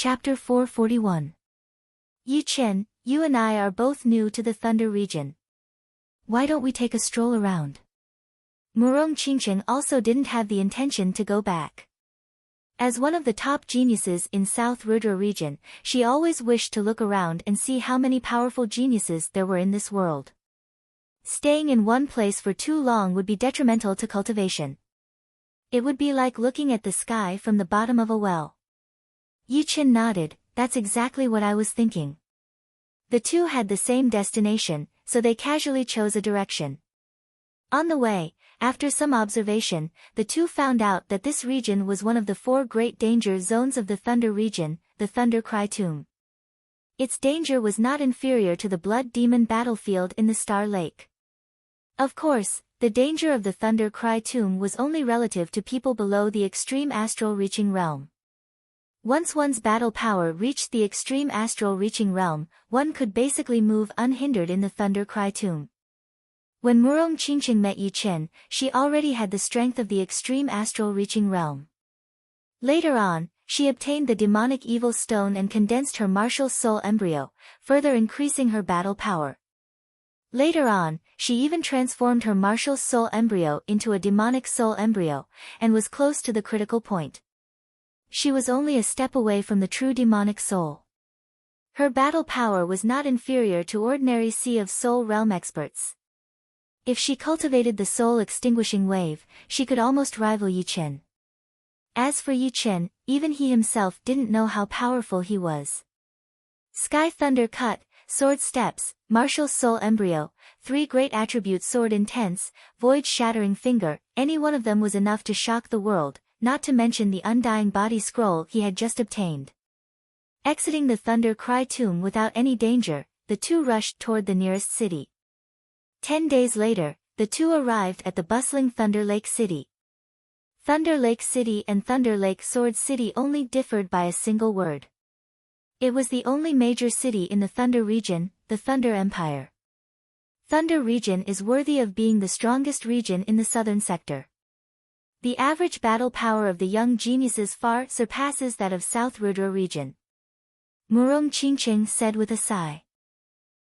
Chapter 441. Yi Chen, you and I are both new to the Thunder region. Why don't we take a stroll around? Murong Qingqing also didn't have the intention to go back. As one of the top geniuses in South Rudra region, she always wished to look around and see how many powerful geniuses there were in this world. Staying in one place for too long would be detrimental to cultivation. It would be like looking at the sky from the bottom of a well. Yi Chen nodded. That's exactly what I was thinking. The two had the same destination, so they casually chose a direction. On the way, after some observation, the two found out that this region was one of the 4 great danger zones of the Thunder region, the Thunder Cry Tomb. Its danger was not inferior to the Blood Demon battlefield in the Star Lake. Of course, the danger of the Thunder Cry Tomb was only relative to people below the extreme astral reaching realm. Once one's battle power reached the extreme astral reaching realm, one could basically move unhindered in the Thunder Cry Tomb. When Murong Qingqing met Yi Chen, she already had the strength of the extreme astral reaching realm. Later on, she obtained the demonic evil stone and condensed her martial soul embryo, further increasing her battle power. Later on, she even transformed her martial soul embryo into a demonic soul embryo, and was close to the critical point. She was only a step away from the true demonic soul. Her battle power was not inferior to ordinary Sea of Soul realm experts. If she cultivated the soul extinguishing wave, she could almost rival Yi Chen. As for Yi Chen, even he himself didn't know how powerful he was. Sky Thunder Cut, Sword Steps, Martial Soul Embryo, 3 great attributes Sword Intense, Void Shattering Finger, any one of them was enough to shock the world, not to mention the Undying Body Scroll he had just obtained. Exiting the Thunder Cry Tomb without any danger, the two rushed toward the nearest city. 10 days later, the two arrived at the bustling Thunder Lake City. Thunder Lake City and Thunder Lake Sword City only differed by a single word. It was the only major city in the Thunder region, the Thunder Empire. Thunder region is worthy of being the strongest region in the southern sector. The average battle power of the young geniuses far surpasses that of South Rudra region. Murong Qingqing said with a sigh.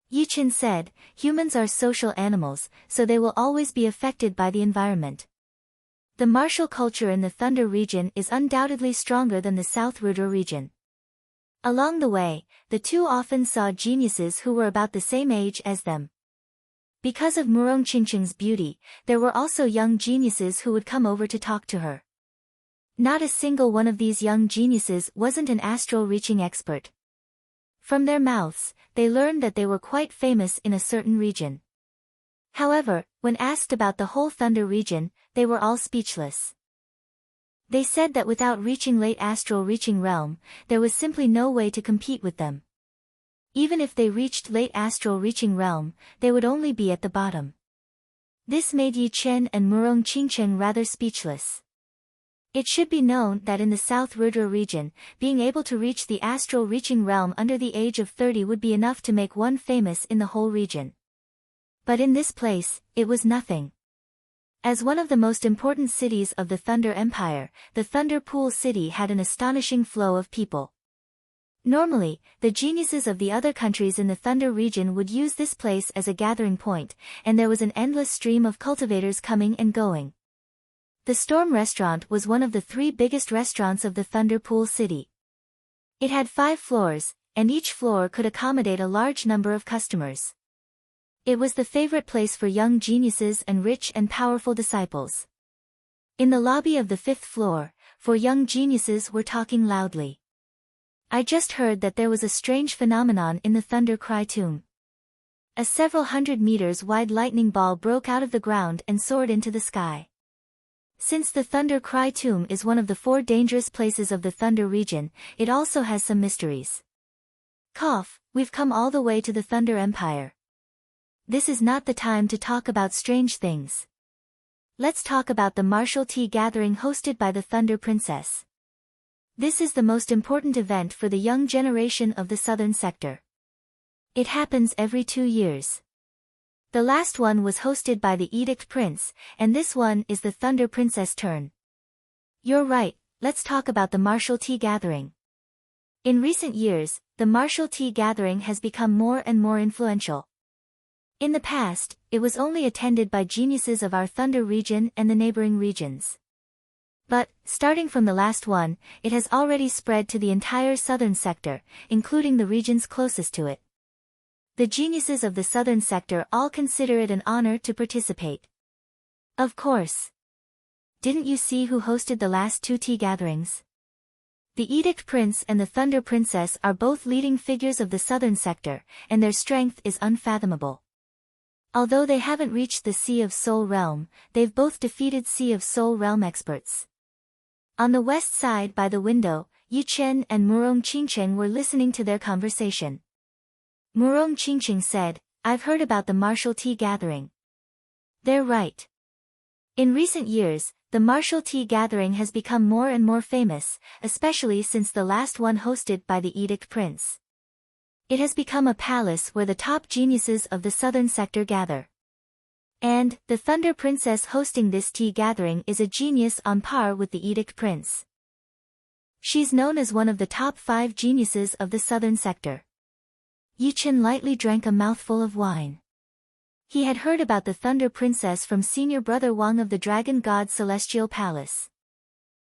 Yi Chen said, humans are social animals, so they will always be affected by the environment. The martial culture in the Thunder region is undoubtedly stronger than the South Rudra region. Along the way, the two often saw geniuses who were about the same age as them. Because of Murong Qingqing's beauty, there were also young geniuses who would come over to talk to her. Not a single one of these young geniuses wasn't an astral reaching expert. From their mouths, they learned that they were quite famous in a certain region. However, when asked about the whole Thunder region, they were all speechless. They said that without reaching late astral reaching realm, there was simply no way to compete with them. Even if they reached late astral reaching realm, they would only be at the bottom. This made Yi Chen and Murong Qingqing rather speechless. It should be known that in the South Rudra region, being able to reach the astral reaching realm under the age of 30 would be enough to make one famous in the whole region. But in this place, it was nothing. As one of the most important cities of the Thunder Empire, the Thunder Pool City had an astonishing flow of people. Normally, the geniuses of the other countries in the Thunder region would use this place as a gathering point, and there was an endless stream of cultivators coming and going. The Storm Restaurant was one of the 3 biggest restaurants of the Thunder Pool City. It had 5 floors, and each floor could accommodate a large number of customers. It was the favorite place for young geniuses and rich and powerful disciples. In the lobby of the 5th floor, 4 young geniuses were talking loudly. I just heard that there was a strange phenomenon in the Thunder Cry Tomb. A several hundred meters wide lightning ball broke out of the ground and soared into the sky. Since the Thunder Cry Tomb is one of the 4 dangerous places of the Thunder region, it also has some mysteries. Cough, we've come all the way to the Thunder Empire. This is not the time to talk about strange things. Let's talk about the martial tea gathering hosted by the Thunder Princess. This is the most important event for the young generation of the southern sector. It happens every 2 years. The last one was hosted by the Edict Prince, and this one is the Thunder Princess turn. You're right, let's talk about the martial tea gathering. In recent years, the martial tea gathering has become more and more influential. In the past, it was only attended by geniuses of our Thunder region and the neighboring regions. But, starting from the last one, it has already spread to the entire southern sector, including the regions closest to it. The geniuses of the southern sector all consider it an honor to participate. Of course. Didn't you see who hosted the last two tea gatherings? The Edict Prince and the Thunder Princess are both leading figures of the southern sector, and their strength is unfathomable. Although they haven't reached the Sea of Soul Realm, they've both defeated Sea of Soul Realm experts. On the west side by the window, Yi Chen and Murong Qingcheng were listening to their conversation. Murong Qingcheng said, "I've heard about the martial tea gathering." They're right. In recent years, the martial tea gathering has become more and more famous, especially since the last one hosted by the Edict Prince. It has become a palace where the top geniuses of the southern sector gather. And, the Thunder Princess hosting this tea gathering is a genius on par with the Edict Prince. She's known as one of the top 5 geniuses of the southern sector. Yi Chen lightly drank a mouthful of wine. He had heard about the Thunder Princess from senior brother Wang of the Dragon God's Celestial Palace.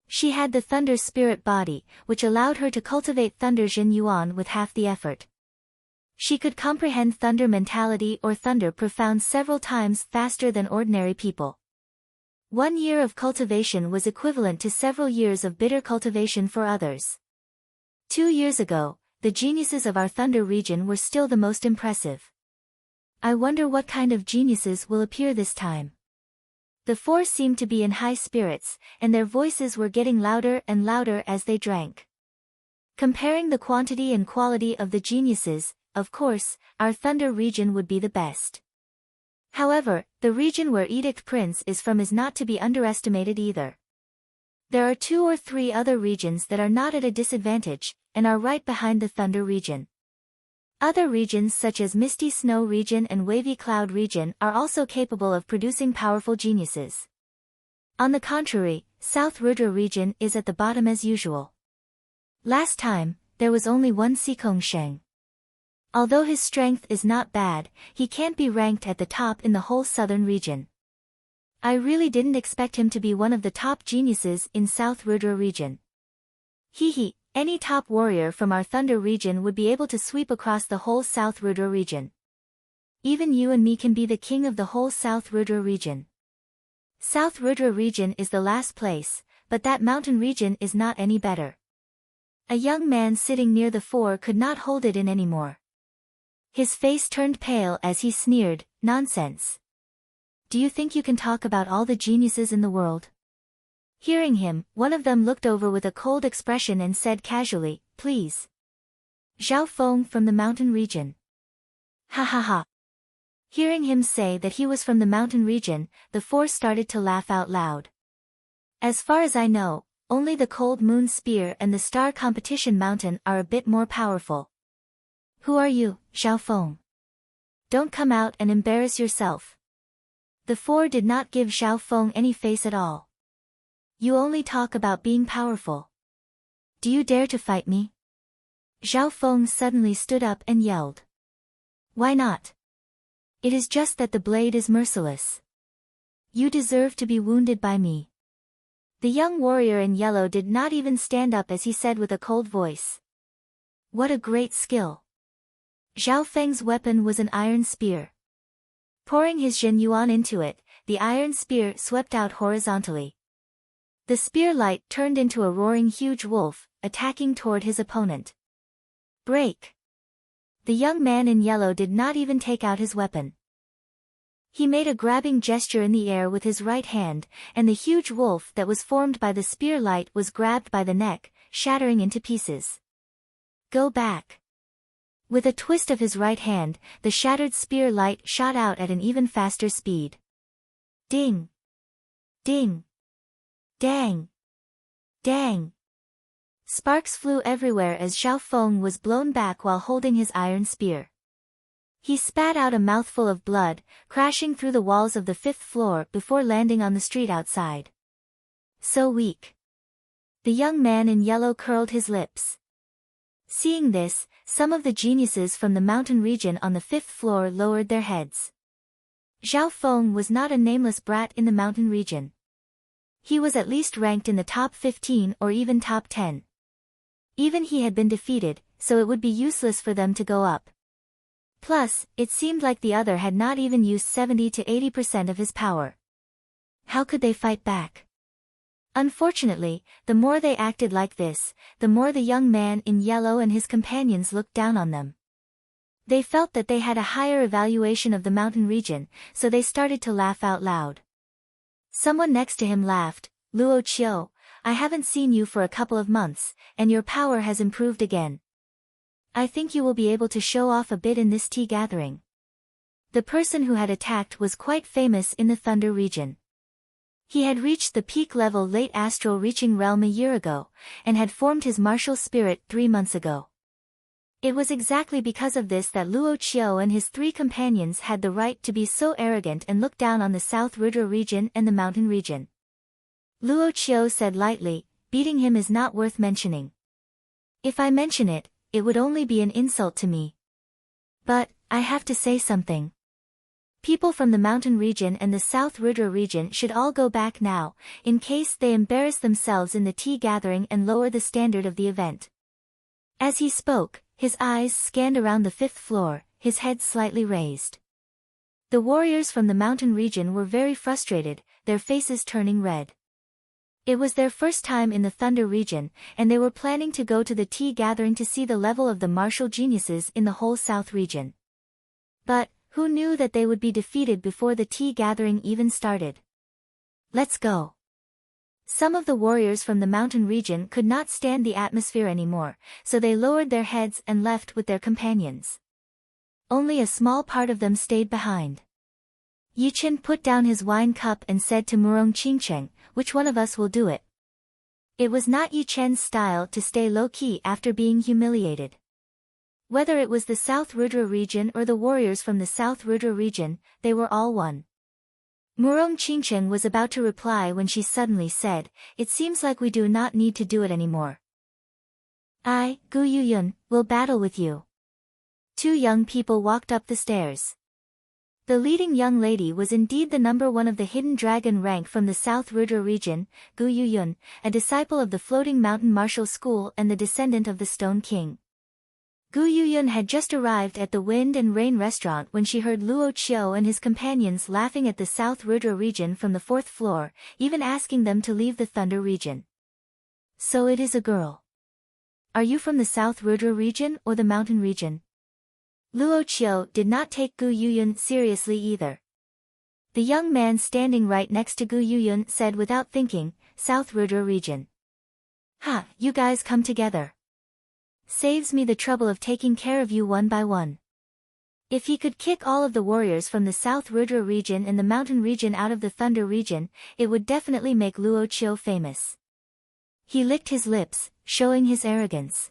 She had the Thunder Spirit body, which allowed her to cultivate Thunder Jin Yuan with half the effort. She could comprehend Thunder mentality or Thunder profound several times faster than ordinary people. 1 year of cultivation was equivalent to several years of bitter cultivation for others. 2 years ago, the geniuses of our Thunder region were still the most impressive. I wonder what kind of geniuses will appear this time. The 4 seemed to be in high spirits, and their voices were getting louder and louder as they drank. Comparing the quantity and quality of the geniuses, of course, our Thunder region would be the best. However, the region where Edict Prince is from is not to be underestimated either. There are 2 or 3 other regions that are not at a disadvantage, and are right behind the Thunder region. Other regions such as Misty Snow region and Wavy Cloud region are also capable of producing powerful geniuses. On the contrary, South Rudra region is at the bottom as usual. Last time, there was only one Sikong Sheng. Although his strength is not bad, he can't be ranked at the top in the whole southern region. I really didn't expect him to be one of the top geniuses in South Rudra region. Hehe, any top warrior from our Thunder region would be able to sweep across the whole South Rudra region. Even you and me can be the king of the whole South Rudra region. South Rudra region is the last place, but that mountain region is not any better. A young man sitting near the 4 could not hold it in anymore. His face turned pale as he sneered, "Nonsense. Do you think you can talk about all the geniuses in the world?" Hearing him, one of them looked over with a cold expression and said casually, "Please. Zhao Feng from the mountain region." Ha ha ha. Hearing him say that he was from the mountain region, the 4 started to laugh out loud. As far as I know, only the Cold Moon Spear and the Star Competition Mountain are a bit more powerful. Who are you, Zhao Feng? Don't come out and embarrass yourself. The 4 did not give Zhao Feng any face at all. You only talk about being powerful. Do you dare to fight me? Zhao Feng suddenly stood up and yelled. Why not? It is just that the blade is merciless. You deserve to be wounded by me. The young warrior in yellow did not even stand up as he said with a cold voice. What a great skill. Zhao Feng's weapon was an iron spear. Pouring his Jin Yuan into it, the iron spear swept out horizontally. The spear light turned into a roaring huge wolf, attacking toward his opponent. Break! The young man in yellow did not even take out his weapon. He made a grabbing gesture in the air with his right hand, and the huge wolf that was formed by the spear light was grabbed by the neck, shattering into pieces. Go back! With a twist of his right hand, the shattered spear light shot out at an even faster speed. Ding! Ding! Dang! Dang! Sparks flew everywhere as Zhao Feng was blown back while holding his iron spear. He spat out a mouthful of blood, crashing through the walls of the 5th floor before landing on the street outside. So weak. The young man in yellow curled his lips. Seeing this, some of the geniuses from the mountain region on the 5th floor lowered their heads. Zhao Feng was not a nameless brat in the mountain region. He was at least ranked in the top 15 or even top 10. Even he had been defeated, so it would be useless for them to go up. Plus, it seemed like the other had not even used 70 to 80% of his power. How could they fight back? Unfortunately, the more they acted like this, the more the young man in yellow and his companions looked down on them. They felt that they had a higher evaluation of the mountain region, so they started to laugh out loud. Someone next to him laughed. "Luo Qiu, I haven't seen you for a couple of months, and your power has improved again. I think you will be able to show off a bit in this tea gathering." The person who had attacked was quite famous in the Thunder region. He had reached the peak level late astral reaching realm a year ago, and had formed his martial spirit 3 months ago. It was exactly because of this that Luo Qiu and his 3 companions had the right to be so arrogant and look down on the South Rudra region and the mountain region. Luo Qiu said lightly, "Beating him is not worth mentioning. If I mention it, it would only be an insult to me. But, I have to say something. People from the mountain region and the South Rudra region should all go back now, in case they embarrass themselves in the tea gathering and lower the standard of the event." As he spoke, his eyes scanned around the 5th floor, his head slightly raised. The warriors from the mountain region were very frustrated, their faces turning red. It was their first time in the Thunder region, and they were planning to go to the tea gathering to see the level of the martial geniuses in the whole South region. But, who knew that they would be defeated before the tea gathering even started? "Let's go." Some of the warriors from the mountain region could not stand the atmosphere anymore, so they lowered their heads and left with their companions. Only a small part of them stayed behind. Yichen put down his wine cup and said to Murong Qingcheng, "Which one of us will do it?" It was not Yichen's style to stay low-key after being humiliated. Whether it was the South Rudra region or the warriors from the South Rudra region, they were all one. Murong Qingcheng was about to reply when she suddenly said, "It seems like we do not need to do it anymore. I, Gu Yuyun, will battle with you." 2 young people walked up the stairs. The leading young lady was indeed the number 1 of the hidden dragon rank from the South Rudra region, Gu Yuyun, a disciple of the Floating Mountain Martial School and the descendant of the Stone King. Gu Yuyun had just arrived at the Wind and Rain restaurant when she heard Luo Qiu and his companions laughing at the South Rudra region from the 4th floor, even asking them to leave the Thunder region. "So it is a girl. Are you from the South Rudra region or the mountain region?" Luo Qiu did not take Gu Yuyun seriously either. The young man standing right next to Gu Yuyun said without thinking, "South Rudra region. Ha, you guys come together. Saves me the trouble of taking care of you one by one." If he could kick all of the warriors from the South Rudra region and the mountain region out of the Thunder region, it would definitely make Luo Qiu famous. He licked his lips, showing his arrogance.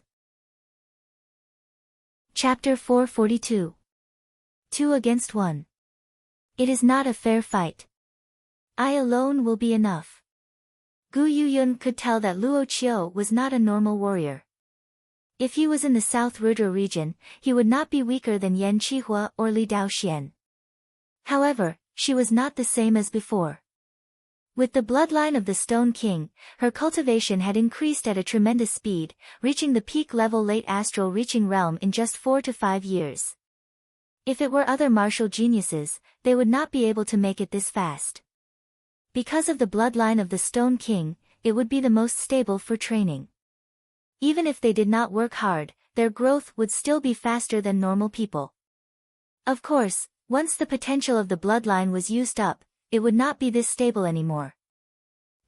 Chapter 442. 2 against 1. It is not a fair fight. I alone will be enough. Gu Yuyun could tell that Luo Qiu was not a normal warrior. If he was in the South Rudra region, he would not be weaker than Yan Qihua or Li Daoxian. However, she was not the same as before. With the bloodline of the Stone King, her cultivation had increased at a tremendous speed, reaching the peak level late astral reaching realm in just 4 to 5 years. If it were other martial geniuses, they would not be able to make it this fast. Because of the bloodline of the Stone King, it would be the most stable for training. Even if they did not work hard, their growth would still be faster than normal people. Of course, once the potential of the bloodline was used up, it would not be this stable anymore.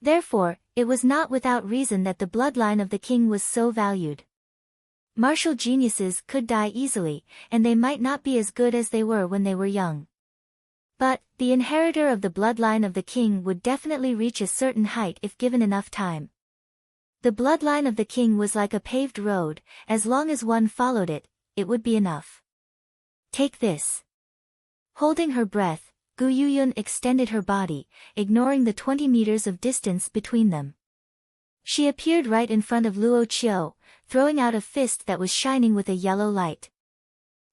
Therefore, it was not without reason that the bloodline of the king was so valued. Martial geniuses could die easily, and they might not be as good as they were when they were young. But, the inheritor of the bloodline of the king would definitely reach a certain height if given enough time. The bloodline of the king was like a paved road, as long as one followed it, it would be enough. Take this. Holding her breath, Gu Yuyun extended her body, ignoring the 20 meters of distance between them. She appeared right in front of Luo Qiu, throwing out a fist that was shining with a yellow light.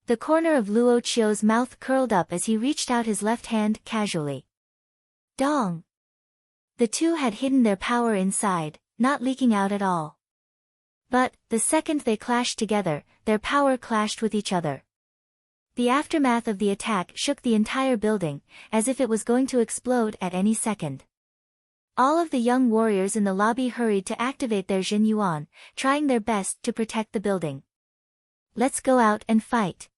The corner of Luo Qiu's mouth curled up as he reached out his left hand casually. Dong! The two had hidden their power inside, not leaking out at all. But, the second they clashed together, their power clashed with each other. The aftermath of the attack shook the entire building, as if it was going to explode at any second. All of the young warriors in the lobby hurried to activate their Jin Yuan, trying their best to protect the building. Let's go out and fight.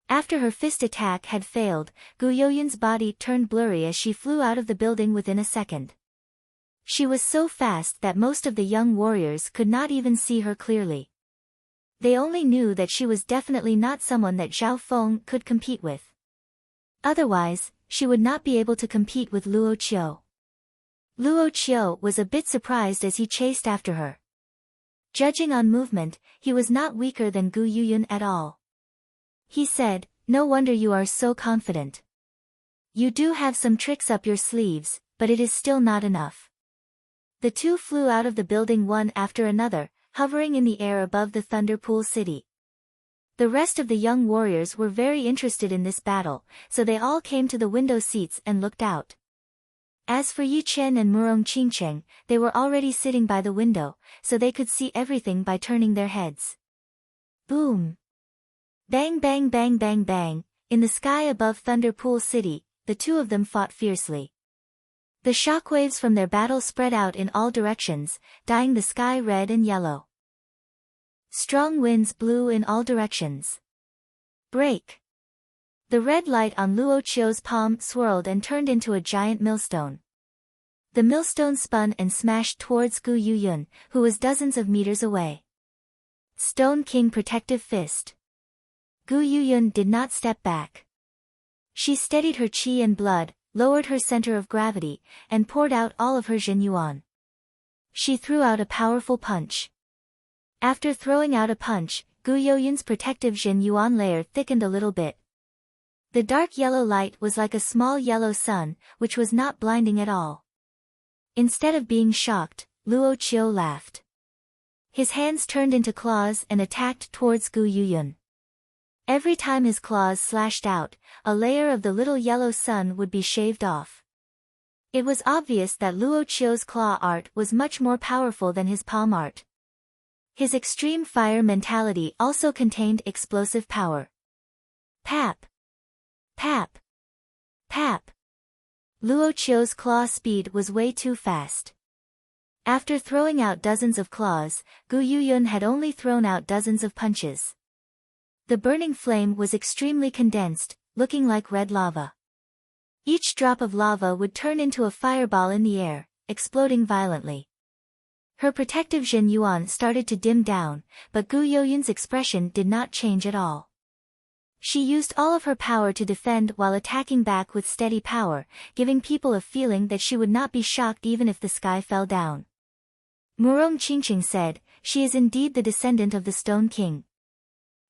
After her fist attack had failed, Gu Youyun's body turned blurry as she flew out of the building within a second. She was so fast that most of the young warriors could not even see her clearly. They only knew that she was definitely not someone that Zhao Feng could compete with. Otherwise, she would not be able to compete with Luo Qiu. Luo Qiu was a bit surprised as he chased after her. Judging on movement, he was not weaker than Gu Youyun at all. He said, "No wonder you are so confident. You do have some tricks up your sleeves, but it is still not enough." The two flew out of the building one after another, hovering in the air above the Thunder Pool city. The rest of the young warriors were very interested in this battle, so they all came to the window seats and looked out. As for Yi Chen and Murong Qingcheng, they were already sitting by the window, so they could see everything by turning their heads. Boom! Bang bang bang bang bang, in the sky above Thunder Pool city, the two of them fought fiercely. The shockwaves from their battle spread out in all directions, dyeing the sky red and yellow. Strong winds blew in all directions. Break! The red light on Luo Qiu's palm swirled and turned into a giant millstone. The millstone spun and smashed towards Gu Youyun, who was dozens of meters away. Stone King Protective Fist. Gu Youyun did not step back. She steadied her qi and blood, lowered her center of gravity, and poured out all of her Jin Yuan. She threw out a powerful punch. After throwing out a punch, Gu Youyun's protective Jin Yuan layer thickened a little bit. The dark yellow light was like a small yellow sun, which was not blinding at all. Instead of being shocked, Luo Qiu laughed. His hands turned into claws and attacked towards Gu Youyun. Every time his claws slashed out, a layer of the little yellow sun would be shaved off. It was obvious that Luo Qiu's claw art was much more powerful than his palm art. His extreme fire mentality also contained explosive power. Pap! Pap! Pap! Luo Qiu's claw speed was way too fast. After throwing out dozens of claws, Gu Youyun had only thrown out dozens of punches. The burning flame was extremely condensed, looking like red lava. Each drop of lava would turn into a fireball in the air, exploding violently. Her protective Jin Yuan started to dim down, but Gu Youyun's expression did not change at all. She used all of her power to defend while attacking back with steady power, giving people a feeling that she would not be shocked even if the sky fell down. Murong Qingcheng said, "She is indeed the descendant of the Stone King.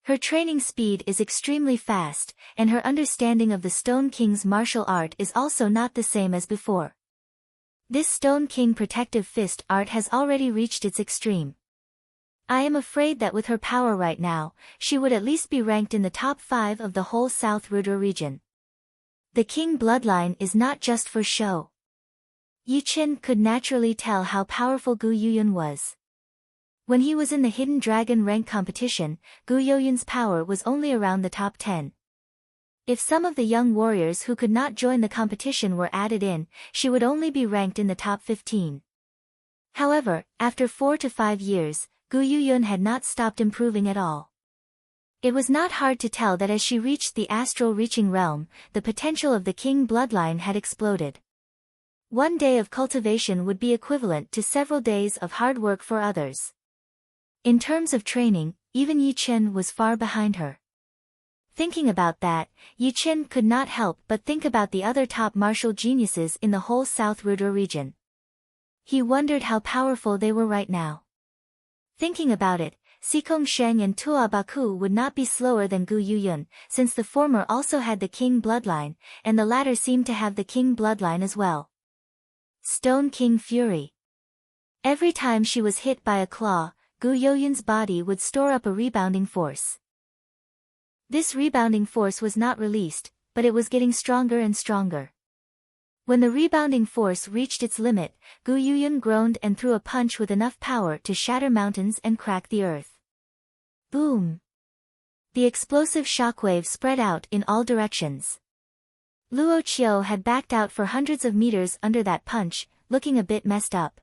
Her training speed is extremely fast, and her understanding of the Stone King's martial art is also not the same as before. This Stone King protective fist art has already reached its extreme. I am afraid that with her power right now, she would at least be ranked in the top 5 of the whole South Rudra region. The King bloodline is not just for show." Yi Chen could naturally tell how powerful Gu Youyun was. When he was in the Hidden Dragon rank competition, Gu Youyun's power was only around the top 10. If some of the young warriors who could not join the competition were added in, she would only be ranked in the top 15. However, after 4 to 5 years, Gu Youyun had not stopped improving at all. It was not hard to tell that as she reached the astral reaching realm, the potential of the King bloodline had exploded. One day of cultivation would be equivalent to several days of hard work for others. In terms of training, even Yi Chen was far behind her. Thinking about that, Yi Chen could not help but think about the other top martial geniuses in the whole South Rudra region. He wondered how powerful they were right now. Thinking about it, Sikong Sheng and Tua Baku would not be slower than Gu Youyun, since the former also had the King bloodline, and the latter seemed to have the King bloodline as well. Stone King Fury. Every time she was hit by a claw, Gu Youyun's body would store up a rebounding force. This rebounding force was not released, but it was getting stronger and stronger. When the rebounding force reached its limit, Gu Youyun groaned and threw a punch with enough power to shatter mountains and crack the earth. Boom! The explosive shockwave spread out in all directions. Luo Qiu had backed out for hundreds of meters under that punch, looking a bit messed up.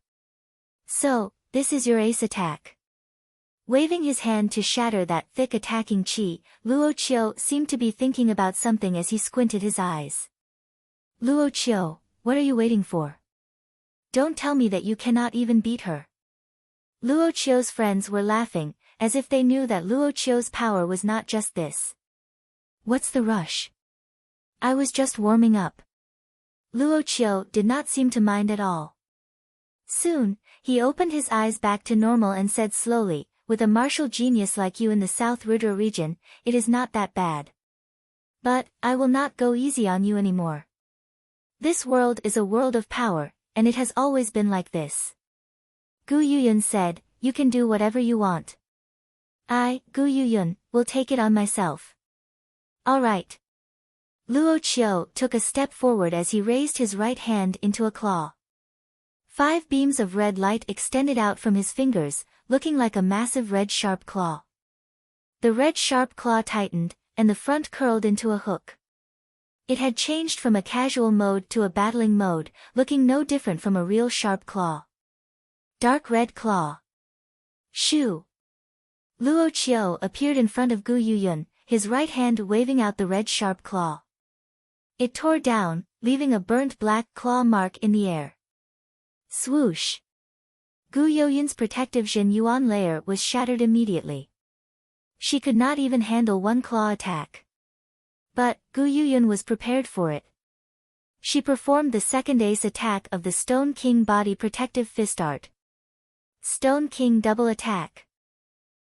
So, this is your ace attack. Waving his hand to shatter that thick attacking chi, Luo Qiu seemed to be thinking about something as he squinted his eyes. Luo Qiu, what are you waiting for? Don't tell me that you cannot even beat her. Luo Qiu's friends were laughing, as if they knew that Luo Qiu's power was not just this. What's the rush? I was just warming up. Luo Qiu did not seem to mind at all. Soon, he opened his eyes back to normal and said slowly, with a martial genius like you in the South Rudra region, it is not that bad. But, I will not go easy on you anymore. This world is a world of power, and it has always been like this. Gu Youyun said, you can do whatever you want. I, Gu Youyun, will take it on myself. All right. Luo Qiu took a step forward as he raised his right hand into a claw. 5 beams of red light extended out from his fingers, looking like a massive red sharp claw. The red sharp claw tightened, and the front curled into a hook. It had changed from a casual mode to a battling mode, looking no different from a real sharp claw. Dark red claw. Shoo! Luo Qiu appeared in front of Gu Youyun, his right hand waving out the red sharp claw. It tore down, leaving a burnt black claw mark in the air. Swoosh! Gu Youyun's protective Jin Yuan layer was shattered immediately. She could not even handle one claw attack. But, Gu Youyun was prepared for it. She performed the second ace attack of the Stone King Body Protective Fist Art. Stone King Double Attack.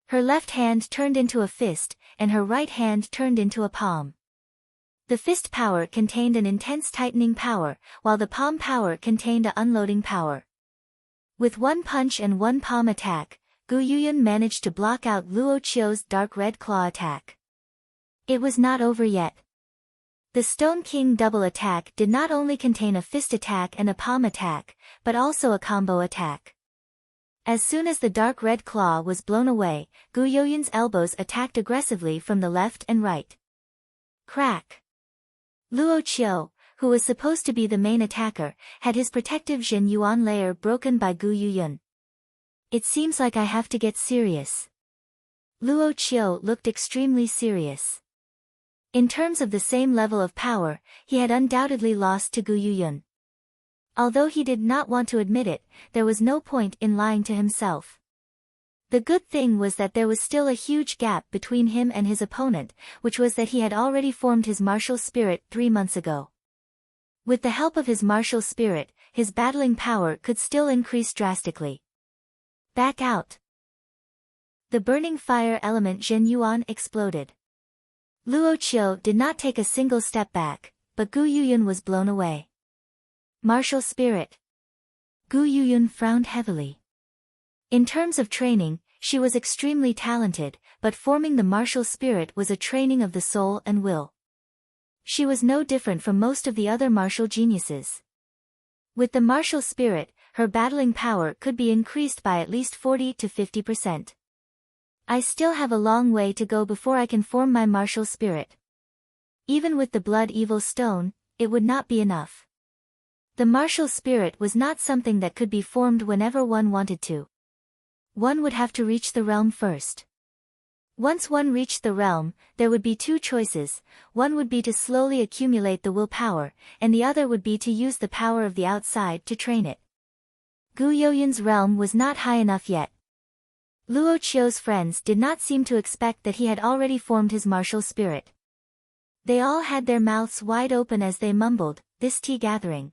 Her left hand turned into a fist, and her right hand turned into a palm. The fist power contained an intense tightening power, while the palm power contained a unloading power. With one punch and one palm attack, Gu Youyun managed to block out Luo Qiu's dark red claw attack. It was not over yet. The Stone King double attack did not only contain a fist attack and a palm attack, but also a combo attack. As soon as the dark red claw was blown away, Gu Youyun's elbows attacked aggressively from the left and right. Crack! Luo Qiu, who was supposed to be the main attacker, had his protective Jin Yuan layer broken by Gu Youyun. It seems like I have to get serious. Luo Qiu looked extremely serious. In terms of the same level of power, he had undoubtedly lost to Gu Youyun. Although he did not want to admit it, there was no point in lying to himself. The good thing was that there was still a huge gap between him and his opponent, which was that he had already formed his martial spirit 3 months ago. With the help of his martial spirit, his battling power could still increase drastically. Back out! The burning fire element Jin Yuan exploded. Luo Qiu did not take a single step back, but Gu Youyun was blown away. Martial spirit. Gu Youyun frowned heavily. In terms of training, she was extremely talented, but forming the martial spirit was a training of the soul and will. She was no different from most of the other martial geniuses. With the martial spirit, her battling power could be increased by at least 40 to 50%. I still have a long way to go before I can form my martial spirit. Even with the blood evil stone, it would not be enough. The martial spirit was not something that could be formed whenever one wanted to. One would have to reach the realm first. Once one reached the realm, there would be 2 choices. One would be to slowly accumulate the willpower, and the other would be to use the power of the outside to train it. Gu Youyun's realm was not high enough yet. Luo Qiu's friends did not seem to expect that he had already formed his martial spirit. They all had their mouths wide open as they mumbled, "This tea gathering."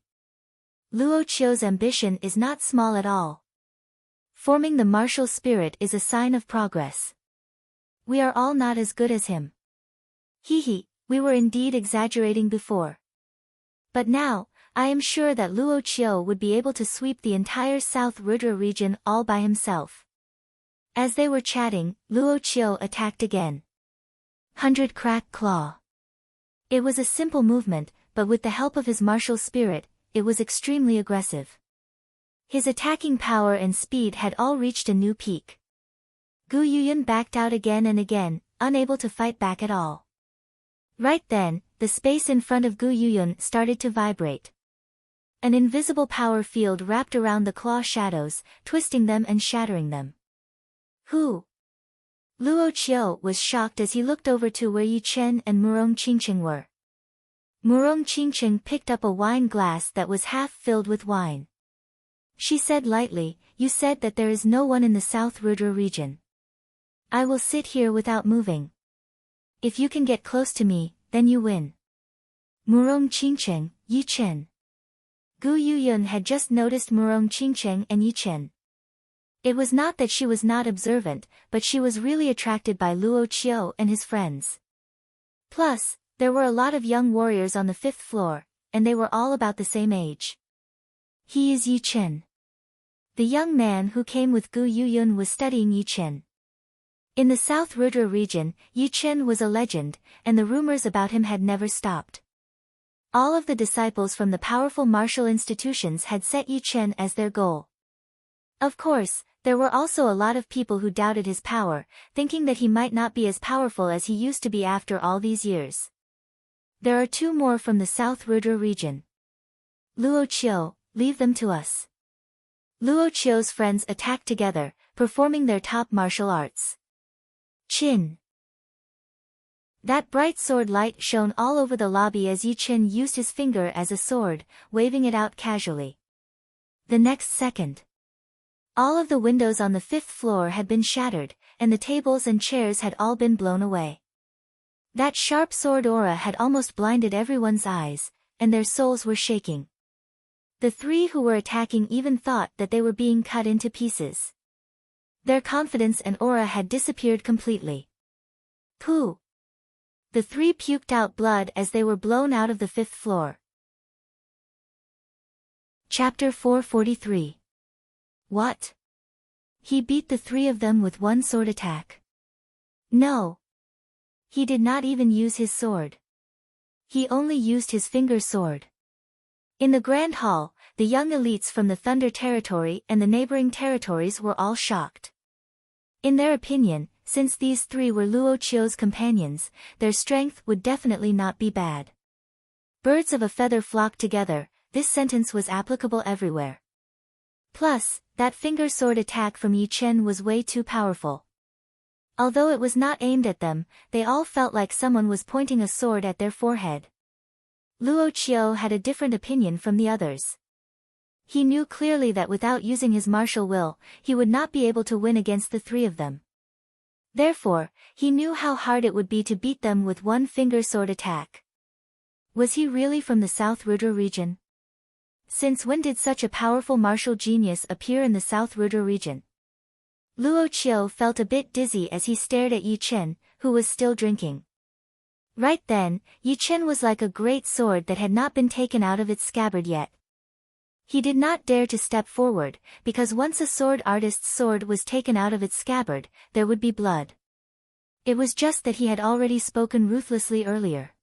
Luo Qiu's ambition is not small at all. Forming the martial spirit is a sign of progress. We are all not as good as him. We were indeed exaggerating before. But now, I am sure that Luo Qiu would be able to sweep the entire South Rudra region all by himself. As they were chatting, Luo Qiu attacked again. 100 Crack Claw. It was a simple movement, but with the help of his martial spirit, it was extremely aggressive. His attacking power and speed had all reached a new peak. Gu Yuyun backed out again and again, unable to fight back at all. Right then, the space in front of Gu Yuyun started to vibrate. An invisible power field wrapped around the claw shadows, twisting them and shattering them. Who? Luo Qiu was shocked as he looked over to where Yi Chen and Murong Qingqing were. Murong Qingqing picked up a wine glass that was half filled with wine. She said lightly, "You said that there is no one in the South Rudra region. I will sit here without moving. If you can get close to me, then you win." Murong Qingqing, Yi Chen. Gu Yuyun had just noticed Murong Qingqing and Yi Chen. It was not that she was not observant, but she was really attracted by Luo Qiu and his friends. Plus, there were a lot of young warriors on the 5th floor, and they were all about the same age. He is Yi Chen. The young man who came with Gu Yuyun was studying Yi Chen. In the South Rudra region, Yi Chen was a legend, and the rumors about him had never stopped. All of the disciples from the powerful martial institutions had set Yi Chen as their goal. Of course, there were also a lot of people who doubted his power, thinking that he might not be as powerful as he used to be after all these years. There are 2 more from the South Rudra region. Luo Qiu, leave them to us. Luo Qiu's friends attacked together, performing their top martial arts. Qin. That bright sword light shone all over the lobby as Yi Chen used his finger as a sword, waving it out casually. The next second, all of the windows on the 5th floor had been shattered, and the tables and chairs had all been blown away. That sharp sword aura had almost blinded everyone's eyes, and their souls were shaking. The 3 who were attacking even thought that they were being cut into pieces. Their confidence and aura had disappeared completely. Pooh! The 3 puked out blood as they were blown out of the 5th floor. Chapter 443. What? He beat the 3 of them with one sword attack. No. He did not even use his sword. He only used his finger sword. In the Grand Hall, the young elites from the Thunder Territory and the neighboring territories were all shocked. In their opinion, since these 3 were Luo Qiu's companions, their strength would definitely not be bad. Birds of a feather flock together, this sentence was applicable everywhere. Plus, that finger sword attack from Yi Chen was way too powerful. Although it was not aimed at them, they all felt like someone was pointing a sword at their forehead. Luo Qiu had a different opinion from the others. He knew clearly that without using his martial will, he would not be able to win against the 3 of them. Therefore, he knew how hard it would be to beat them with one finger sword attack. Was he really from the South Rudra region? Since when did such a powerful martial genius appear in the South Rudra region? Luo Qiu felt a bit dizzy as he stared at Yi Chen, who was still drinking. Right then, Yi Chen was like a great sword that had not been taken out of its scabbard yet. He did not dare to step forward, because once a sword artist's sword was taken out of its scabbard, there would be blood. It was just that he had already spoken ruthlessly earlier.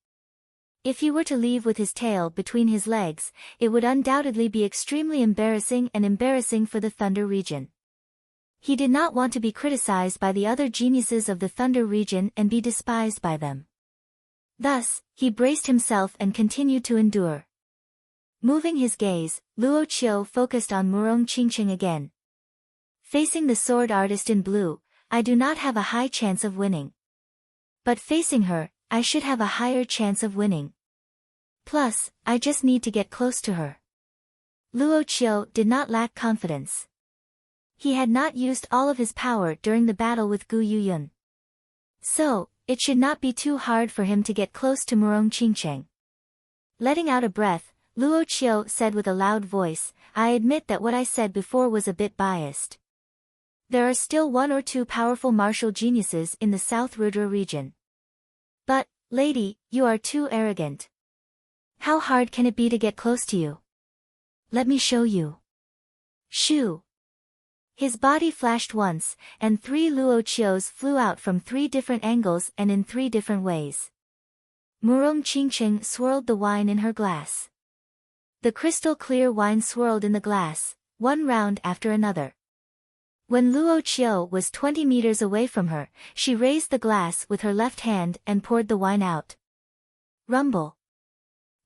If he were to leave with his tail between his legs, it would undoubtedly be extremely embarrassing for the Thunder region. He did not want to be criticized by the other geniuses of the Thunder region and be despised by them. Thus, he braced himself and continued to endure. Moving his gaze, Luo Qiu focused on Murong Qingqing again. Facing the sword artist in blue, I do not have a high chance of winning. But facing her, I should have a higher chance of winning. Plus, I just need to get close to her. Luo Qiu did not lack confidence. He had not used all of his power during the battle with Gu Yuyun. So, it should not be too hard for him to get close to Murong Qingqing. Letting out a breath, Luo Qiu said with a loud voice, I admit that what I said before was a bit biased. There are still 1 or 2 powerful martial geniuses in the South Rudra region. But, lady, you are too arrogant. How hard can it be to get close to you? Let me show you. Shoo! His body flashed once, and 3 luoqius flew out from 3 different angles and in 3 different ways. Murong Qingqing swirled the wine in her glass. The crystal-clear wine swirled in the glass, one round after another. When Luo Qiu was 20 meters away from her, she raised the glass with her left hand and poured the wine out. Rumble.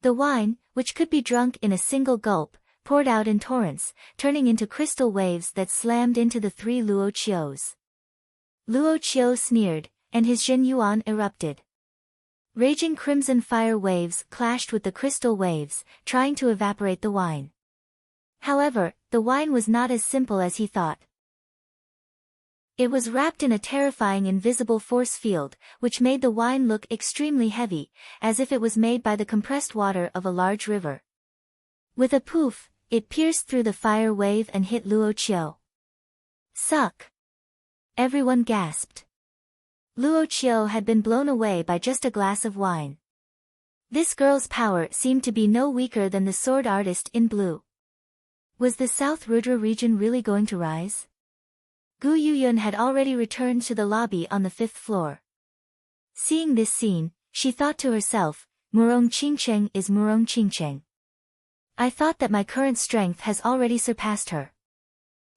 The wine, which could be drunk in a single gulp, poured out in torrents, turning into crystal waves that slammed into the 3 Luo Qius. Luo Qiu sneered, and his Jin Yuan erupted. Raging crimson fire waves clashed with the crystal waves, trying to evaporate the wine. However, the wine was not as simple as he thought. It was wrapped in a terrifying invisible force field, which made the wine look extremely heavy, as if it was made by the compressed water of a large river. With a poof, it pierced through the fire wave and hit Luo Qiu. Suck! Everyone gasped. Luo Qiu had been blown away by just a glass of wine. This girl's power seemed to be no weaker than the sword artist in blue. Was the South Rudra region really going to rise? Gu Yuyun had already returned to the lobby on the 5th floor. Seeing this scene, she thought to herself, Murong Qingcheng is Murong Qingcheng. I thought that my current strength has already surpassed her.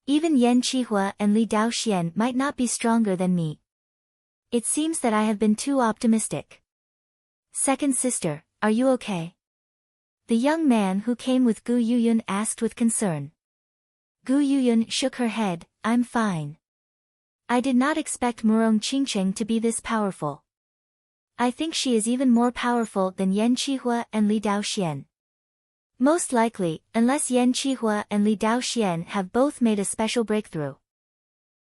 Even Yan Qihua and Li Daoxian might not be stronger than me. It seems that I have been too optimistic. Second sister, are you okay? The young man who came with Gu Yuyun asked with concern. Gu Yuyun shook her head, I'm fine. I did not expect Murong Qingcheng to be this powerful. I think she is even more powerful than Yan Qihua and Li Daoxian. Most likely, unless Yan Qihua and Li Daoxian have both made a special breakthrough.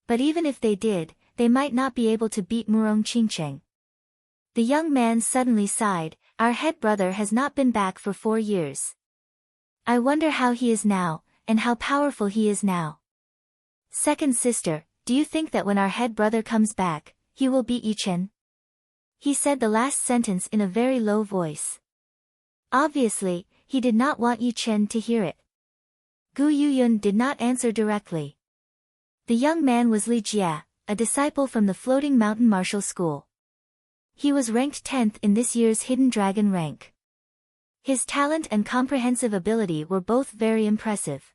But even if they did, they might not be able to beat Murong Qingcheng. The young man suddenly sighed, our head brother has not been back for 4 years. I wonder how he is now, and how powerful he is now. Second sister, do you think that when our head brother comes back, he will beat Yichen? He said the last sentence in a very low voice. Obviously, he did not want Yichen to hear it. Gu Yuyun did not answer directly. The young man was Li Jia, a disciple from the Floating Mountain Martial School. He was ranked 10th in this year's Hidden Dragon rank. His talent and comprehensive ability were both very impressive.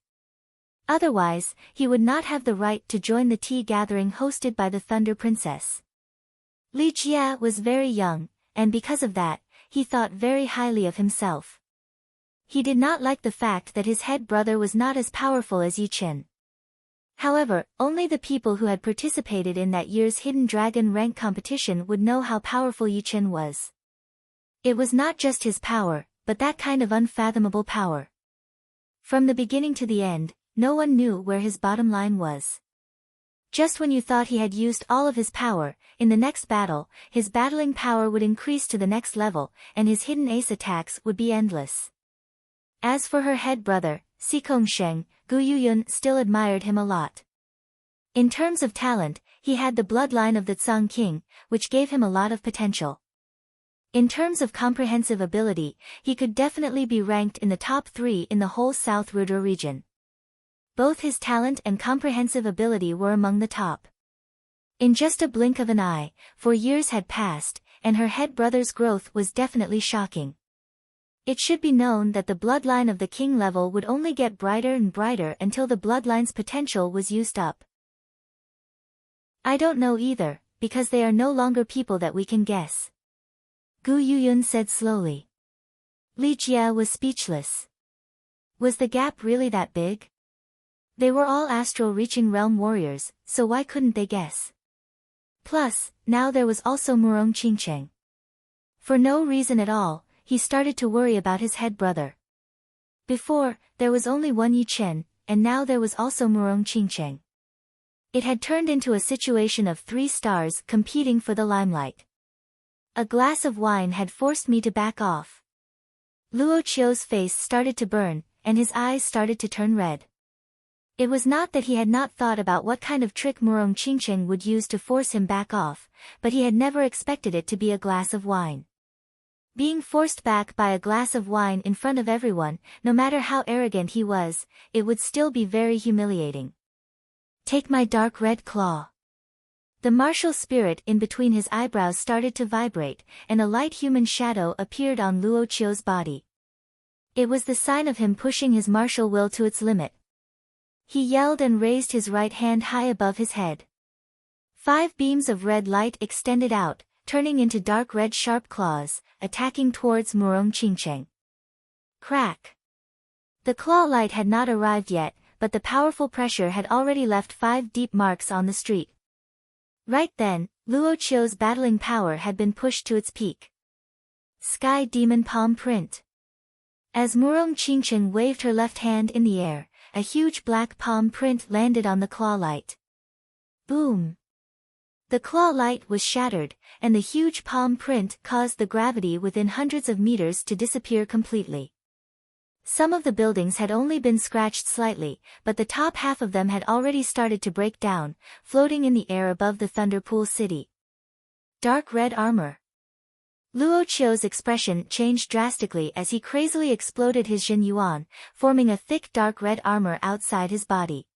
Otherwise, he would not have the right to join the tea gathering hosted by the Thunder Princess. Li Jia was very young, and because of that, he thought very highly of himself. He did not like the fact that his head brother was not as powerful as Yichen. However, only the people who had participated in that year's Hidden Dragon rank competition would know how powerful Yichen was. It was not just his power, but that kind of unfathomable power. From the beginning to the end, no one knew where his bottom line was. Just when you thought he had used all of his power, in the next battle, his battling power would increase to the next level, and his hidden ace attacks would be endless. As for her head brother, Xikongsheng, Gu Yuyun still admired him a lot. In terms of talent, he had the bloodline of the Tsang King, which gave him a lot of potential. In terms of comprehensive ability, he could definitely be ranked in the top 3 in the whole South Rudra region. Both his talent and comprehensive ability were among the top. In just a blink of an eye, 4 years had passed, and her head brother's growth was definitely shocking. It should be known that the bloodline of the king level would only get brighter and brighter until the bloodline's potential was used up. I don't know either, because they are no longer people that we can guess. Gu Yuyun said slowly. Li Jia was speechless. Was the gap really that big? They were all astral-reaching realm warriors, so why couldn't they guess? Plus, now there was also Murong Qingcheng. For no reason at all, he started to worry about his head brother. Before, there was only one Yichen, and now there was also Murong Qingcheng. It had turned into a situation of 3 stars competing for the limelight. A glass of wine had forced me to back off. Luo Qiu's face started to burn, and his eyes started to turn red. It was not that he had not thought about what kind of trick Murong Qingcheng would use to force him back off, but he had never expected it to be a glass of wine. Being forced back by a glass of wine in front of everyone, no matter how arrogant he was, it would still be very humiliating. Take my dark red claw. The martial spirit in between his eyebrows started to vibrate, and a light human shadow appeared on Luo Qiu's body. It was the sign of him pushing his martial will to its limit. He yelled and raised his right hand high above his head. 5 beams of red light extended out, turning into dark red sharp claws, attacking towards Murong Qingcheng. Crack! The claw light had not arrived yet, but the powerful pressure had already left 5 deep marks on the street. Right then, Luo Qiu's battling power had been pushed to its peak. Sky Demon Palm Print. As Murong Qingcheng waved her left hand in the air, a huge black palm print landed on the claw light. Boom! The claw light was shattered, and the huge palm print caused the gravity within hundreds of meters to disappear completely. Some of the buildings had only been scratched slightly, but the top half of them had already started to break down, floating in the air above the Thunderpool city. Dark red armor. Luo Qiu's expression changed drastically as he crazily exploded his Jin Yuan, forming a thick dark red armor outside his body.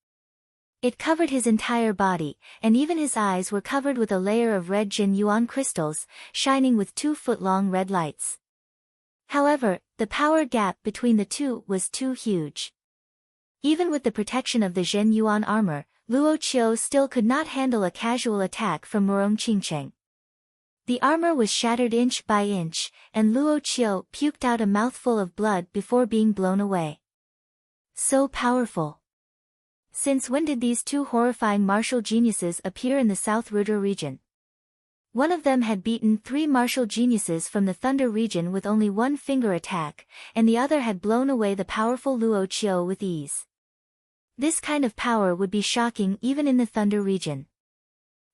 It covered his entire body, and even his eyes were covered with a layer of red Jin Yuan crystals, shining with 2-foot-long red lights. However, the power gap between the two was too huge. Even with the protection of the Zhen Yuan armor, Luo Qiu still could not handle a casual attack from Murong Qingcheng. The armor was shattered inch by inch, and Luo Qiu puked out a mouthful of blood before being blown away. So powerful. Since when did these 2 horrifying martial geniuses appear in the South Rudra region? One of them had beaten 3 martial geniuses from the Thunder region with only 1 finger attack, and the other had blown away the powerful Luo Qiu with ease. This kind of power would be shocking even in the Thunder region.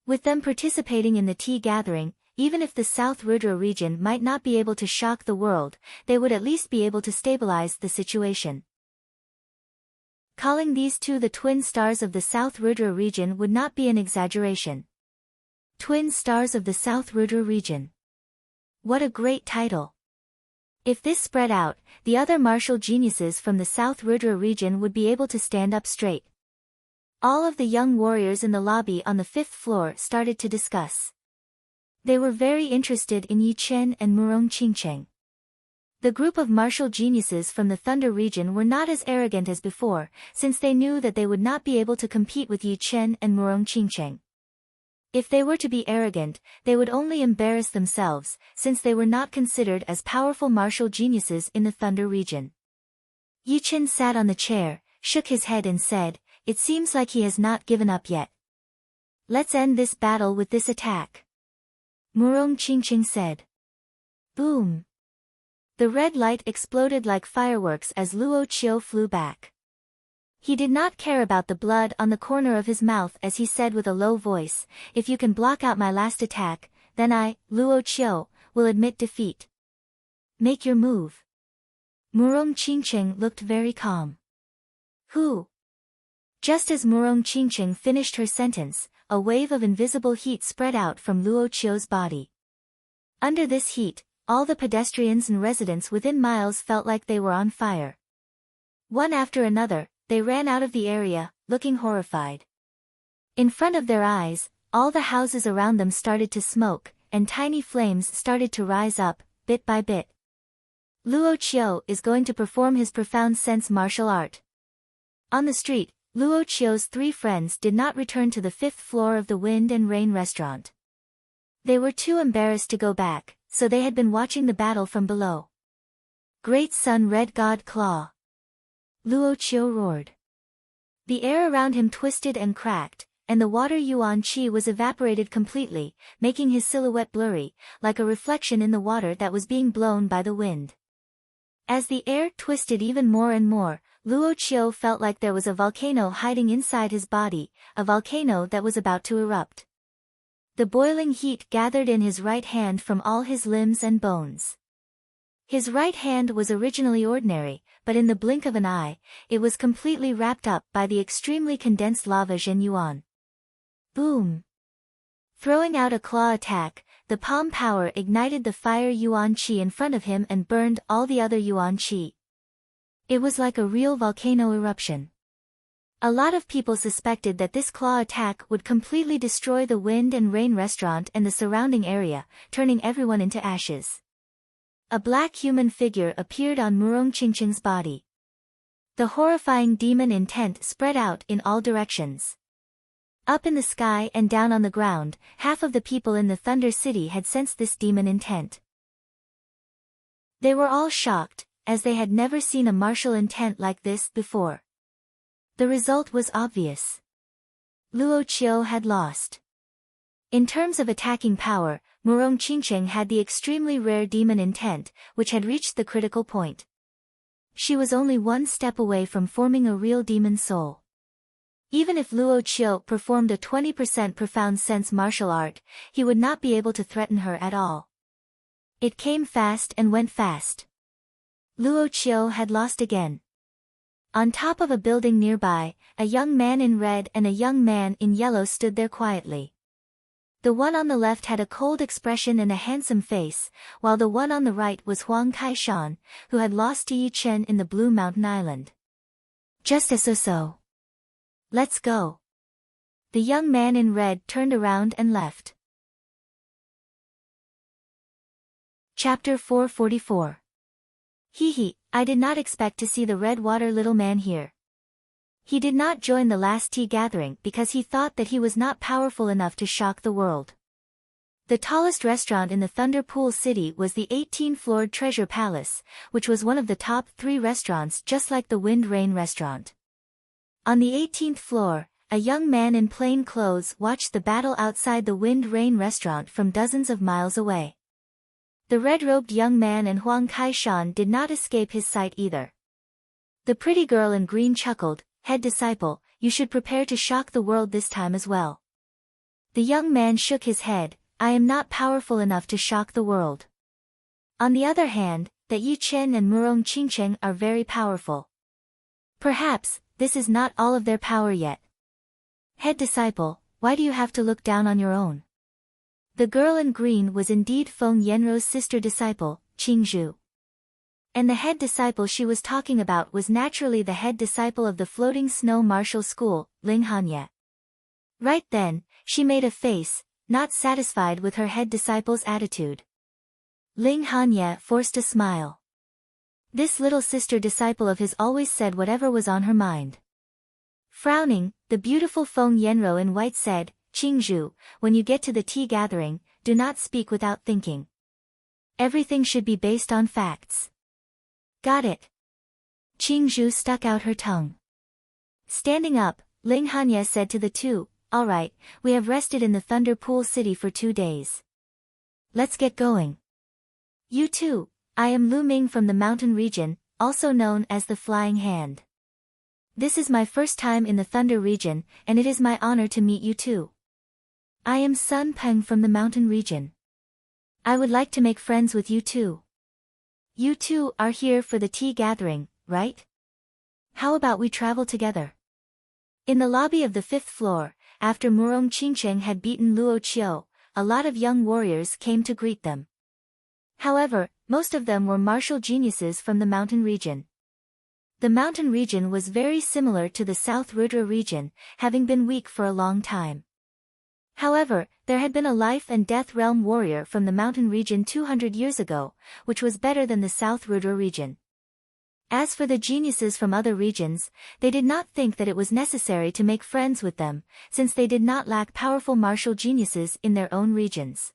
With them participating in the tea gathering, even if the South Rudra region might not be able to shock the world, they would at least be able to stabilize the situation. Calling these 2 the twin stars of the South Rudra region would not be an exaggeration. Twin Stars of the South Rudra region. What a great title. If this spread out, the other martial geniuses from the South Rudra region would be able to stand up straight. All of the young warriors in the lobby on the 5th floor started to discuss. They were very interested in Yi Chen and Murong Qingcheng. The group of martial geniuses from the Thunder region were not as arrogant as before, since they knew that they would not be able to compete with Yi Chen and Murong Qingcheng. If they were to be arrogant, they would only embarrass themselves, since they were not considered as powerful martial geniuses in the Thunder region. Yi Chen sat on the chair, shook his head and said, "It seems like he has not given up yet. Let's end this battle with this attack." Murong Qingcheng said. Boom! The red light exploded like fireworks as Luo Qiu flew back. He did not care about the blood on the corner of his mouth as he said with a low voice, "If you can block out my last attack, then I, Luo Qiu, will admit defeat. Make your move." Murong Qingcheng looked very calm. Who? Just as Murong Qingcheng finished her sentence, a wave of invisible heat spread out from Luo Qiu's body. Under this heat, all the pedestrians and residents within miles felt like they were on fire. One after another, they ran out of the area, looking horrified. In front of their eyes, all the houses around them started to smoke, and tiny flames started to rise up, bit by bit. Luo Qiu is going to perform his profound sense martial art. On the street, Luo Qiu's 3 friends did not return to the 5th floor of the Wind and Rain restaurant. They were too embarrassed to go back, so they had been watching the battle from below. Great Sun Red God Claw! Luo Qiu roared. The air around him twisted and cracked, and the water Yuan Qi was evaporated completely, making his silhouette blurry, like a reflection in the water that was being blown by the wind. As the air twisted even more and more, Luo Qiu felt like there was a volcano hiding inside his body, a volcano that was about to erupt. The boiling heat gathered in his right hand from all his limbs and bones. His right hand was originally ordinary, but in the blink of an eye, it was completely wrapped up by the extremely condensed lava Zhen Yuan. Boom! Throwing out a claw attack, the palm power ignited the fire yuan qi in front of him and burned all the other yuan qi. It was like a real volcano eruption. A lot of people suspected that this claw attack would completely destroy the Wind and Rain restaurant and the surrounding area, turning everyone into ashes. A black human figure appeared on Murong Qingqing's body. The horrifying demon intent spread out in all directions. Up in the sky and down on the ground, half of the people in the Thunder City had sensed this demon intent. They were all shocked, as they had never seen a martial intent like this before. The result was obvious. Luo Qiu had lost. In terms of attacking power, Murong Qingqing had the extremely rare demon intent, which had reached the critical point. She was only one step away from forming a real demon soul. Even if Luo Qiu performed a 20% profound sense martial art, he would not be able to threaten her at all. It came fast and went fast. Luo Qiu had lost again. On top of a building nearby, a young man in red and a young man in yellow stood there quietly. The one on the left had a cold expression and a handsome face, while the one on the right was Huang Kaishan, who had lost to Yi Chen in the Blue Mountain Island. Just as so. Let's go. The young man in red turned around and left. Chapter 444. Hee, I did not expect to see the red water little man here. He did not join the last tea gathering because he thought that he was not powerful enough to shock the world. The tallest restaurant in the Thunder Pool City was the 18-floored Treasure Palace, which was one of the top 3 restaurants just like the Wind Rain restaurant. On the 18th floor, a young man in plain clothes watched the battle outside the Wind Rain restaurant from dozens of miles away. The red-robed young man and Huang Kaishan did not escape his sight either. The pretty girl in green chuckled, "Head disciple, you should prepare to shock the world this time as well." The young man shook his head, "I am not powerful enough to shock the world." On the other hand, that Yi Chen and Murong Qingqing are very powerful. Perhaps, this is not all of their power yet. Head disciple, why do you have to look down on your own? The girl in green was indeed Feng Yanrou's sister disciple, Qingzhu. And the head disciple she was talking about was naturally the head disciple of the Floating Snow Martial School, Ling Hanye. Right then, she made a face, not satisfied with her head disciple's attitude. Ling Hanye forced a smile. This little sister disciple of his always said whatever was on her mind. Frowning, the beautiful Feng Yanrou in white said, "Qingzhu, when you get to the tea gathering, do not speak without thinking. Everything should be based on facts." Got it. Qingzhu stuck out her tongue. Standing up, Ling Hanye said to the two, "All right, we have rested in the Thunder Pool City for 2 days. Let's get going. You too, I am Lu Ming from the mountain region, also known as the Flying Hand. This is my first time in the Thunder region, and it is my honor to meet you too. I am Sun Peng from the mountain region. I would like to make friends with you too. You two are here for the tea gathering, right? How about we travel together?" In the lobby of the 5th floor, after Murong Qingqing had beaten Luo Qiu, a lot of young warriors came to greet them. However, most of them were martial geniuses from the mountain region. The mountain region was very similar to the South Rudra region, having been weak for a long time. However, there had been a life and death realm warrior from the mountain region 200 years ago, which was better than the South Rudra region. As for the geniuses from other regions, they did not think that it was necessary to make friends with them, since they did not lack powerful martial geniuses in their own regions.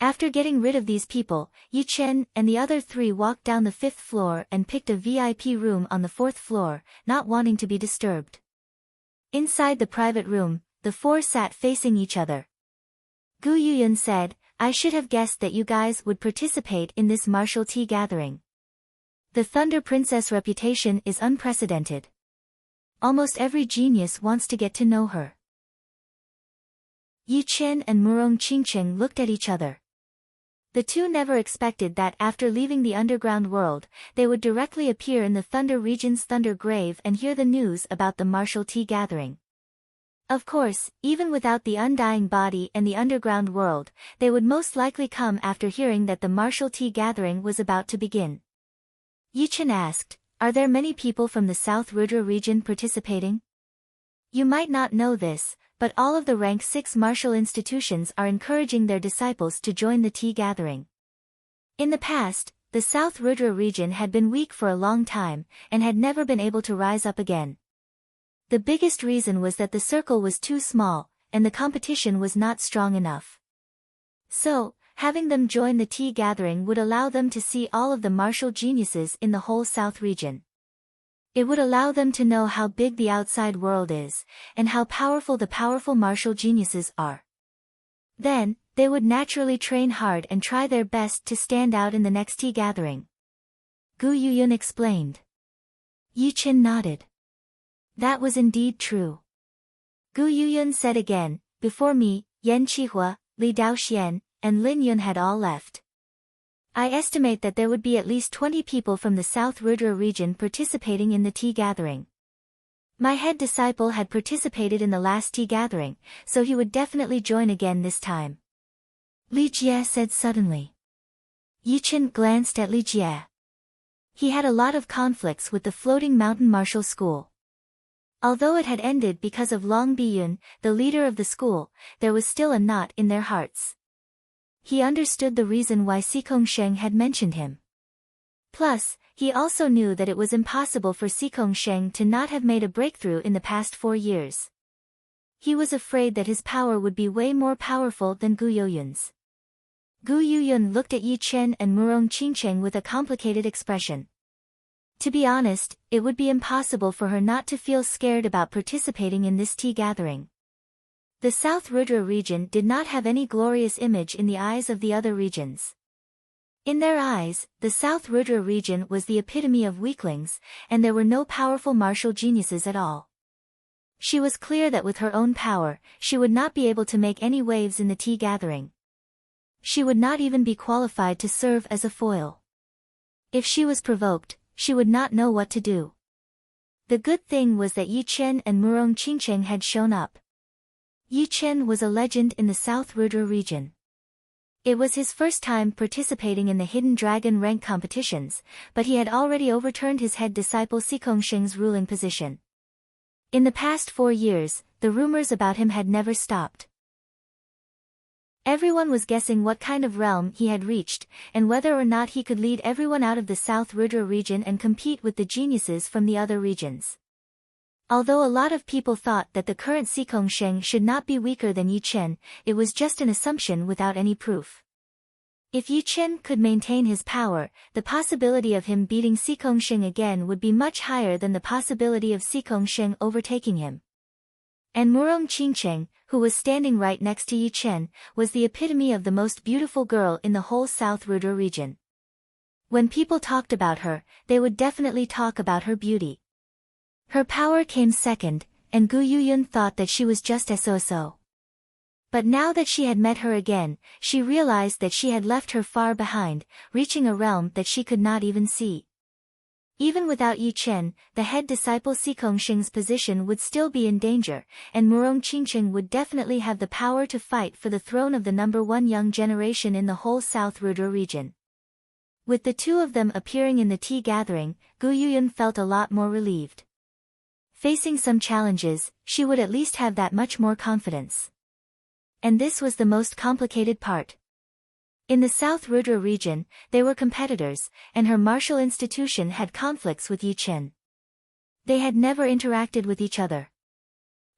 After getting rid of these people, Yi Chen and the other 3 walked down the 5th floor and picked a VIP room on the 4th floor, not wanting to be disturbed. Inside the private room, the 4 sat facing each other. Gu Yuyun said, "I should have guessed that you guys would participate in this martial tea gathering. The Thunder Princess reputation is unprecedented. Almost every genius wants to get to know her." Yi Chen and Murong Qingqing looked at each other. The two never expected that after leaving the underground world, they would directly appear in the Thunder region's Thunder Grave and hear the news about the martial tea gathering. Of course, even without the undying body and the underground world, they would most likely come after hearing that the martial tea gathering was about to begin. Yi Chen asked, "Are there many people from the South Rudra region participating?" You might not know this, but all of the rank 6 martial institutions are encouraging their disciples to join the tea gathering. In the past, the South Rudra region had been weak for a long time, and had never been able to rise up again. The biggest reason was that the circle was too small, and the competition was not strong enough. So, having them join the tea gathering would allow them to see all of the martial geniuses in the whole South region. It would allow them to know how big the outside world is, and how powerful the powerful martial geniuses are. Then, they would naturally train hard and try their best to stand out in the next tea gathering. Gu Yuyun explained. Yi Chen nodded. That was indeed true. Gu Yuyun said again, "Before me, Yan Qihua, Li Daoxian, and Lin Yun had all left. I estimate that there would be at least 20 people from the South Rudra region participating in the tea gathering. My head disciple had participated in the last tea gathering, so he would definitely join again this time." Li Jie said suddenly. Yi Chen glanced at Li Jie. He had a lot of conflicts with the Floating Mountain Martial School. Although it had ended because of Long Biyun, the leader of the school, there was still a knot in their hearts. He understood the reason why Sikong Sheng had mentioned him. Plus, he also knew that it was impossible for Sikong Sheng to not have made a breakthrough in the past 4 years. He was afraid that his power would be way more powerful than Gu Youyun's. Gu Yuyun looked at Yi Chen and Murong Qingcheng with a complicated expression. To be honest, it would be impossible for her not to feel scared about participating in this tea gathering. The South Rudra region did not have any glorious image in the eyes of the other regions. In their eyes, the South Rudra region was the epitome of weaklings, and there were no powerful martial geniuses at all. She was clear that with her own power, she would not be able to make any waves in the tea gathering. She would not even be qualified to serve as a foil. If she was provoked, she would not know what to do. The good thing was that Yi Chen and Murong Qingcheng had shown up. Yi Chen was a legend in the South Rudra region. It was his first time participating in the Hidden Dragon rank competitions, but he had already overturned his head disciple Sikong Sheng's ruling position. In the past 4 years, the rumors about him had never stopped. Everyone was guessing what kind of realm he had reached, and whether or not he could lead everyone out of the South Rudra region and compete with the geniuses from the other regions. Although a lot of people thought that the current Sikong Sheng should not be weaker than Yi Chen, it was just an assumption without any proof. If Yi Chen could maintain his power, the possibility of him beating Sikong Sheng again would be much higher than the possibility of Sikong Sheng overtaking him. And Murong Qingcheng, who was standing right next to Yi Chen, was the epitome of the most beautiful girl in the whole South Rudra region. When people talked about her, they would definitely talk about her beauty. Her power came second, and Gu Yuyun thought that she was just so. But now that she had met her again, she realized that she had left her far behind, reaching a realm that she could not even see. Even without Yi Chen, the head disciple Sikong Sheng's position would still be in danger, and Murong Qingcheng would definitely have the power to fight for the throne of the #1 young generation in the whole South Rudra region. With the two of them appearing in the tea gathering, Gu Yuyun felt a lot more relieved. Facing some challenges, she would at least have that much more confidence. And this was the most complicated part. In the South Rudra region, they were competitors, and her martial institution had conflicts with Yi Chen. They had never interacted with each other.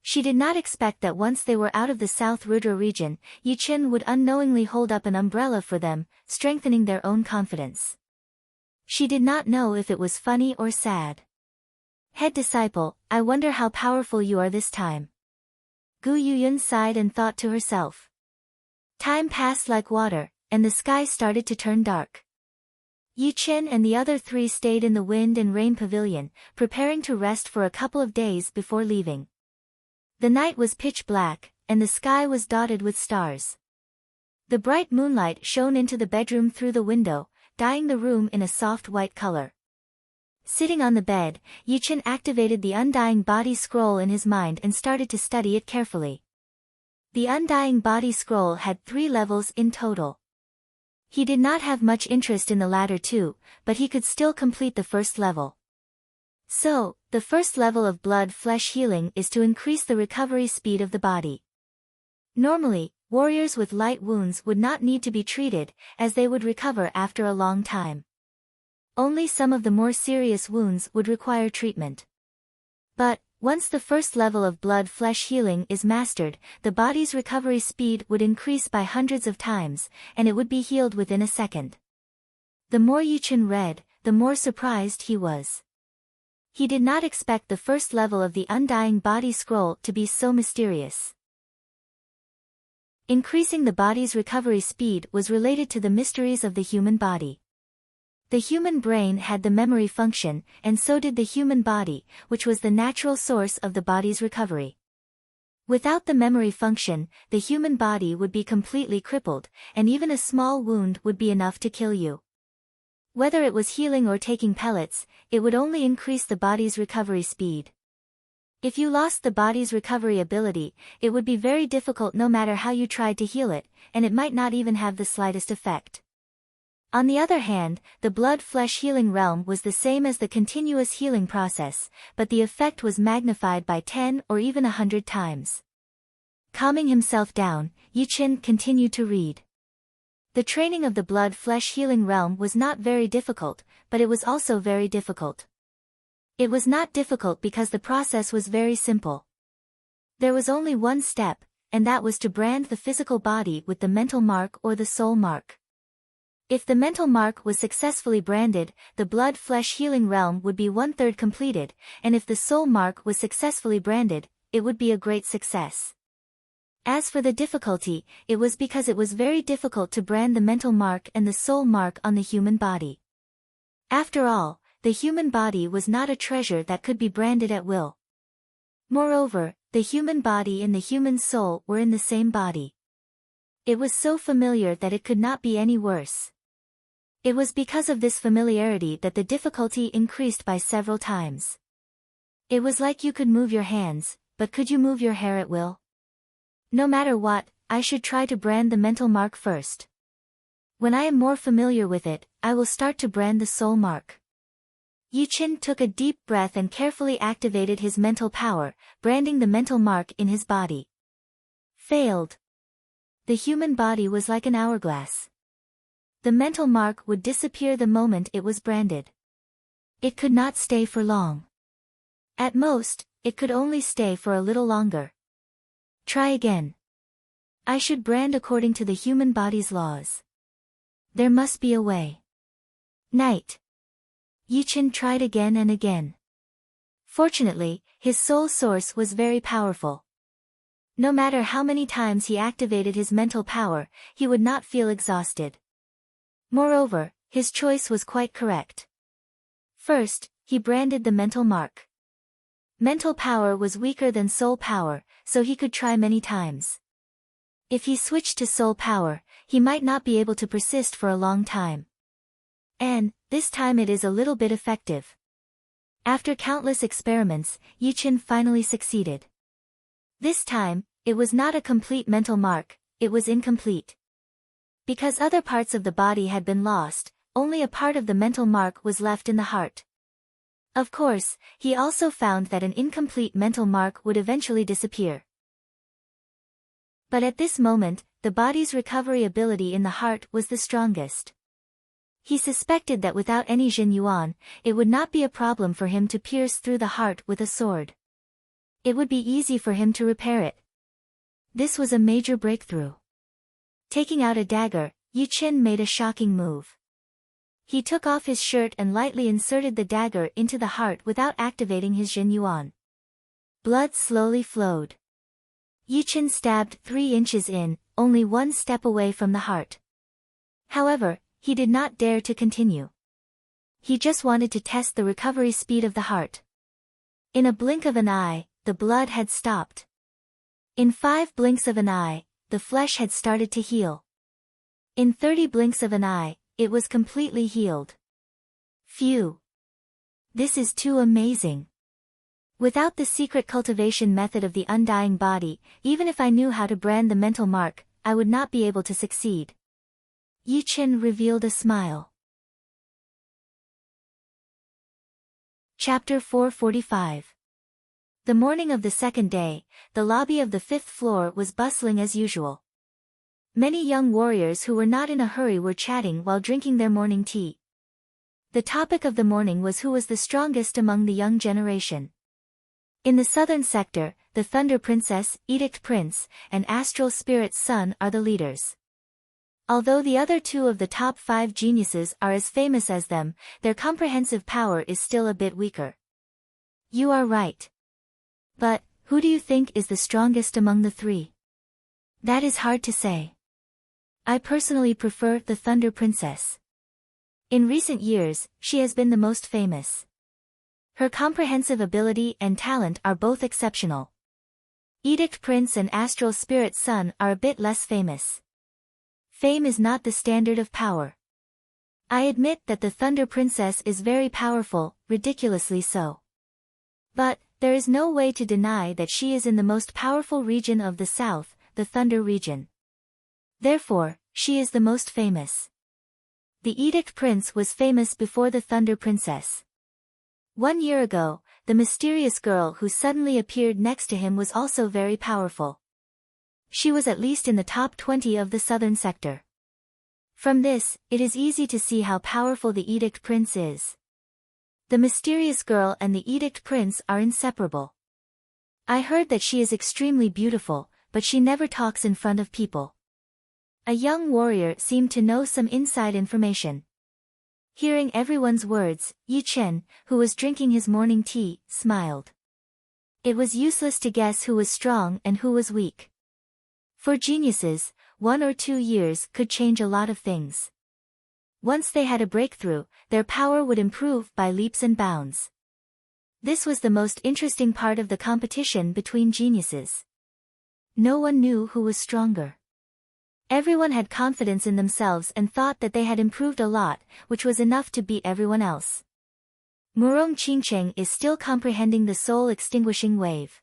She did not expect that once they were out of the South Rudra region, Yi Chen would unknowingly hold up an umbrella for them, strengthening their own confidence. She did not know if it was funny or sad. Head disciple, I wonder how powerful you are this time. Gu Yuyun sighed and thought to herself. Time passed like water, and the sky started to turn dark. Yi Chen and the other 3 stayed in the wind and rain pavilion, preparing to rest for a couple of days before leaving. The night was pitch black, and the sky was dotted with stars. The bright moonlight shone into the bedroom through the window, dyeing the room in a soft white color. Sitting on the bed, Yichen activated the Undying Body Scroll in his mind and started to study it carefully. The Undying Body Scroll had 3 levels in total. He did not have much interest in the latter 2, but he could still complete the first level. So, the first level of blood-flesh healing is to increase the recovery speed of the body. Normally, warriors with light wounds would not need to be treated, as they would recover after a long time. Only some of the more serious wounds would require treatment. But, once the first level of blood-flesh healing is mastered, the body's recovery speed would increase by hundreds of times, and it would be healed within a second. The more Yichen read, the more surprised he was. He did not expect the first level of the Undying Body Scroll to be so mysterious. Increasing the body's recovery speed was related to the mysteries of the human body. The human brain had the memory function, and so did the human body, which was the natural source of the body's recovery. Without the memory function, the human body would be completely crippled, and even a small wound would be enough to kill you. Whether it was healing or taking pellets, it would only increase the body's recovery speed. If you lost the body's recovery ability, it would be very difficult no matter how you tried to heal it, and it might not even have the slightest effect. On the other hand, the blood-flesh healing realm was the same as the continuous healing process, but the effect was magnified by 10 or even 100 times. Calming himself down, Yichen continued to read. The training of the blood-flesh healing realm was not very difficult, but it was also very difficult. It was not difficult because the process was very simple. There was only one step, and that was to brand the physical body with the mental mark or the soul mark. If the mental mark was successfully branded, the blood-flesh healing realm would be 1/3 completed, and if the soul mark was successfully branded, it would be a great success. As for the difficulty, it was because it was very difficult to brand the mental mark and the soul mark on the human body. After all, the human body was not a treasure that could be branded at will. Moreover, the human body and the human soul were in the same body. It was so familiar that it could not be any worse. It was because of this familiarity that the difficulty increased by several times. It was like you could move your hands, but could you move your hair at will? No matter what, I should try to brand the mental mark first. When I am more familiar with it, I will start to brand the soul mark. Yichen took a deep breath and carefully activated his mental power, branding the mental mark in his body. Failed. The human body was like an hourglass. The mental mark would disappear the moment it was branded. It could not stay for long. At most, it could only stay for a little longer. Try again. I should brand according to the human body's laws. There must be a way. Night. Yichen tried again and again. Fortunately, his soul source was very powerful. No matter how many times he activated his mental power, he would not feel exhausted. Moreover, his choice was quite correct. First, he branded the mental mark. Mental power was weaker than soul power, so he could try many times. If he switched to soul power, he might not be able to persist for a long time. And, this time it is a little bit effective. After countless experiments, Yichen finally succeeded. This time, it was not a complete mental mark, it was incomplete. Because other parts of the body had been lost, only a part of the mental mark was left in the heart. Of course, he also found that an incomplete mental mark would eventually disappear. But at this moment, the body's recovery ability in the heart was the strongest. He suspected that without any Jin Yuan, it would not be a problem for him to pierce through the heart with a sword. It would be easy for him to repair it. This was a major breakthrough. Taking out a dagger, Yichen made a shocking move. He took off his shirt and lightly inserted the dagger into the heart without activating his Jin Yuan. Blood slowly flowed. Yichen stabbed 3 inches in, only 1 step away from the heart. However, he did not dare to continue. He just wanted to test the recovery speed of the heart. In a blink of an eye, the blood had stopped. In 5 blinks of an eye, the flesh had started to heal. In 30 blinks of an eye, it was completely healed. Phew! This is too amazing. Without the secret cultivation method of the undying body, even if I knew how to brand the mental mark, I would not be able to succeed. Yi Chen revealed a smile. Chapter 445. The morning of the second day, the lobby of the 5th floor was bustling as usual. Many young warriors who were not in a hurry were chatting while drinking their morning tea. The topic of the morning was who was the strongest among the young generation. In the southern sector, the Thunder Princess, Edict Prince, and Astral Spirit's son are the leaders. Although the other two of the top 5 geniuses are as famous as them, their comprehensive power is still a bit weaker. You are right. But, who do you think is the strongest among the 3? That is hard to say. I personally prefer the Thunder Princess. In recent years, she has been the most famous. Her comprehensive ability and talent are both exceptional. Edict Prince and Astral Spirit's son are a bit less famous. Fame is not the standard of power. I admit that the Thunder Princess is very powerful, ridiculously so. But, there is no way to deny that she is in the most powerful region of the south, the Thunder region. Therefore, she is the most famous. The Edict Prince was famous before the Thunder Princess. 1 year ago, the mysterious girl who suddenly appeared next to him was also very powerful. She was at least in the top 20 of the southern sector. From this, it is easy to see how powerful the Edict Prince is. The mysterious girl and the Edict Prince are inseparable. I heard that she is extremely beautiful, but she never talks in front of people. A young warrior seemed to know some inside information. Hearing everyone's words, Yi Chen, who was drinking his morning tea, smiled. It was useless to guess who was strong and who was weak. For geniuses, 1 or 2 years could change a lot of things. Once they had a breakthrough, their power would improve by leaps and bounds. This was the most interesting part of the competition between geniuses. No one knew who was stronger. Everyone had confidence in themselves and thought that they had improved a lot, which was enough to beat everyone else. Murong Qingcheng is still comprehending the soul-extinguishing wave.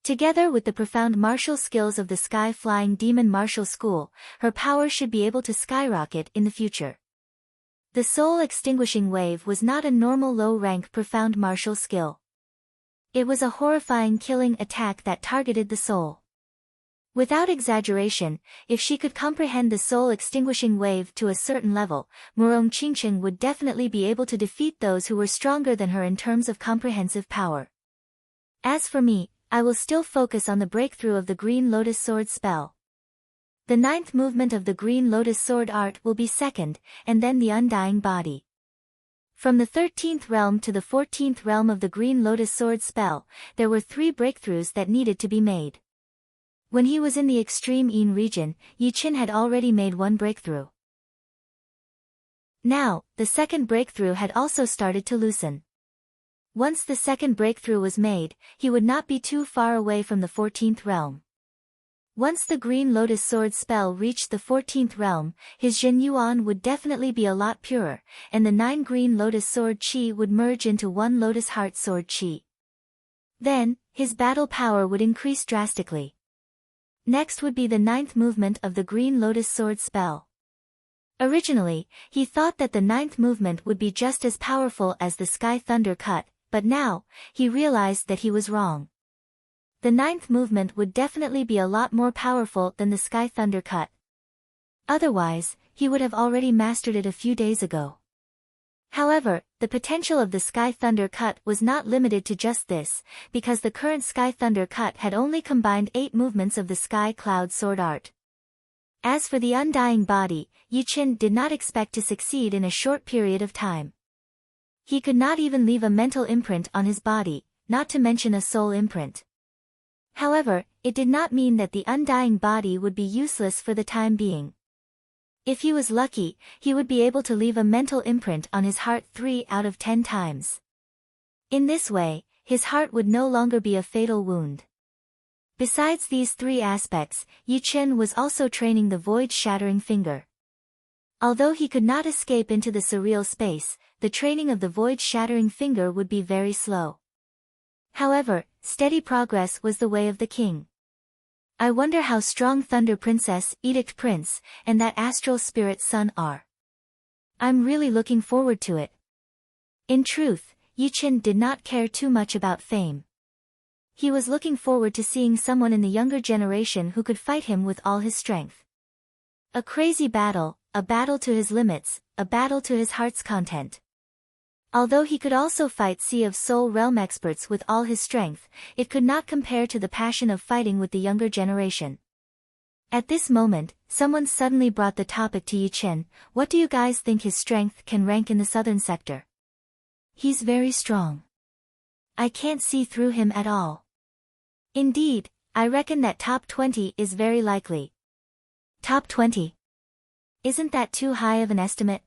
Together with the profound martial skills of the sky-flying demon martial school, her power should be able to skyrocket in the future. The soul-extinguishing wave was not a normal low-rank profound martial skill. It was a horrifying killing attack that targeted the soul. Without exaggeration, if she could comprehend the soul-extinguishing wave to a certain level, Murong Qingcheng would definitely be able to defeat those who were stronger than her in terms of comprehensive power. As for me, I will still focus on the breakthrough of the Green Lotus Sword spell. The 9th movement of the Green Lotus Sword art will be second, and then the Undying Body. From the 13th realm to the 14th realm of the Green Lotus Sword spell, there were 3 breakthroughs that needed to be made. When he was in the extreme Yin region, Yi Chen had already made 1 breakthrough. Now, the second breakthrough had also started to loosen. Once the second breakthrough was made, he would not be too far away from the 14th realm. Once the Green Lotus Sword spell reached the 14th realm, his Zhen Yuan would definitely be a lot purer, and the 9 Green Lotus Sword Qi would merge into 1 Lotus Heart Sword Qi. Then, his battle power would increase drastically. Next would be the 9th movement of the Green Lotus Sword spell. Originally, he thought that the 9th movement would be just as powerful as the Sky Thunder Cut, but now, he realized that he was wrong. The 9th movement would definitely be a lot more powerful than the Sky Thunder Cut. Otherwise, he would have already mastered it a few days ago. However, the potential of the Sky Thunder Cut was not limited to just this, because the current Sky Thunder Cut had only combined 8 movements of the Sky Cloud Sword art. As for the Undying Body, Yi Chen did not expect to succeed in a short period of time. He could not even leave a mental imprint on his body, not to mention a soul imprint. However, it did not mean that the Undying Body would be useless for the time being. If he was lucky, he would be able to leave a mental imprint on his heart 3 out of 10 times. In this way, his heart would no longer be a fatal wound. Besides these 3 aspects, Yi Chen was also training the void-shattering finger. Although he could not escape into the surreal space, the training of the void-shattering finger would be very slow. However, steady progress was the way of the king. I wonder how strong Thunder Princess, Edict Prince, and that astral spirit son are. I'm really looking forward to it. In truth, Yi Chen did not care too much about fame. He was looking forward to seeing someone in the younger generation who could fight him with all his strength. A crazy battle, a battle to his limits, a battle to his heart's content. Although he could also fight Sea of Soul Realm experts with all his strength, it could not compare to the passion of fighting with the younger generation. At this moment, someone suddenly brought the topic to Yi Chen. What do you guys think his strength can rank in the southern sector? He's very strong. I can't see through him at all. Indeed, I reckon that top 20 is very likely. Top 20? Isn't that too high of an estimate?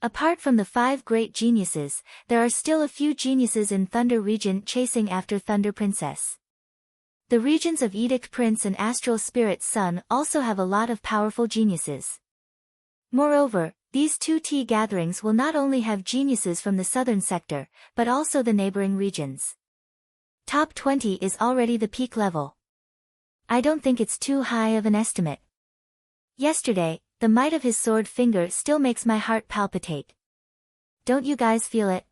Apart from the 5 great geniuses, there are still a few geniuses in Thunder region chasing after Thunder Princess. The regions of Edict Prince and Astral Spirit Son also have a lot of powerful geniuses. Moreover, these 2 tea gatherings will not only have geniuses from the southern sector, but also the neighboring regions. Top 20 is already the peak level. I don't think it's too high of an estimate. Yesterday, the might of his sword finger still makes my heart palpitate. Don't you guys feel it?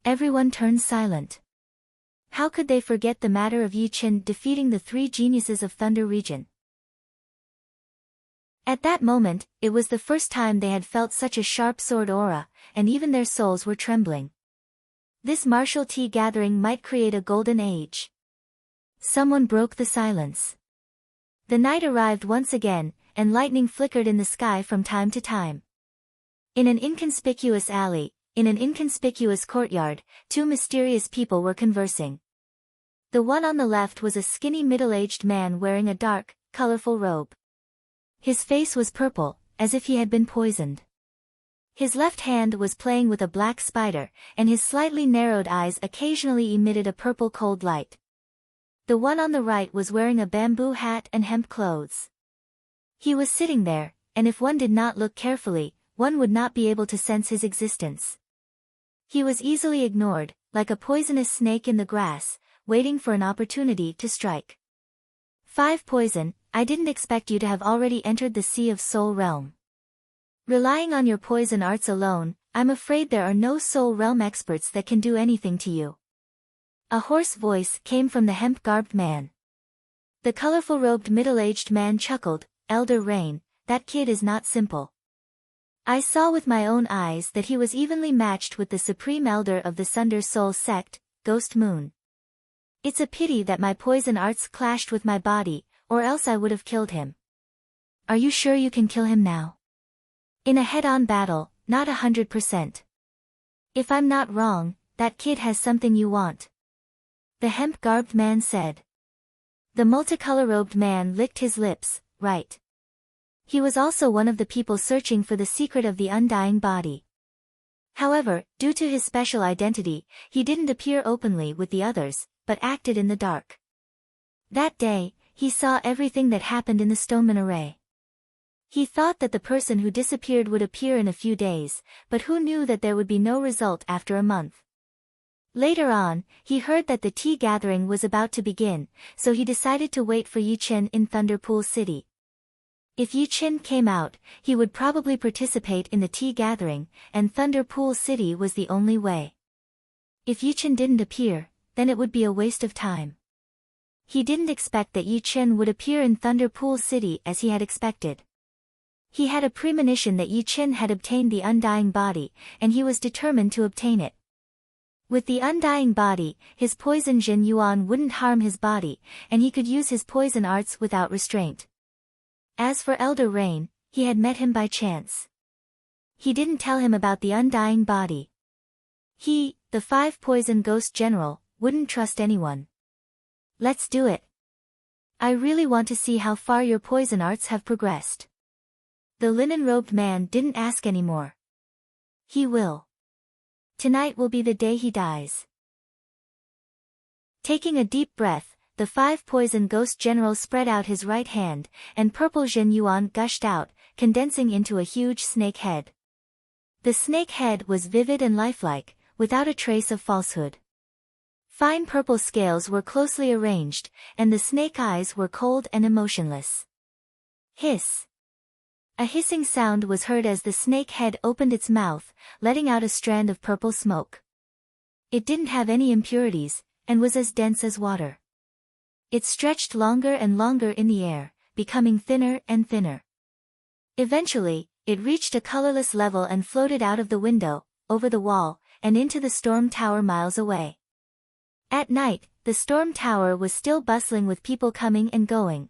Everyone turned silent. How could they forget the matter of Yi Chen defeating the 3 geniuses of Thunder region? At that moment, it was the first time they had felt such a sharp sword aura, and even their souls were trembling. This martial tea gathering might create a golden age. Someone broke the silence. The night arrived once again, and lightning flickered in the sky from time to time. In an inconspicuous alley, in an inconspicuous courtyard, 2 mysterious people were conversing. The one on the left was a skinny middle-aged man wearing a dark, colorful robe. His face was purple, as if he had been poisoned. His left hand was playing with a black spider, and his slightly narrowed eyes occasionally emitted a purple cold light. The one on the right was wearing a bamboo hat and hemp clothes. He was sitting there, and if one did not look carefully, one would not be able to sense his existence. He was easily ignored, like a poisonous snake in the grass, waiting for an opportunity to strike. 5 Poison, I didn't expect you to have already entered the Sea of Soul Realm. Relying on your poison arts alone, I'm afraid there are no Soul Realm experts that can do anything to you. A hoarse voice came from the hemp-garbed man. The colorful-robed middle-aged man chuckled. Elder Rain, that kid is not simple. I saw with my own eyes that he was evenly matched with the supreme elder of the Sunder Soul sect, Ghost Moon. It's a pity that my poison arts clashed with my body, or else I would have killed him. Are you sure you can kill him now? In a head-on battle, not 100%. If I'm not wrong, that kid has something you want. The hemp-garbed man said. The multicolor-robed man licked his lips. Right. He was also one of the people searching for the secret of the undying body. However, due to his special identity, he didn't appear openly with the others, but acted in the dark. That day, he saw everything that happened in the Stoneman array. He thought that the person who disappeared would appear in a few days, but who knew that there would be no result after a month. Later on, he heard that the tea gathering was about to begin, so he decided to wait for Yi Chen in Thunderpool City. If Yi Chen came out, he would probably participate in the tea gathering, and Thunderpool City was the only way. If Yi Chen didn't appear, then it would be a waste of time. He didn't expect that Yi Chen would appear in Thunderpool City as he had expected. He had a premonition that Yi Chen had obtained the undying body, and he was determined to obtain it. With the undying body, his poison Jin Yuan wouldn't harm his body, and he could use his poison arts without restraint. As for Elder Rain, he had met him by chance. He didn't tell him about the undying body. He, the 5 Poison Ghost General, wouldn't trust anyone. Let's do it. I really want to see how far your poison arts have progressed. The linen-robed man didn't ask anymore. He will. Tonight will be the day he dies. Taking a deep breath, the 5 Poison Ghost General spread out his right hand, and purple Jin Yuan gushed out, condensing into a huge snake head. The snake head was vivid and lifelike, without a trace of falsehood. Fine purple scales were closely arranged, and the snake eyes were cold and emotionless. Hiss. A hissing sound was heard as the snake head opened its mouth, letting out a strand of purple smoke. It didn't have any impurities, and was as dense as water. It stretched longer and longer in the air, becoming thinner and thinner. Eventually, it reached a colorless level and floated out of the window, over the wall, and into the storm tower miles away. At night, the storm tower was still bustling with people coming and going.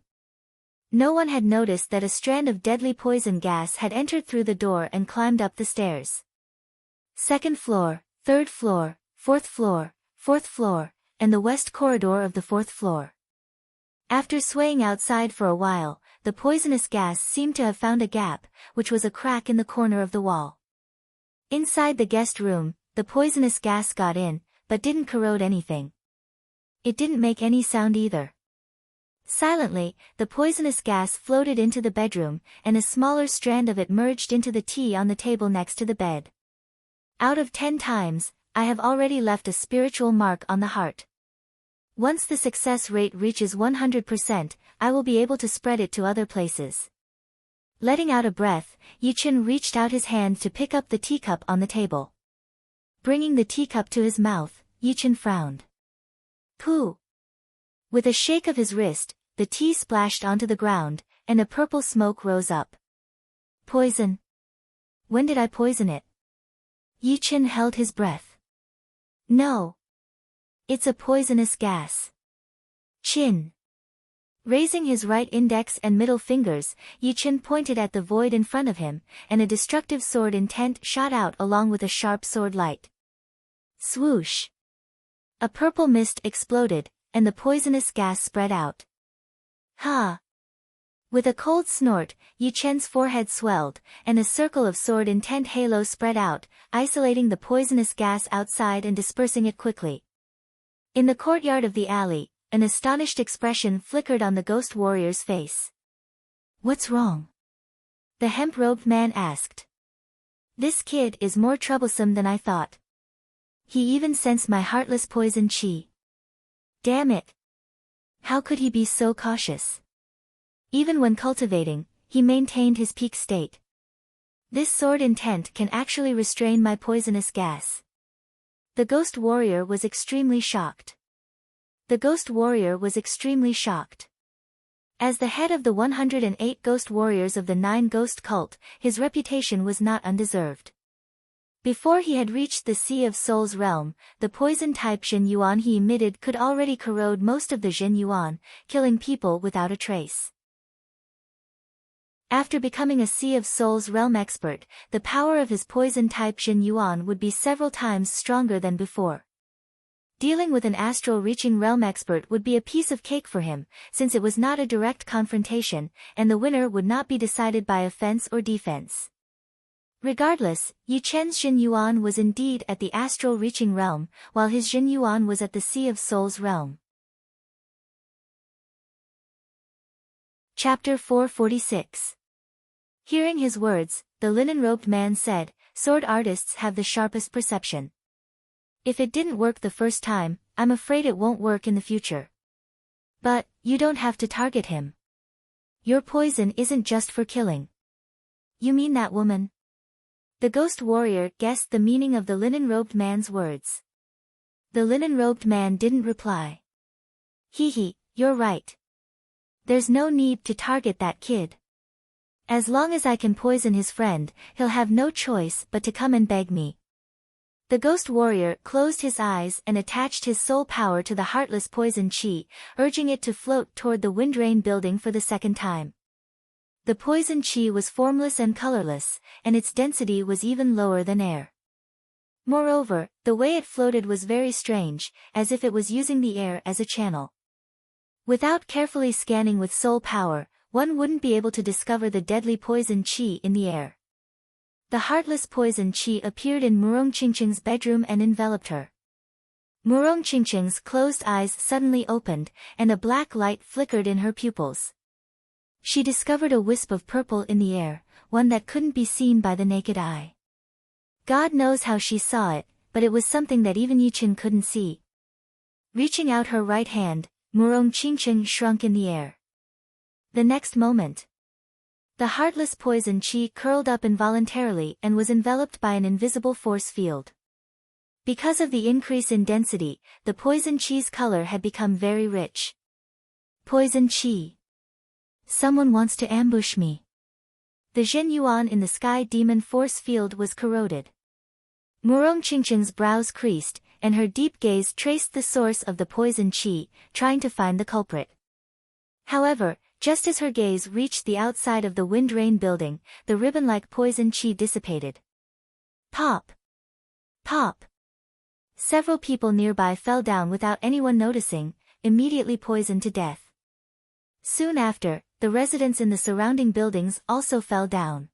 No one had noticed that a strand of deadly poison gas had entered through the door and climbed up the stairs. Second floor, third floor, fourth floor, and the west corridor of the fourth floor. After swaying outside for a while, the poisonous gas seemed to have found a gap, which was a crack in the corner of the wall. Inside the guest room, the poisonous gas got in, but didn't corrode anything. It didn't make any sound either. Silently, the poisonous gas floated into the bedroom, and a smaller strand of it merged into the tea on the table next to the bed. Out of 10 times, I have already left a spiritual mark on the heart. Once the success rate reaches 100%, I will be able to spread it to other places. Letting out a breath, Yichen reached out his hand to pick up the teacup on the table. Bringing the teacup to his mouth, Yichen frowned. Pooh! With a shake of his wrist, the tea splashed onto the ground, and a purple smoke rose up. Poison. When did I poison it? Yichen held his breath. No. It's a poisonous gas. Chin. Raising his right index and middle fingers, Yichen pointed at the void in front of him, and a destructive sword intent shot out along with a sharp sword light. Swoosh. A purple mist exploded, and the poisonous gas spread out. Ha! With a cold snort, Yichen's forehead swelled, and a circle of sword intent halo spread out, isolating the poisonous gas outside and dispersing it quickly. In the courtyard of the alley, an astonished expression flickered on the ghost warrior's face. What's wrong? The hemp-robed man asked. This kid is more troublesome than I thought. He even sensed my heartless poison chi. Damn it! How could he be so cautious? Even when cultivating, he maintained his peak state. This sword intent can actually restrain my poisonous gas. The ghost warrior was extremely shocked. As the head of the 108 ghost warriors of the 9 ghost cult, his reputation was not undeserved. Before he had reached the Sea of Souls realm, the poison-type Jin Yuan he emitted could already corrode most of the Jin Yuan, killing people without a trace. After becoming a Sea of Souls realm expert, the power of his poison-type Jin Yuan would be several times stronger than before. Dealing with an astral-reaching realm expert would be a piece of cake for him, since it was not a direct confrontation, and the winner would not be decided by offense or defense. Regardless, Yichen's Jin Yuan was indeed at the astral-reaching realm, while his Jin Yuan was at the Sea of Souls realm. Chapter 446. Hearing his words, the linen-robed man said, "Sword artists have the sharpest perception. If it didn't work the first time, I'm afraid it won't work in the future. But, you don't have to target him. Your poison isn't just for killing." You mean that woman? The ghost warrior guessed the meaning of the linen-robed man's words. The linen-robed man didn't reply. Hee, you're right. There's no need to target that kid. As long as I can poison his friend, he'll have no choice but to come and beg me. The ghost warrior closed his eyes and attached his soul power to the heartless poison chi, urging it to float toward the windrain building for the second time. The poison chi was formless and colorless, and its density was even lower than air. Moreover, the way it floated was very strange, as if it was using the air as a channel. Without carefully scanning with soul power, one wouldn't be able to discover the deadly poison chi in the air. The heartless poison chi appeared in Murong Qingqing's bedroom and enveloped her. Murong Qingqing's closed eyes suddenly opened, and a black light flickered in her pupils. She discovered a wisp of purple in the air, one that couldn't be seen by the naked eye. God knows how she saw it, but it was something that even Yichen couldn't see. Reaching out her right hand, Murong Qingcheng shrunk in the air. The next moment, the heartless poison chi curled up involuntarily and was enveloped by an invisible force field. Because of the increase in density, the poison chi's color had become very rich. Poison chi. Someone wants to ambush me. The Zhen Yuan in the sky demon force field was corroded. Murong Qingcheng's brows creased, and her deep gaze traced the source of the poison chi, trying to find the culprit. However, just as her gaze reached the outside of the wind rain building, the ribbon-like poison chi dissipated. Pop! Pop! Several people nearby fell down without anyone noticing, immediately poisoned to death. Soon after, the residents in the surrounding buildings also fell down.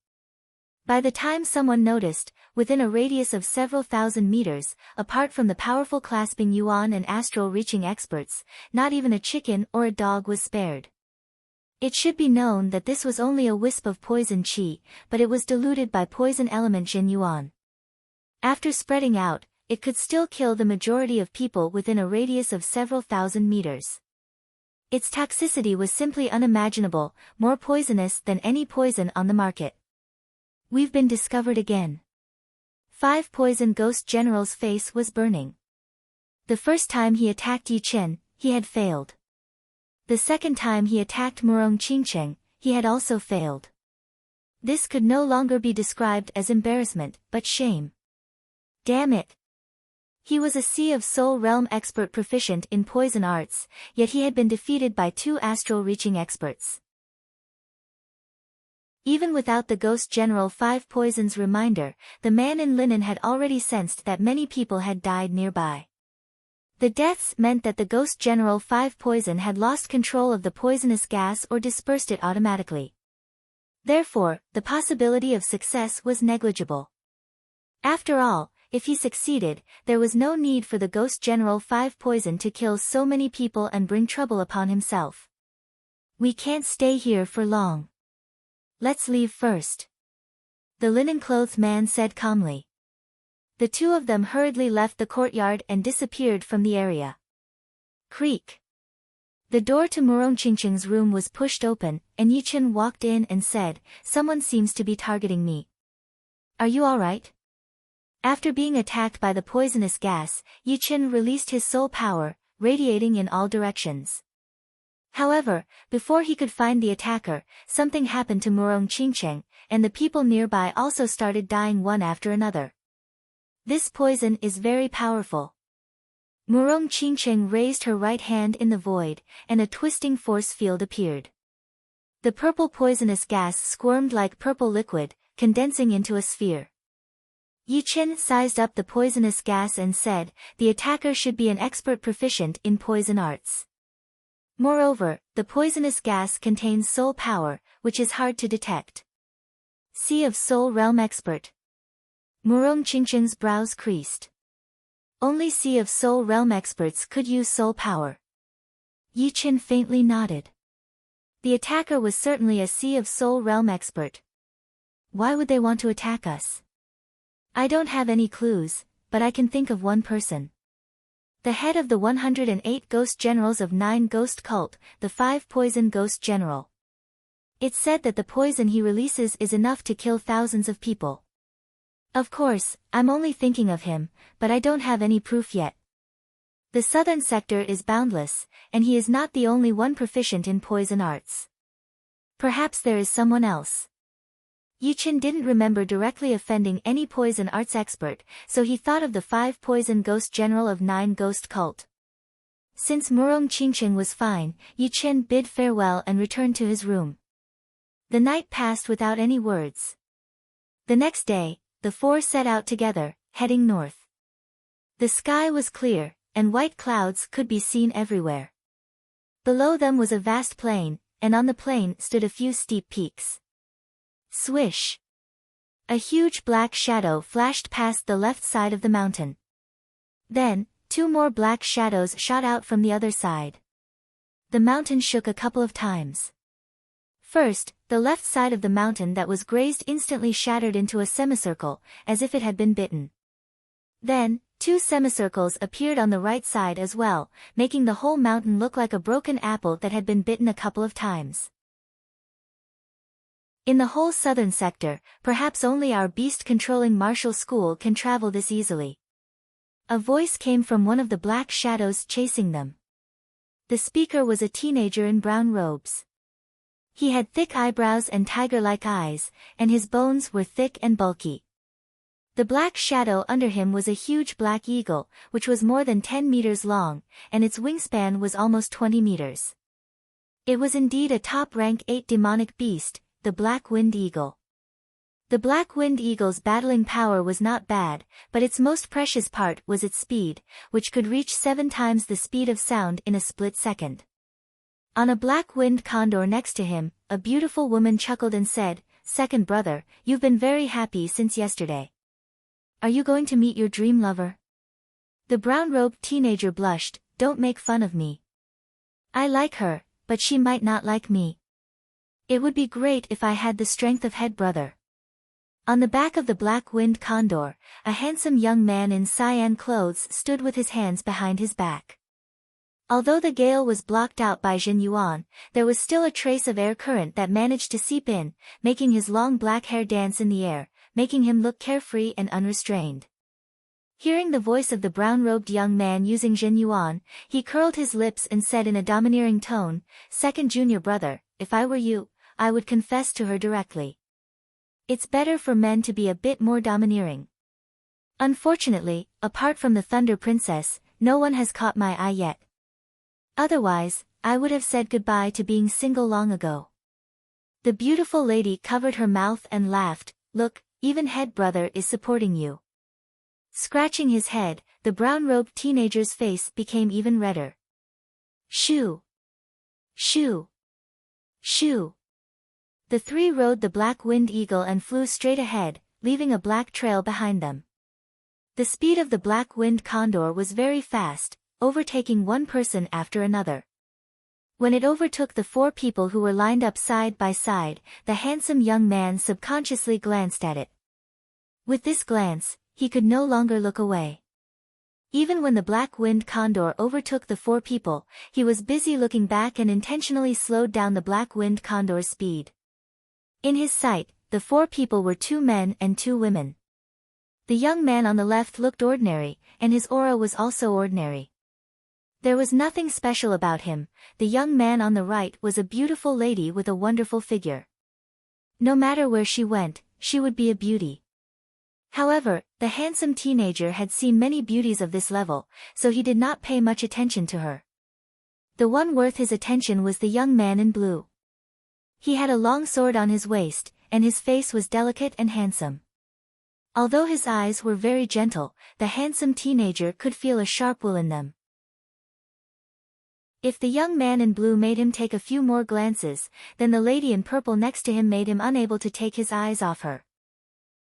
By the time someone noticed, within a radius of several thousand meters, apart from the powerful clasping yuan and astral reaching experts, not even a chicken or a dog was spared. It should be known that this was only a wisp of poison chi, but it was diluted by poison element Zhen Yuan. After spreading out, it could still kill the majority of people within a radius of several thousand meters. Its toxicity was simply unimaginable, more poisonous than any poison on the market. We've been discovered again. 5 Poison Ghost General's face was burning. The first time he attacked Yi Chen, he had failed. The second time he attacked Murong Qingcheng, he had also failed. This could no longer be described as embarrassment, but shame. Damn it! He was a Sea of Soul Realm expert proficient in poison arts, yet he had been defeated by 2 astral reaching experts. Even without the Ghost General 5 Poison's reminder, the man in linen had already sensed that many people had died nearby. The deaths meant that the Ghost General 5 Poison had lost control of the poisonous gas or dispersed it automatically. Therefore, the possibility of success was negligible. After all, if he succeeded, there was no need for the Ghost General 5 Poison to kill so many people and bring trouble upon himself. We can't stay here for long. Let's leave first. The linen-clothed man said calmly. The 2 of them hurriedly left the courtyard and disappeared from the area. Creak. The door to Murong Qingcheng's room was pushed open, and Yi Chen walked in and said, "Someone seems to be targeting me. Are you alright?" After being attacked by the poisonous gas, Yi Chen released his soul power, radiating in all directions. However, before he could find the attacker, something happened to Murong Qingcheng, and the people nearby also started dying one after another. This poison is very powerful. Murong Qingcheng raised her right hand in the void, and a twisting force field appeared. The purple poisonous gas squirmed like purple liquid, condensing into a sphere. Yi Chen sized up the poisonous gas and said, "The attacker should be an expert proficient in poison arts. Moreover, the poisonous gas contains soul power, which is hard to detect." Sea of Soul Realm expert. Murong Qingcheng's brows creased. Only Sea of Soul Realm experts could use soul power. Yi Chen faintly nodded. The attacker was certainly a Sea of Soul Realm expert. Why would they want to attack us? I don't have any clues, but I can think of one person. The head of the 108 Ghost Generals of 9 Ghost Cult, the 5 Poison Ghost General. It's said that the poison he releases is enough to kill thousands of people. Of course, I'm only thinking of him, but I don't have any proof yet. The southern sector is boundless, and he is not the only one proficient in poison arts. Perhaps there is someone else. Yi Chen didn't remember directly offending any poison arts expert, so he thought of the 5 Poison Ghost General of 9 Ghost Cult. Since Murong Qingcheng was fine, Yi Chen bid farewell and returned to his room. The night passed without any words. The next day, the 4 set out together, heading north. The sky was clear, and white clouds could be seen everywhere. Below them was a vast plain, and on the plain stood a few steep peaks. Swish! A huge black shadow flashed past the left side of the mountain. Then, 2 more black shadows shot out from the other side. The mountain shook a couple of times. First, the left side of the mountain that was grazed instantly shattered into a semicircle, as if it had been bitten. Then, two semicircles appeared on the right side as well, making the whole mountain look like a broken apple that had been bitten a couple of times. In the whole southern sector, perhaps only our beast-controlling martial school can travel this easily. A voice came from one of the black shadows chasing them. The speaker was a teenager in brown robes. He had thick eyebrows and tiger-like eyes, and his bones were thick and bulky. The black shadow under him was a huge black eagle, which was more than 10 meters long, and its wingspan was almost 20 meters. It was indeed a top-rank 8 demonic beast, the Black Wind Eagle. The Black Wind Eagle's battling power was not bad, but its most precious part was its speed, which could reach 7 times the speed of sound in a split second. On a black-winged condor next to him, a beautiful woman chuckled and said, "Second brother, you've been very happy since yesterday. Are you going to meet your dream lover?" The brown-robed teenager blushed. "Don't make fun of me. I like her, but she might not like me. It would be great if I had the strength of head brother." On the back of the black-winged condor, a handsome young man in cyan clothes stood with his hands behind his back. Although the gale was blocked out by Jin Yuan, there was still a trace of air current that managed to seep in, making his long black hair dance in the air, making him look carefree and unrestrained. Hearing the voice of the brown-robed young man using Jin Yuan, he curled his lips and said in a domineering tone, "Second junior brother, if I were you, I would confess to her directly. It's better for men to be a bit more domineering. Unfortunately, apart from the Thunder Princess, no one has caught my eye yet. Otherwise, I would have said goodbye to being single long ago." The beautiful lady covered her mouth and laughed. "Look, even head brother is supporting you." Scratching his head, the brown-robed teenager's face became even redder. Shoo! Shoo! Shoo! The three rode the black-winged eagle and flew straight ahead, leaving a black trail behind them. The speed of the black-winged condor was very fast, overtaking one person after another. When it overtook the 4 people who were lined up side by side, the handsome young man subconsciously glanced at it. With this glance, he could no longer look away. Even when the black-winged condor overtook the 4 people, he was busy looking back and intentionally slowed down the black-winged condor's speed. In his sight, the 4 people were 2 men and 2 women. The young man on the left looked ordinary, and his aura was also ordinary. There was nothing special about him. The young man on the right was a beautiful lady with a wonderful figure. No matter where she went, she would be a beauty. However, the handsome teenager had seen many beauties of this level, so he did not pay much attention to her. The one worth his attention was the young man in blue. He had a long sword on his waist, and his face was delicate and handsome. Although his eyes were very gentle, the handsome teenager could feel a sharp will in them. If the young man in blue made him take a few more glances, then the lady in purple next to him made him unable to take his eyes off her.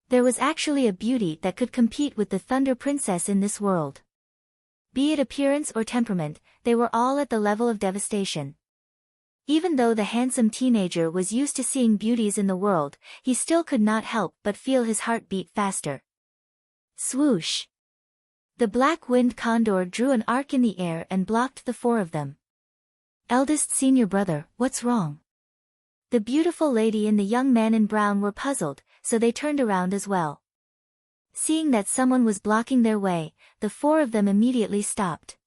There was actually a beauty that could compete with the Thunder Princess in this world. Be it appearance or temperament, they were all at the level of devastation. Even though the handsome teenager was used to seeing beauties in the world, he still could not help but feel his heart beat faster. Swoosh! The black-winged condor drew an arc in the air and blocked the 4 of them. "Eldest senior brother, what's wrong?" The beautiful lady and the young man in brown were puzzled, so they turned around as well. Seeing that someone was blocking their way, the 4 of them immediately stopped.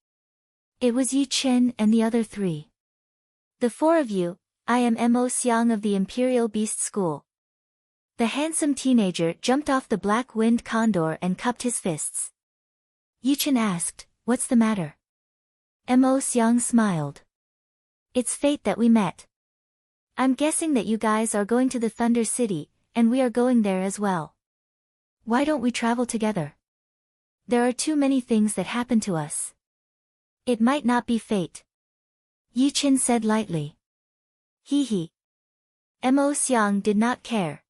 It was Yi Chen and the other 3. "The 4 of you, I am Mo Xiang of the Imperial Beast School." The handsome teenager jumped off the black-winged condor and cupped his fists. Yi Chen asked, "What's the matter?" Mo Xiang smiled. "It's fate that we met. I'm guessing that you guys are going to the Thunder City, and we are going there as well. Why don't we travel together? There are too many things that happen to us. It might not be fate." Yi Chen said lightly. Hee hee. Mo Xiang did not care.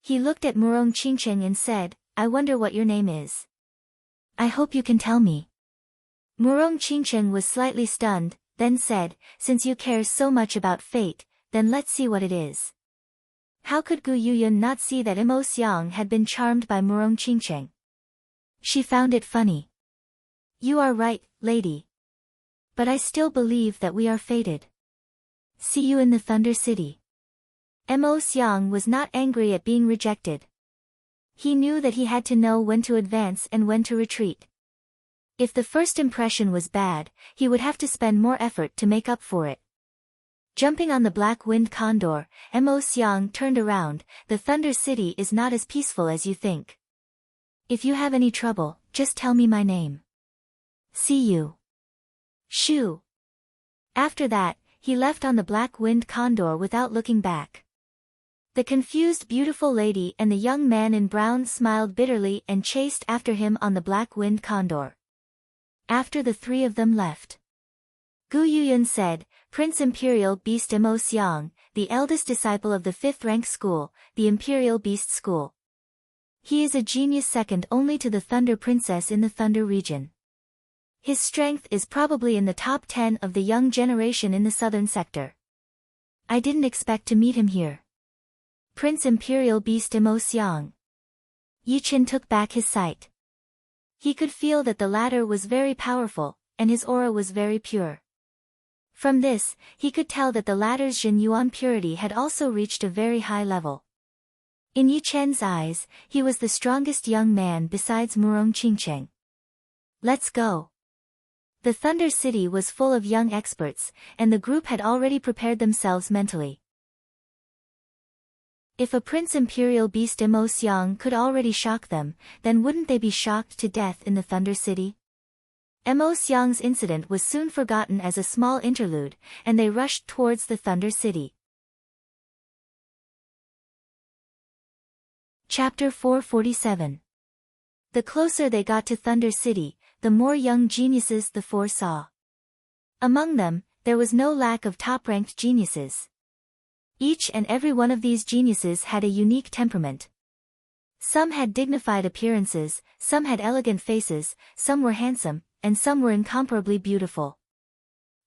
He looked at Murong Qingcheng and said, "I wonder what your name is. I hope you can tell me." Murong Qingcheng was slightly stunned, then said, "Since you care so much about fate, then let's see what it is. How could Gu Yuyun not see that Imo Xiang had been charmed by Murong Qingcheng? She found it funny. You are right, lady. But I still believe that we are fated. See you in the Thunder City. Imo Xiang was not angry at being rejected. He knew that he had to know when to advance and when to retreat. If the first impression was bad, he would have to spend more effort to make up for it. Jumping on the black-winged condor, Imo Xiang turned around. The Thunder City is not as peaceful as you think. If you have any trouble, just tell me my name. See you. Shoo. After that, he left on the black-winged condor without looking back. The confused beautiful lady and the young man in brown smiled bitterly and chased after him on the black-winged condor. After the three of them left, Gu Yuyun said, Prince Imperial Beast Imo Xiang, the eldest disciple of the 5th rank school, the Imperial Beast School. He is a genius second only to the Thunder Princess in the Thunder region. His strength is probably in the top 10 of the young generation in the southern sector. I didn't expect to meet him here. Prince Imperial Beast Imo Xiang. Yi Qin took back his sight. He could feel that the latter was very powerful, and his aura was very pure. From this, he could tell that the latter's Jin Yuan purity had also reached a very high level. In Yi Chen's eyes, he was the strongest young man besides Murong Qingcheng. Let's go. The Thunder City was full of young experts, and the group had already prepared themselves mentally. If a Prince Imperial Beast Imo Xiang could already shock them, then wouldn't they be shocked to death in the Thunder City? Imo Xiang's incident was soon forgotten as a small interlude, and they rushed towards the Thunder City. Chapter 447. The closer they got to Thunder City, the more young geniuses the four saw. Among them, there was no lack of top-ranked geniuses. Each and every one of these geniuses had a unique temperament. Some had dignified appearances, some had elegant faces, some were handsome, and some were incomparably beautiful.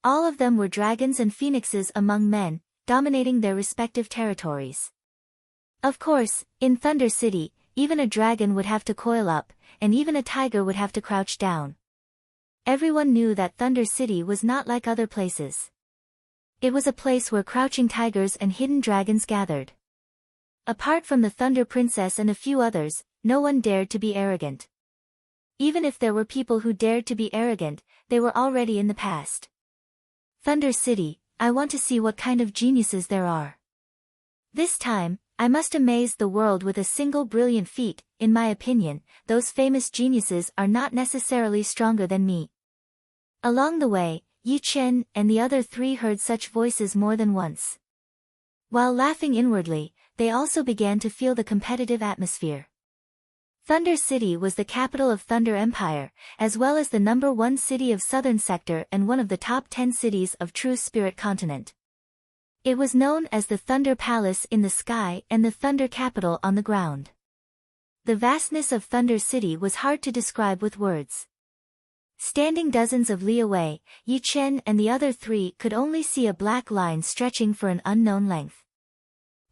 All of them were dragons and phoenixes among men, dominating their respective territories. Of course, in Thunder City, even a dragon would have to coil up, and even a tiger would have to crouch down. Everyone knew that Thunder City was not like other places. It was a place where crouching tigers and hidden dragons gathered. Apart from the Thunder Princess and a few others, no one dared to be arrogant. Even if there were people who dared to be arrogant, they were already in the past. Thunder City, I want to see what kind of geniuses there are. This time, I must amaze the world with a single brilliant feat. In my opinion, those famous geniuses are not necessarily stronger than me. Along the way, Yi Chen and the other three heard such voices more than once. While laughing inwardly, they also began to feel the competitive atmosphere. Thunder City was the capital of Thunder Empire, as well as the #1 city of Southern Sector and one of the top 10 cities of True Spirit Continent. It was known as the Thunder Palace in the sky and the Thunder Capital on the ground. The vastness of Thunder City was hard to describe with words. Standing dozens of li away, Yi Chen and the other three could only see a black line stretching for an unknown length.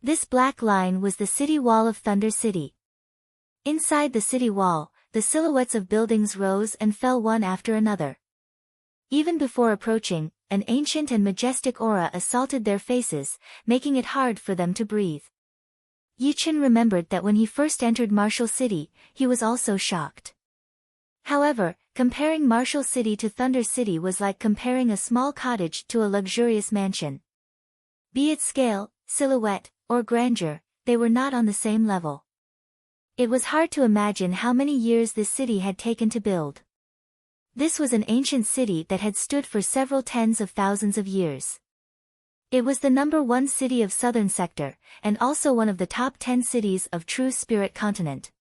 This black line was the city wall of Thunder City. Inside the city wall, the silhouettes of buildings rose and fell one after another. Even before approaching, an ancient and majestic aura assaulted their faces, making it hard for them to breathe. Yi Chen remembered that when he first entered Martial City, he was also shocked. However, comparing Martial City to Thunder City was like comparing a small cottage to a luxurious mansion. Be it scale, silhouette, or grandeur, they were not on the same level. It was hard to imagine how many years this city had taken to build. This was an ancient city that had stood for several tens of thousands of years. It was the #1 city of Southern Sector, and also one of the top 10 cities of True Spirit Continent.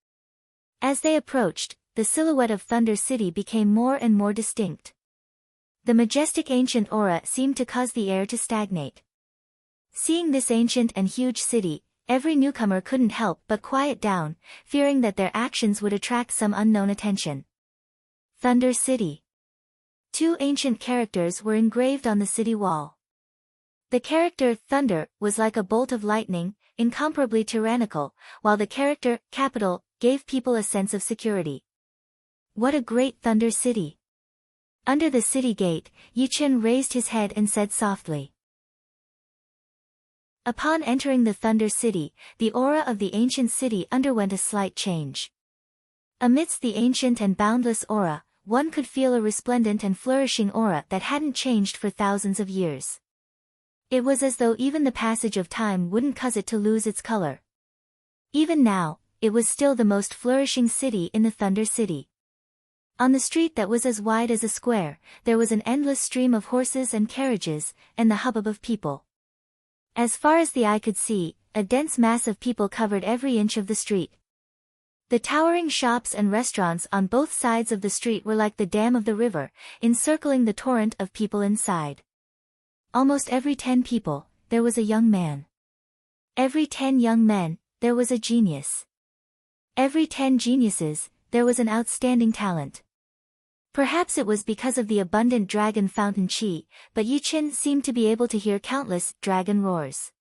As they approached, the silhouette of Thunder City became more and more distinct. The majestic ancient aura seemed to cause the air to stagnate. Seeing this ancient and huge city, every newcomer couldn't help but quiet down, fearing that their actions would attract some unknown attention. Thunder City. 2 ancient characters were engraved on the city wall. The character, Thunder, was like a bolt of lightning, incomparably tyrannical, while the character, Capital, gave people a sense of security. What a great Thunder City! Under the city gate, Yichen raised his head and said softly. Upon entering the Thunder City, the aura of the ancient city underwent a slight change. Amidst the ancient and boundless aura, one could feel a resplendent and flourishing aura that hadn't changed for thousands of years. It was as though even the passage of time wouldn't cause it to lose its color. Even now, it was still the most flourishing city in the Thunder City. On the street that was as wide as a square, there was an endless stream of horses and carriages, and the hubbub of people. As far as the eye could see, a dense mass of people covered every inch of the street. The towering shops and restaurants on both sides of the street were like the dam of the river, encircling the torrent of people inside. Almost every 10 people, there was a young man. Every 10 young men, there was a genius. Every 10 geniuses, there was an outstanding talent. Perhaps it was because of the abundant dragon fountain chi, but Yichen seemed to be able to hear countless dragon roars.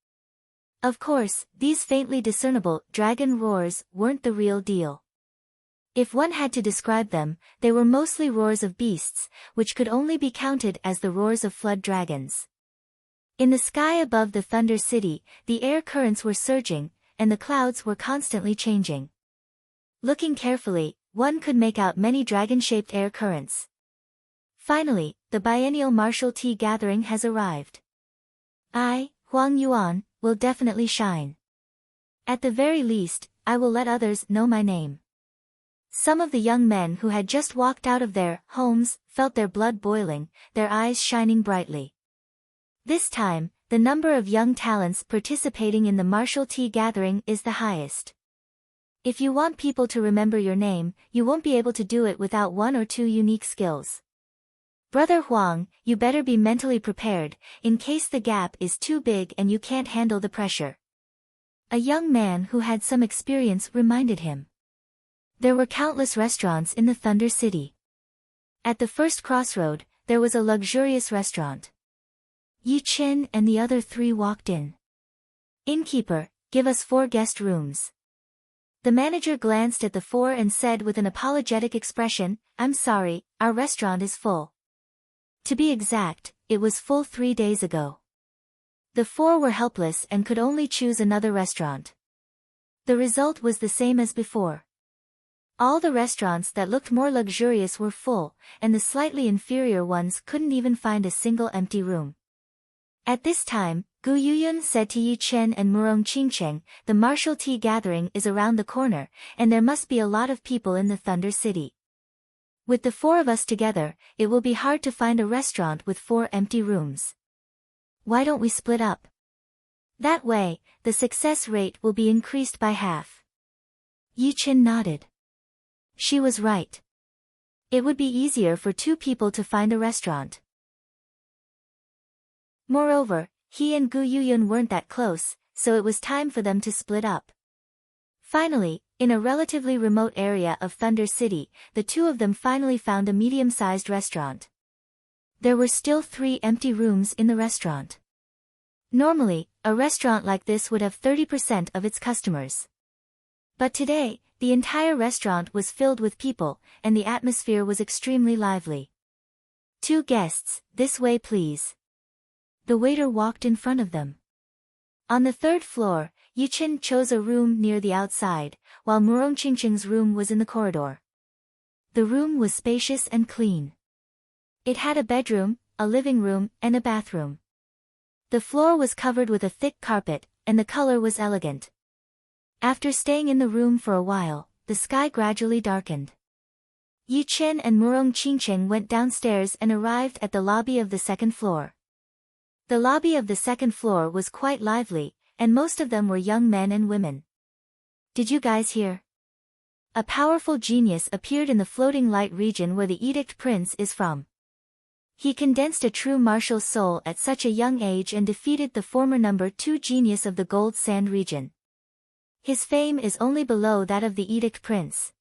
Of course, these faintly discernible dragon roars weren't the real deal. If one had to describe them, they were mostly roars of beasts, which could only be counted as the roars of flood dragons. In the sky above the Thunder City, the air currents were surging, and the clouds were constantly changing. Looking carefully, one could make out many dragon-shaped air currents. Finally, the biennial martial tea gathering has arrived. I, Huang Yuan, will definitely shine. At the very least, I will let others know my name. Some of the young men who had just walked out of their homes felt their blood boiling, their eyes shining brightly. This time, the number of young talents participating in the martial tea gathering is the highest. If you want people to remember your name, you won't be able to do it without 1 or 2 unique skills. Brother Huang, you better be mentally prepared, in case the gap is too big and you can't handle the pressure. A young man who had some experience reminded him. There were countless restaurants in the Thunder City. At the first crossroad, there was a luxurious restaurant. Yichen and the other 3 walked in. Innkeeper, give us 4 guest rooms. The manager glanced at the 4 and said with an apologetic expression, I'm sorry, our restaurant is full. To be exact, it was full 3 days ago. The 4 were helpless and could only choose another restaurant. The result was the same as before. All the restaurants that looked more luxurious were full, and the slightly inferior ones couldn't even find a single empty room. At this time, Gu Yuyun said to Yi Chen and Murong Qingcheng, the martial tea gathering is around the corner, and there must be a lot of people in the Thunder City. With the 4 of us together, it will be hard to find a restaurant with 4 empty rooms. Why don't we split up? That way, the success rate will be increased by half. Yi Chen nodded. She was right. It would be easier for 2 people to find a restaurant. Moreover, he and Gu Yuyun weren't that close, so it was time for them to split up. Finally, in a relatively remote area of Thunder City, the 2 of them finally found a medium-sized restaurant. There were still 3 empty rooms in the restaurant. Normally, a restaurant like this would have 30% of its customers. But today, the entire restaurant was filled with people, and the atmosphere was extremely lively. 2 guests, this way please. The waiter walked in front of them. On the 3rd floor, Yichen chose a room near the outside, while Murong Qingcheng's room was in the corridor. The room was spacious and clean. It had a bedroom, a living room, and a bathroom. The floor was covered with a thick carpet, and the color was elegant. After staying in the room for a while, the sky gradually darkened. Yichen and Murong Qingcheng went downstairs and arrived at the lobby of the 2nd floor. The lobby of the 2nd floor was quite lively, and most of them were young men and women. Did you guys hear? A powerful genius appeared in the floating light region where the Edict Prince is from. He condensed a true martial soul at such a young age and defeated the former number 2 genius of the Gold Sand region. His fame is only below that of the Edict Prince.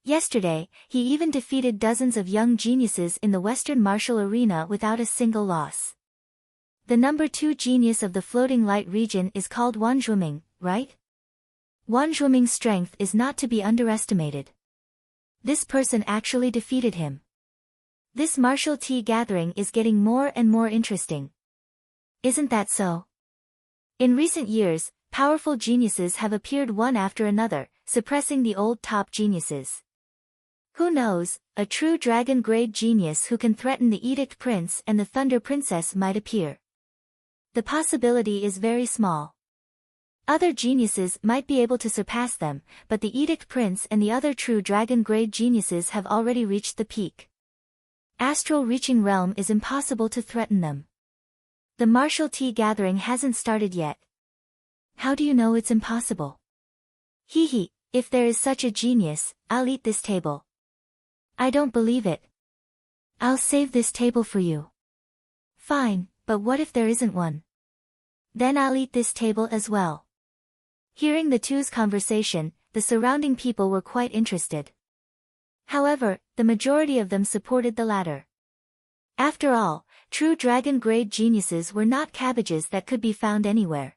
Yesterday, he even defeated dozens of young geniuses in the Western martial arena without a single loss. The number 2 genius of the floating light region is called Wanzhuoming, right? Wanzhuoming's strength is not to be underestimated. This person actually defeated him. This martial tea gathering is getting more and more interesting. Isn't that so? In recent years, powerful geniuses have appeared one after another, suppressing the old top geniuses. Who knows, a true dragon-grade genius who can threaten the Edict Prince and the Thunder Princess might appear. The possibility is very small. Other geniuses might be able to surpass them, but the Edict Prince and the other true dragon-grade geniuses have already reached the peak. Astral reaching realm is impossible to threaten them. The martial tea gathering hasn't started yet. How do you know it's impossible? Hee, if there is such a genius, I'll eat this table. I don't believe it. I'll save this table for you. Fine, but what if there isn't one? Then I'll eat this table as well. Hearing the two's conversation, the surrounding people were quite interested. However, the majority of them supported the latter. After all, true dragon-grade geniuses were not cabbages that could be found anywhere.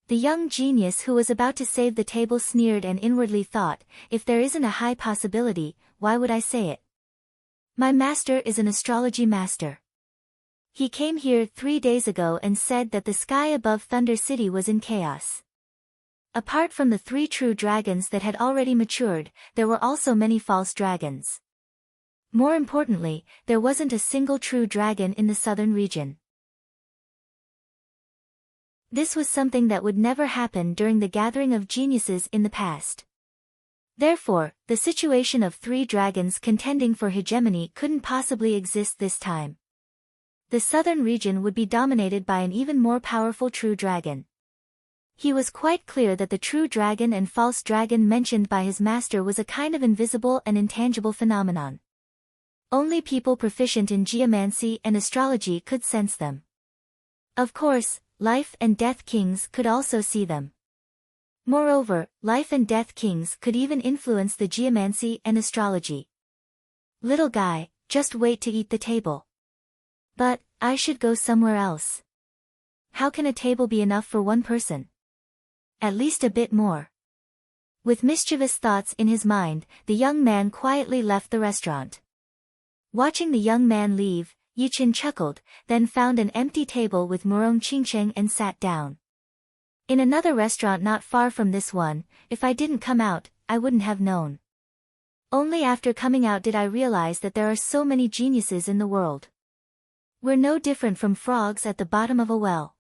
The young genius who was about to save the table sneered and inwardly thought, if there isn't a high possibility, why would I say it? My master is an astrology master. He came here 3 days ago and said that the sky above Thunder City was in chaos. Apart from the 3 true dragons that had already matured, there were also many false dragons. More importantly, there wasn't a single true dragon in the southern region. This was something that would never happen during the gathering of geniuses in the past. Therefore, the situation of 3 dragons contending for hegemony couldn't possibly exist this time. The southern region would be dominated by an even more powerful true dragon. He was quite clear that the true dragon and false dragon mentioned by his master was a kind of invisible and intangible phenomenon. Only people proficient in geomancy and astrology could sense them. Of course, life and death kings could also see them. Moreover, life and death kings could even influence the geomancy and astrology. Little guy, just wait to eat the table. But, I should go somewhere else. How can a table be enough for one person? At least a bit more. With mischievous thoughts in his mind, the young man quietly left the restaurant. Watching the young man leave, Yichen chuckled, then found an empty table with Murong Qingcheng and sat down. In another restaurant not far from this one, if I didn't come out, I wouldn't have known. Only after coming out did I realize that there are so many geniuses in the world. We're no different from frogs at the bottom of a well.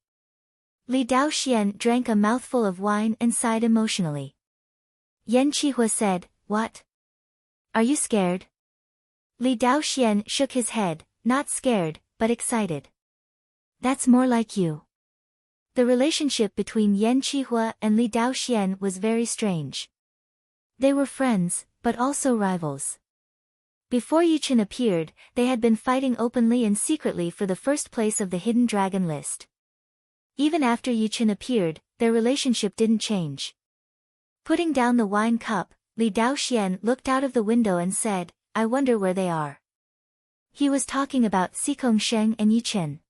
Li Daoxian drank a mouthful of wine and sighed emotionally. Yan Qihua said, "What? Are you scared?" Li Daoxian shook his head, not scared, but excited. That's more like you. The relationship between Yan Qihua and Li Daoxian was very strange. They were friends, but also rivals. Before Yichen appeared, they had been fighting openly and secretly for the first place of the hidden dragon list. Even after Yichen appeared, their relationship didn't change. Putting down the wine cup, Li Daoxian looked out of the window and said, "I wonder where they are." He was talking about Xikong Sheng and Yichen.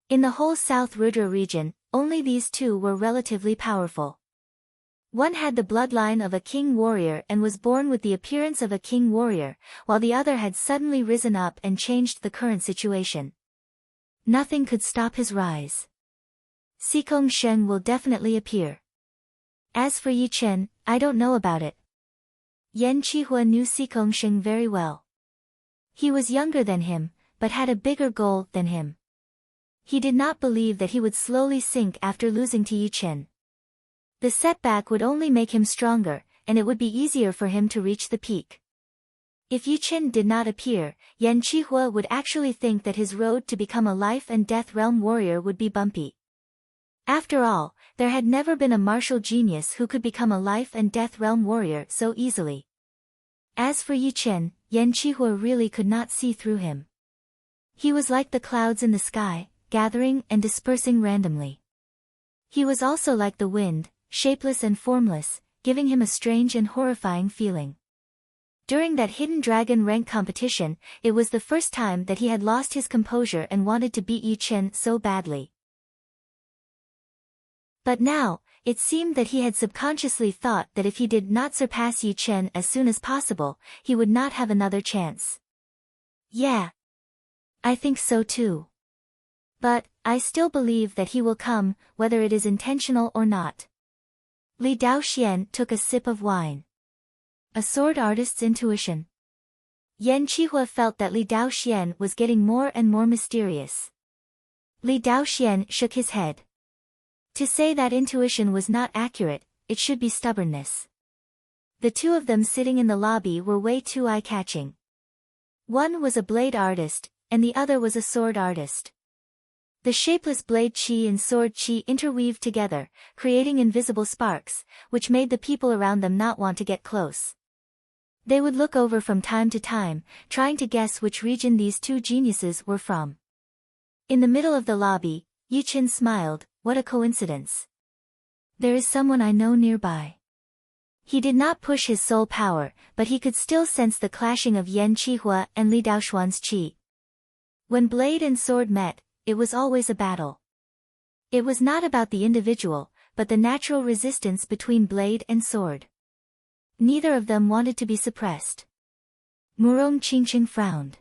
In the whole South Rudra region, only these two were relatively powerful. One had the bloodline of a king warrior and was born with the appearance of a king warrior, while the other had suddenly risen up and changed the current situation. Nothing could stop his rise. Xikong Sheng will definitely appear. As for Yichen, I don't know about it. Yan Qihua knew Xikong Sheng very well. He was younger than him, but had a bigger goal than him. He did not believe that he would slowly sink after losing to Yichen. The setback would only make him stronger, and it would be easier for him to reach the peak. If Yichen did not appear, Yan Qihua would actually think that his road to become a life and death realm warrior would be bumpy. After all, there had never been a martial genius who could become a life and death realm warrior so easily. As for Yichen, Yan Qihua really could not see through him. He was like the clouds in the sky, gathering and dispersing randomly. He was also like the wind, shapeless and formless, giving him a strange and horrifying feeling. During that hidden dragon rank competition, it was the first time that he had lost his composure and wanted to beat Yi Chen so badly. But now, it seemed that he had subconsciously thought that if he did not surpass Yi Chen as soon as possible, he would not have another chance. Yeah. I think so too. But, I still believe that he will come, whether it is intentional or not. Li Daoxian took a sip of wine. A sword artist's intuition. Yan Qihua felt that Li Daoxian was getting more and more mysterious. Li Daoxian shook his head. To say that intuition was not accurate, it should be stubbornness. The two of them sitting in the lobby were way too eye-catching. One was a blade artist, and the other was a sword artist. The shapeless blade qi and sword qi interweaved together, creating invisible sparks, which made the people around them not want to get close. They would look over from time to time, trying to guess which region these two geniuses were from. In the middle of the lobby, Yi Chen smiled. What a coincidence. There is someone I know nearby. He did not push his soul power, but he could still sense the clashing of Yan Qihua and Li Daoxuan's qi. When blade and sword met, it was always a battle. It was not about the individual, but the natural resistance between blade and sword. Neither of them wanted to be suppressed. Murong Qingqing frowned.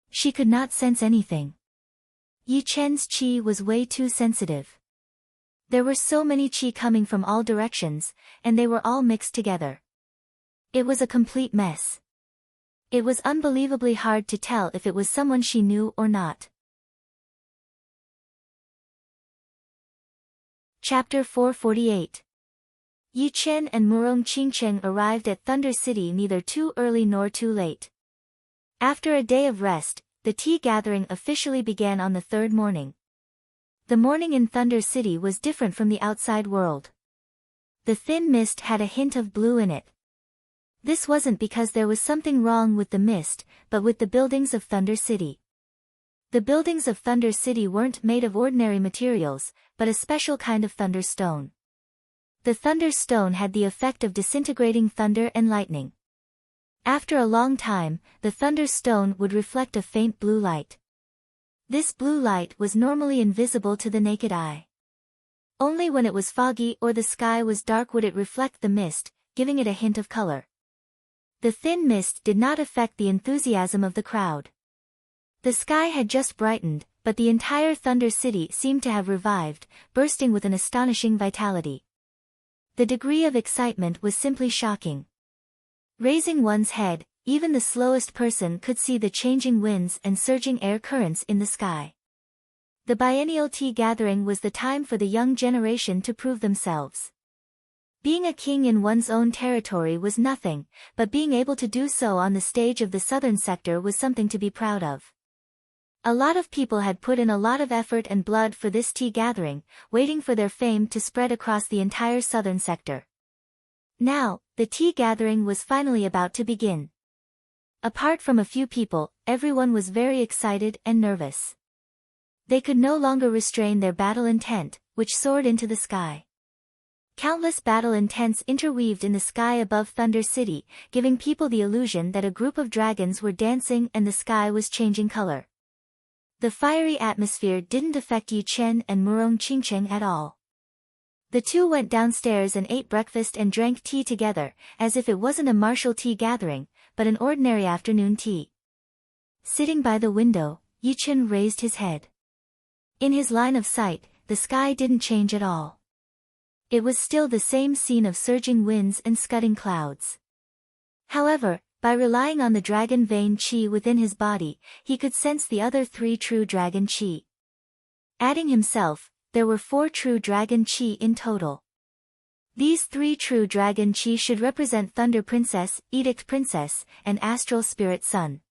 She could not sense anything. Yi Chen's qi was way too sensitive. There were so many qi coming from all directions, and they were all mixed together. It was a complete mess. It was unbelievably hard to tell if it was someone she knew or not. Chapter 448. Yi Chen and Murong Qingqing arrived at Thunder City neither too early nor too late. After a day of rest, the tea gathering officially began on the third morning. The morning in Thunder City was different from the outside world. The thin mist had a hint of blue in it. This wasn't because there was something wrong with the mist, but with the buildings of Thunder City. The buildings of Thunder City weren't made of ordinary materials, but a special kind of thunder stone. The thunder stone had the effect of disintegrating thunder and lightning. After a long time, the thunder stone would reflect a faint blue light. This blue light was normally invisible to the naked eye. Only when it was foggy or the sky was dark would it reflect the mist, giving it a hint of color. The thin mist did not affect the enthusiasm of the crowd. The sky had just brightened, but the entire Thunder City seemed to have revived, bursting with an astonishing vitality. The degree of excitement was simply shocking. Raising one's head, even the slowest person could see the changing winds and surging air currents in the sky. The biennial tea gathering was the time for the young generation to prove themselves. Being a king in one's own territory was nothing, but being able to do so on the stage of the southern sector was something to be proud of. A lot of people had put in a lot of effort and blood for this tea gathering, waiting for their fame to spread across the entire southern sector. Now, the tea gathering was finally about to begin. Apart from a few people, everyone was very excited and nervous. They could no longer restrain their battle intent, which soared into the sky. Countless battle intents interweaved in the sky above Thunder City, giving people the illusion that a group of dragons were dancing and the sky was changing color. The fiery atmosphere didn't affect Yi Chen and Murong Qingqing at all. The two went downstairs and ate breakfast and drank tea together, as if it wasn't a martial tea gathering, but an ordinary afternoon tea. Sitting by the window, Yi Chen raised his head. In his line of sight, the sky didn't change at all. It was still the same scene of surging winds and scudding clouds. However, by relying on the dragon vein qi within his body, he could sense the other 3 true dragon qi. Adding himself, there were 4 true dragon qi in total. These 3 true dragon qi should represent Thunder Princess, Edict Princess, and Astral Spirit Sun.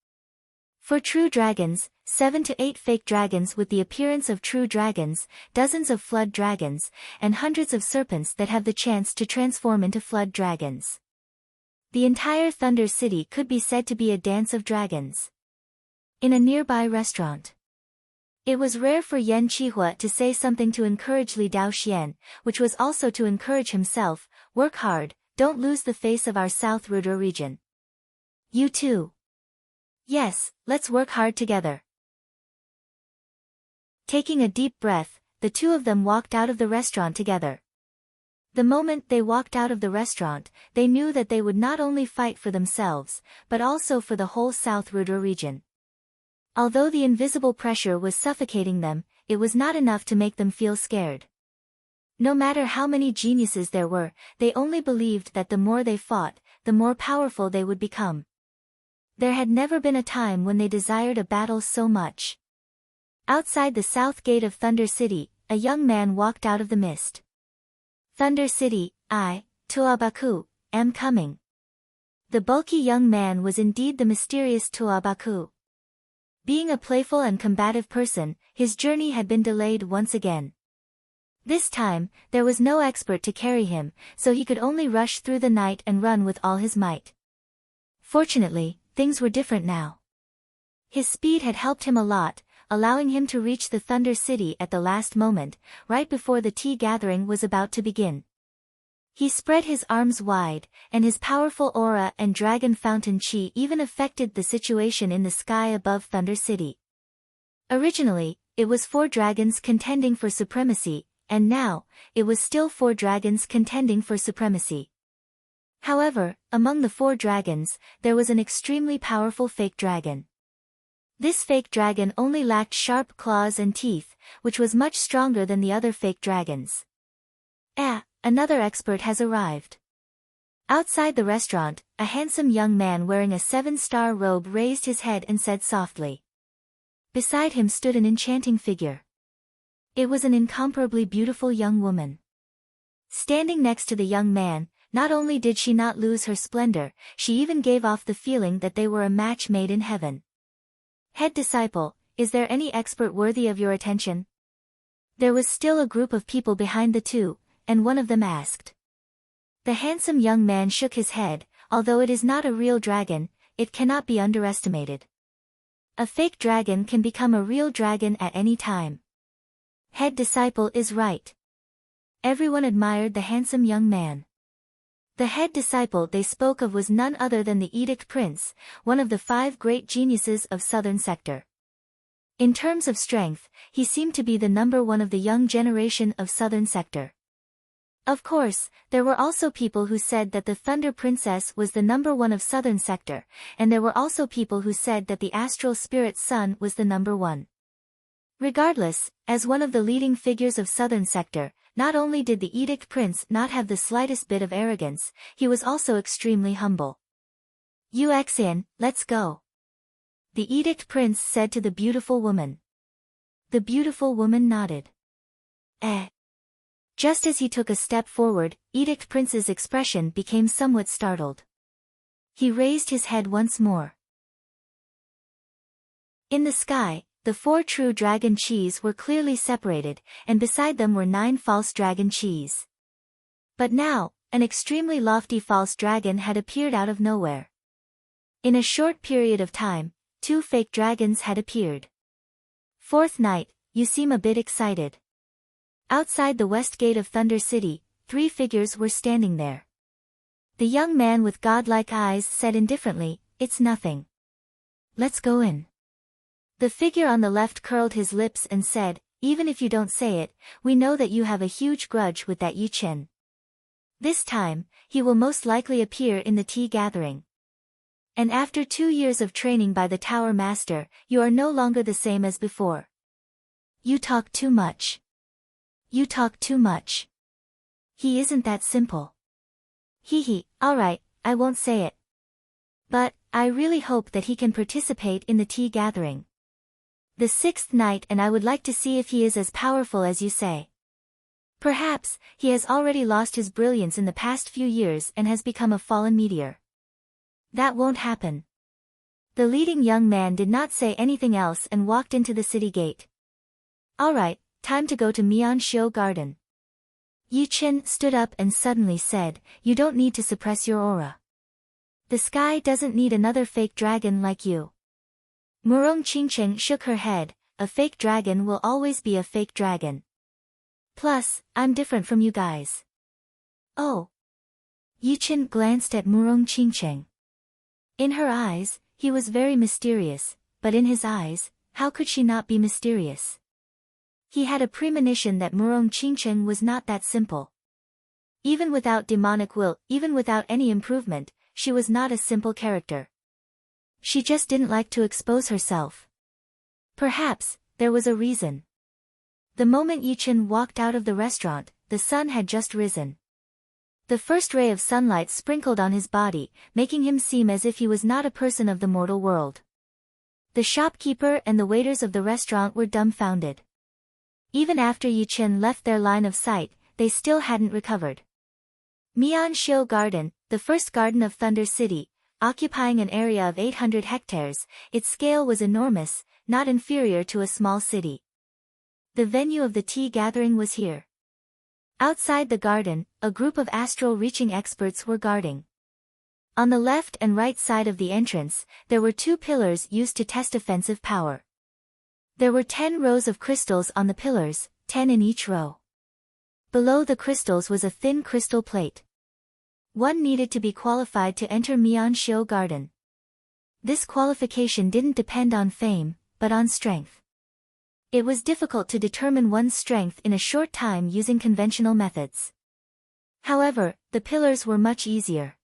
For true dragons, 7 to 8 fake dragons with the appearance of true dragons, dozens of flood dragons, and hundreds of serpents that have the chance to transform into flood dragons. The entire Thunder City could be said to be a dance of dragons. In a nearby restaurant. It was rare for Yan Qihua to say something to encourage Li Daoxian, which was also to encourage himself, work hard, don't lose the face of our South Rudra region. You too. Yes, let's work hard together. Taking a deep breath, the two of them walked out of the restaurant together. The moment they walked out of the restaurant, they knew that they would not only fight for themselves, but also for the whole South Rudra region. Although the invisible pressure was suffocating them, it was not enough to make them feel scared. No matter how many geniuses there were, they only believed that the more they fought, the more powerful they would become. There had never been a time when they desired a battle so much. Outside the south gate of Thunder City, a young man walked out of the mist. Thunder City, I, Tuabaku, am coming. The bulky young man was indeed the mysterious Tuabaku. Being a playful and combative person, his journey had been delayed once again. This time, there was no expert to carry him, so he could only rush through the night and run with all his might. Fortunately, things were different now. His speed had helped him a lot, allowing him to reach the Thunder City at the last moment, right before the tea gathering was about to begin. He spread his arms wide, and his powerful aura and dragon fountain chi even affected the situation in the sky above Thunder City. Originally, it was 4 dragons contending for supremacy, and now, it was still 4 dragons contending for supremacy. However, among the 4 dragons, there was an extremely powerful fake dragon. This fake dragon only lacked sharp claws and teeth, which was much stronger than the other fake dragons. Another expert has arrived. Outside the restaurant, a handsome young man wearing a 7-star robe raised his head and said softly. Beside him stood an enchanting figure. It was an incomparably beautiful young woman. Standing next to the young man, not only did she not lose her splendor, she even gave off the feeling that they were a match made in heaven. Head disciple, is there any expert worthy of your attention? There was still a group of people behind the two, and one of them asked. The handsome young man shook his head. Although it is not a real dragon, it cannot be underestimated. A fake dragon can become a real dragon at any time. Head disciple is right. Everyone admired the handsome young man. The head disciple they spoke of was none other than the Edict Prince, one of the 5 great geniuses of Southern Sector. In terms of strength, he seemed to be the number 1 of the young generation of Southern Sector. Of course, there were also people who said that the Thunder Princess was the number 1 of Southern Sector, and there were also people who said that the Astral Spirit's son was the number 1. Regardless, as one of the leading figures of Southern Sector, not only did the Edict Prince not have the slightest bit of arrogance, he was also extremely humble. Xin, let's go. The Edict Prince said to the beautiful woman. The beautiful woman nodded. Just as he took a step forward, Edict Prince's expression became somewhat startled. He raised his head once more. In the sky, the 4 true dragon chis were clearly separated, and beside them were 9 false dragon chis. But now, an extremely lofty false dragon had appeared out of nowhere. In a short period of time, 2 fake dragons had appeared. 4th night, you seem a bit excited. Outside the west gate of Thunder City, 3 figures were standing there. The young man with godlike eyes said indifferently, "It's nothing. Let's go in." The figure on the left curled his lips and said, "Even if you don't say it, we know that you have a huge grudge with that Chen. This time, he will most likely appear in the tea gathering. And after 2 years of training by the Tower Master, you are no longer the same as before. You talk too much. You talk too much. He isn't that simple." Alright, I won't say it. But, I really hope that he can participate in the tea gathering. The 6th night, and I would like to see if he is as powerful as you say. Perhaps, he has already lost his brilliance in the past few years and has become a fallen meteor. That won't happen. The leading young man did not say anything else and walked into the city gate. Alright, time to go to Mianxiu Garden. Chen stood up and suddenly said, "You don't need to suppress your aura. The sky doesn't need another fake dragon like you." Murong Qingcheng shook her head, "A fake dragon will always be a fake dragon. Plus, I'm different from you guys." Oh. Chen glanced at Murong Qingcheng. In her eyes, he was very mysterious, but in his eyes, how could she not be mysterious? He had a premonition that Murong Qingcheng was not that simple. Even without demonic will, even without any improvement, she was not a simple character. She just didn't like to expose herself. Perhaps, there was a reason. The moment Yichen walked out of the restaurant, the sun had just risen. The first ray of sunlight sprinkled on his body, making him seem as if he was not a person of the mortal world. The shopkeeper and the waiters of the restaurant were dumbfounded. Even after Yichen left their line of sight, they still hadn't recovered. Mianxiu Garden, the first garden of Thunder City, occupying an area of 800 hectares, its scale was enormous, not inferior to a small city. The venue of the tea gathering was here. Outside the garden, a group of astral reaching experts were guarding. On the left and right side of the entrance, there were 2 pillars used to test offensive power. There were 10 rows of crystals on the pillars, 10 in each row. Below the crystals was a thin crystal plate. One needed to be qualified to enter Mianxiu Garden. This qualification didn't depend on fame, but on strength. It was difficult to determine one's strength in a short time using conventional methods. However, the pillars were much easier.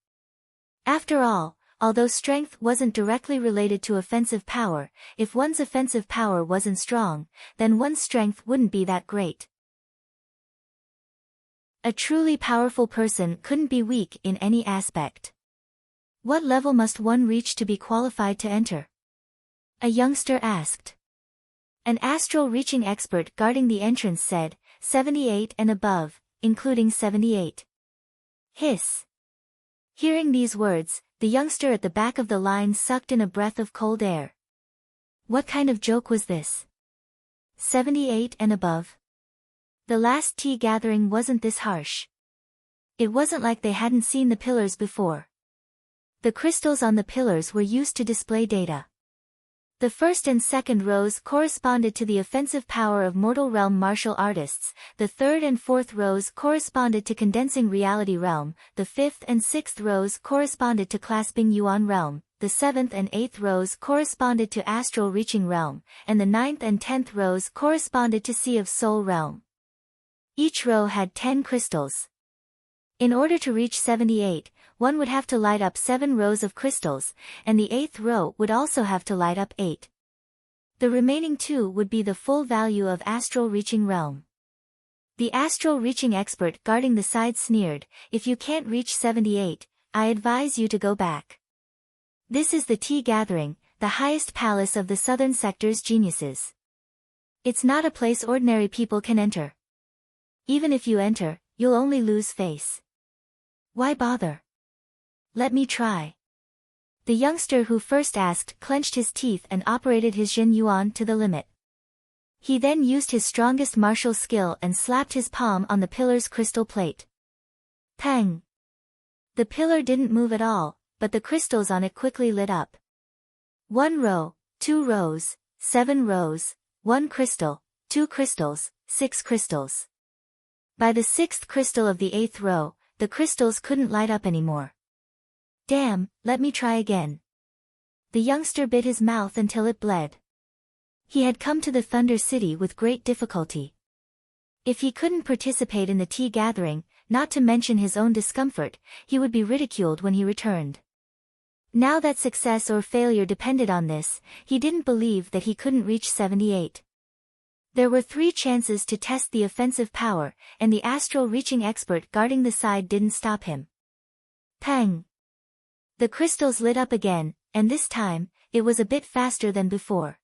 After all, although strength wasn't directly related to offensive power, if one's offensive power wasn't strong, then one's strength wouldn't be that great. A truly powerful person couldn't be weak in any aspect. What level must one reach to be qualified to enter? A youngster asked. An astral reaching expert guarding the entrance said, 78 and above, including 78. Hiss. Hearing these words, the youngster at the back of the line sucked in a breath of cold air. What kind of joke was this? 78 and above? The last tea gathering wasn't this harsh. It wasn't like they hadn't seen the pillars before. The crystals on the pillars were used to display data. The first and second rows corresponded to the offensive power of mortal realm martial artists, the third and fourth rows corresponded to condensing reality realm, the fifth and sixth rows corresponded to clasping yuan realm, the seventh and eighth rows corresponded to astral reaching realm, and the ninth and 10th rows corresponded to sea of soul realm. Each row had 10 crystals. In order to reach 78, one would have to light up 7 rows of crystals, and the 8th row would also have to light up 8. The remaining 2 would be the full value of astral reaching realm. The astral reaching expert guarding the side sneered, "If you can't reach 78, I advise you to go back. This is the tea gathering, the highest palace of the southern sector's geniuses. It's not a place ordinary people can enter. Even if you enter, you'll only lose face. Why bother? Let me try." The youngster who first asked clenched his teeth and operated his Jin Yuan to the limit. He then used his strongest martial skill and slapped his palm on the pillar's crystal plate. Pang! The pillar didn't move at all, but the crystals on it quickly lit up. 1 row, 2 rows, 7 rows, 1 crystal, 2 crystals, 6 crystals. By the 6th crystal of the 8th row, the crystals couldn't light up anymore. Damn, let me try again. The youngster bit his mouth until it bled. He had come to the Thunder City with great difficulty. If he couldn't participate in the tea gathering, not to mention his own discomfort, he would be ridiculed when he returned. Now that success or failure depended on this, he didn't believe that he couldn't reach 78. There were 3 chances to test the offensive power, and the astral reaching expert guarding the side didn't stop him. Pang! The crystals lit up again, and this time, it was a bit faster than before.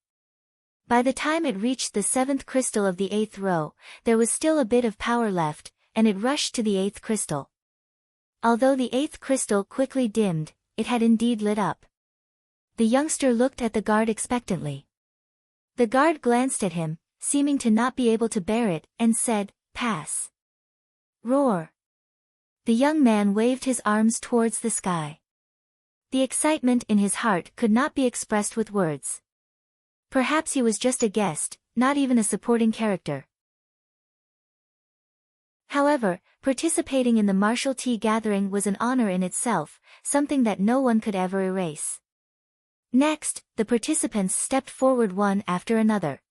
By the time it reached the 7th crystal of the 8th row, there was still a bit of power left, and it rushed to the 8th crystal. Although the 8th crystal quickly dimmed, it had indeed lit up. The youngster looked at the guard expectantly. The guard glanced at him, seeming to not be able to bear it, and said, "Pass." Roar! The young man waved his arms towards the sky. The excitement in his heart could not be expressed with words. Perhaps he was just a guest, not even a supporting character. However, participating in the martial tea gathering was an honor in itself, something that no one could ever erase. Next, the participants stepped forward one after another.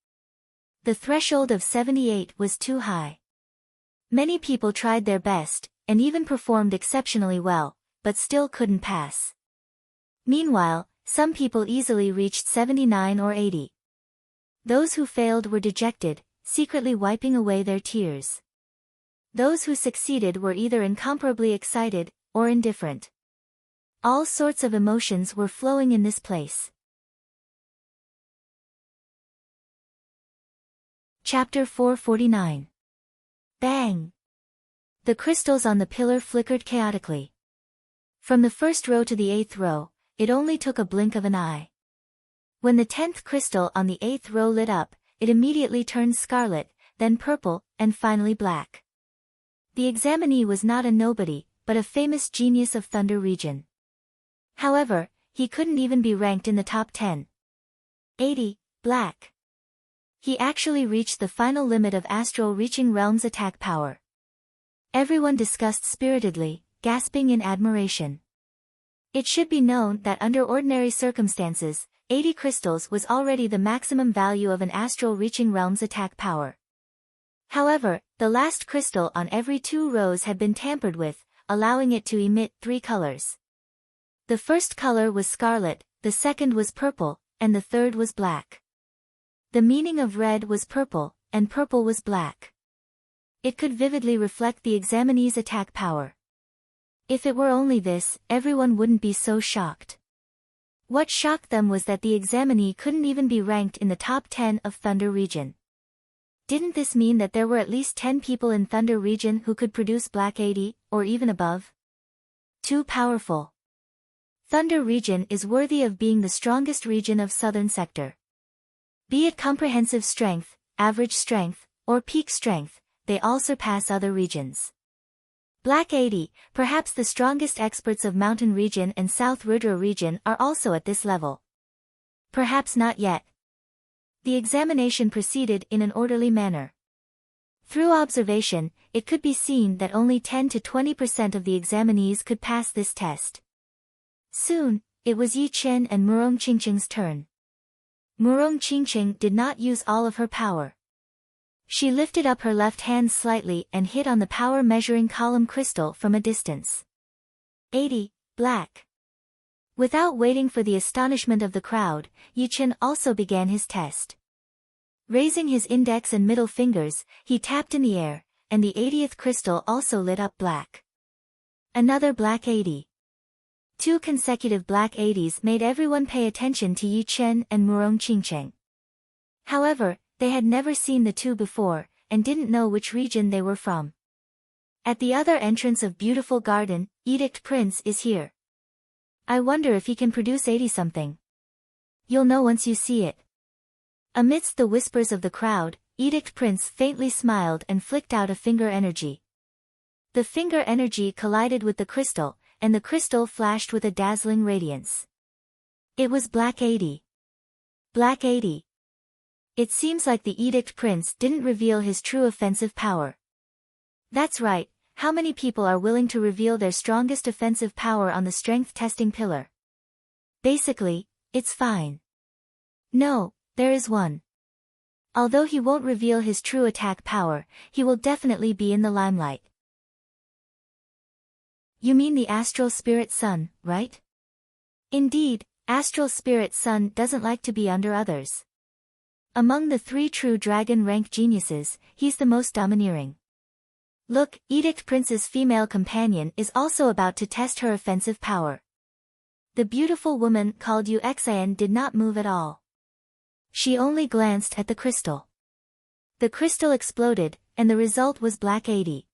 The threshold of 78 was too high. Many people tried their best, and even performed exceptionally well, but still couldn't pass. Meanwhile, some people easily reached 79 or 80. Those who failed were dejected, secretly wiping away their tears. Those who succeeded were either incomparably excited, or indifferent. All sorts of emotions were flowing in this place. Chapter 449. Bang! The crystals on the pillar flickered chaotically. From the first row to the 8th row, it only took a blink of an eye. When the 10th crystal on the 8th row lit up, it immediately turned scarlet, then purple, and finally black. The examinee was not a nobody, but a famous genius of Thunder Region. However, he couldn't even be ranked in the top 10. 80, black. He actually reached the final limit of Astral Reaching Realm's attack power. Everyone discussed spiritedly, gasping in admiration. It should be known that under ordinary circumstances, 80 crystals was already the maximum value of an Astral Reaching Realm's attack power. However, the last crystal on every 2 rows had been tampered with, allowing it to emit 3 colors. The first color was scarlet, the second was purple, and the third was black. The meaning of red was purple, and purple was black. It could vividly reflect the examinee's attack power. If it were only this, everyone wouldn't be so shocked. What shocked them was that the examinee couldn't even be ranked in the top 10 of Thunder Region. Didn't this mean that there were at least 10 people in Thunder Region who could produce black 80, or even above? Too powerful. Thunder Region is worthy of being the strongest region of Southern Sector. Be it comprehensive strength, average strength, or peak strength, they all surpass other regions. Black 80, perhaps the strongest experts of Mountain Region and South Rudra Region are also at this level. Perhaps not yet. The examination proceeded in an orderly manner. Through observation, it could be seen that only 10 to 20% of the examinees could pass this test. Soon, it was Yi Chen and Murong Qingqing's turn. Murong Qingqing did not use all of her power. She lifted up her left hand slightly and hit on the power measuring column crystal from a distance. 80, black. Without waiting for the astonishment of the crowd, Yi Chen also began his test. Raising his index and middle fingers, he tapped in the air, and the 80th crystal also lit up black. Another black 80. 2 consecutive black 80s made everyone pay attention to Yi Chen and Murong Qingqing. However, they had never seen the two before, and didn't know which region they were from. At the other entrance of Beautiful Garden, Edict Prince is here. I wonder if he can produce 80-something. You'll know once you see it. Amidst the whispers of the crowd, Edict Prince faintly smiled and flicked out a finger energy. The finger energy collided with the crystal, and the crystal flashed with a dazzling radiance. It was Black 80. Black 80. It seems like the Edict Prince didn't reveal his true offensive power. That's right. How many people are willing to reveal their strongest offensive power on the strength testing pillar? Basically, it's fine. No, there is one. Although he won't reveal his true attack power, he will definitely be in the limelight. You mean the Astral Spirit Sun, right? Indeed, Astral Spirit Sun doesn't like to be under others. Among the 3 true dragon rank geniuses, he's the most domineering. Look, Edict Prince's female companion is also about to test her offensive power. The beautiful woman called Yu Xian did not move at all. She only glanced at the crystal. The crystal exploded, and the result was Black 80.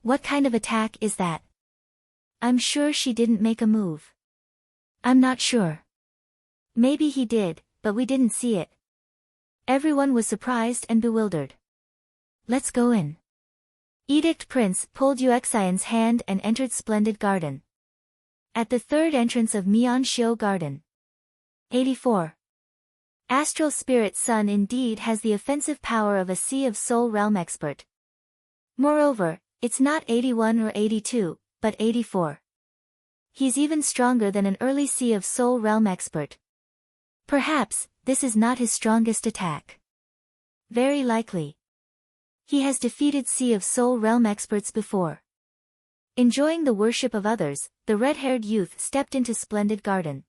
What kind of attack is that? I'm sure she didn't make a move. I'm not sure. Maybe he did, but we didn't see it. Everyone was surprised and bewildered. Let's go in. Edict Prince pulled Yu Xian's hand and entered Splendid Garden. At the 3rd entrance of Mian Xiu Garden. 84. Astral Spirit Sun indeed has the offensive power of a Sea of Soul Realm expert. Moreover, it's not 81 or 82, but 84. He's even stronger than an early Sea of Soul Realm expert. Perhaps, this is not his strongest attack. Very likely. He has defeated Sea of Soul Realm experts before. Enjoying the worship of others, the red-haired youth stepped into Splendid Garden.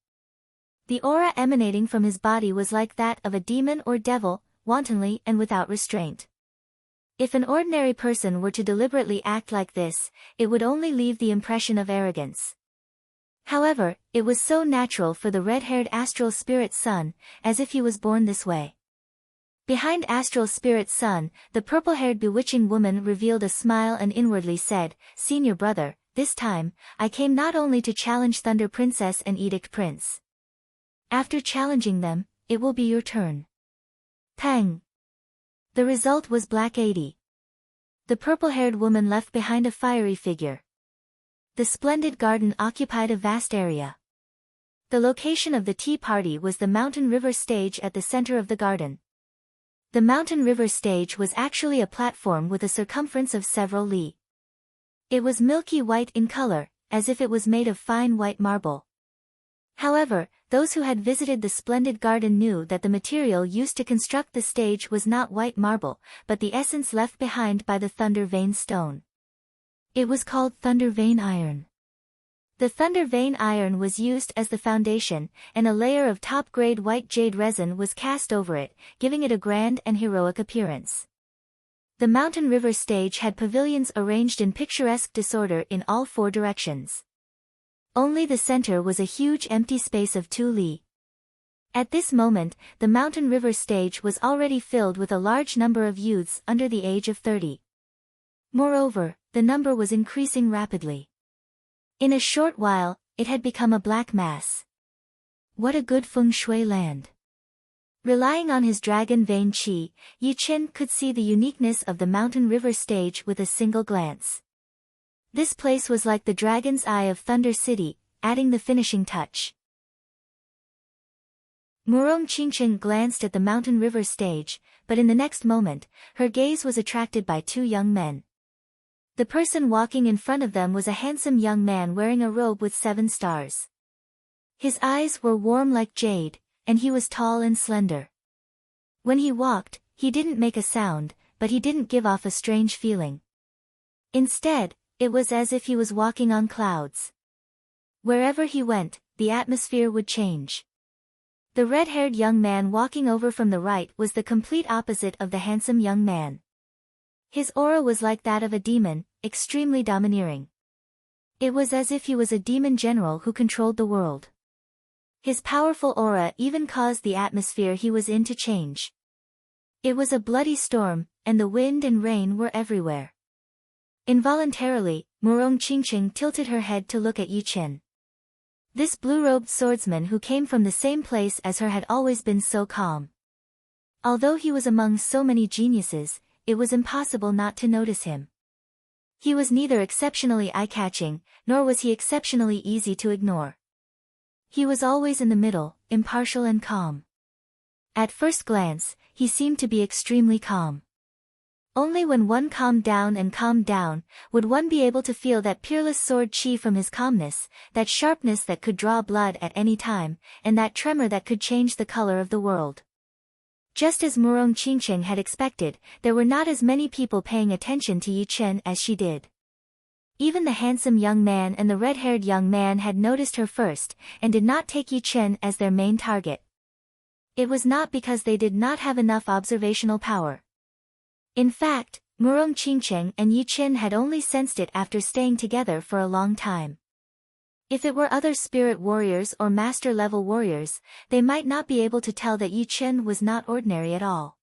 The aura emanating from his body was like that of a demon or devil, wantonly and without restraint. If an ordinary person were to deliberately act like this, it would only leave the impression of arrogance. However, it was so natural for the red-haired astral spirit son, as if he was born this way. Behind astral spirit son, the purple-haired bewitching woman revealed a smile and inwardly said, "Senior brother, this time, I came not only to challenge Thunder Princess and Edict Prince. After challenging them, it will be your turn." Pang! The result was Black 80. The purple-haired woman left behind a fiery figure. The Splendid Garden occupied a vast area. The location of the tea party was the Mountain River stage at the center of the garden. The Mountain River stage was actually a platform with a circumference of several li. It was milky white in color, as if it was made of fine white marble. However, those who had visited the Splendid Garden knew that the material used to construct the stage was not white marble, but the essence left behind by the Thunder Vein stone. It was called Thunder Vein Iron. The Thunder Vein Iron was used as the foundation, and a layer of top-grade white jade resin was cast over it, giving it a grand and heroic appearance. The Mountain River stage had pavilions arranged in picturesque disorder in all four directions. Only the center was a huge empty space of 2 li. At this moment, the Mountain River stage was already filled with a large number of youths under the age of 30. Moreover, the number was increasing rapidly. In a short while, it had become a black mass. What a good feng shui land. Relying on his dragon vein qi, Yi Chen could see the uniqueness of the Mountain River stage with a single glance. This place was like the Dragon's Eye of Thunder City, adding the finishing touch. Murong Qingchen glanced at the Mountain River stage, but in the next moment, her gaze was attracted by 2 young men. The person walking in front of them was a handsome young man wearing a robe with 7 stars. His eyes were warm like jade, and he was tall and slender. When he walked, he didn't make a sound, but he didn't give off a strange feeling. Instead, it was as if he was walking on clouds. Wherever he went, the atmosphere would change. The red-haired young man walking over from the right was the complete opposite of the handsome young man. His aura was like that of a demon, extremely domineering. It was as if he was a demon general who controlled the world. His powerful aura even caused the atmosphere he was in to change. It was a bloody storm, and the wind and rain were everywhere. Involuntarily, Murong Qingchen tilted her head to look at Yi Chen. This blue-robed swordsman who came from the same place as her had always been so calm. Although he was among so many geniuses, it was impossible not to notice him. He was neither exceptionally eye-catching, nor was he exceptionally easy to ignore. He was always in the middle, impartial and calm. At first glance, he seemed to be extremely calm. Only when one calmed down, would one be able to feel that peerless sword chi from his calmness, that sharpness that could draw blood at any time, and that tremor that could change the color of the world. Just as Murong Qingchen had expected, there were not as many people paying attention to Yi Chen as she did. Even the handsome young man and the red-haired young man had noticed her first, and did not take Yi Chen as their main target. It was not because they did not have enough observational power. In fact, Murong Qingchen and Yi Chen had only sensed it after staying together for a long time. If it were other spirit warriors or master-level warriors, they might not be able to tell that Yi Chen was not ordinary at all.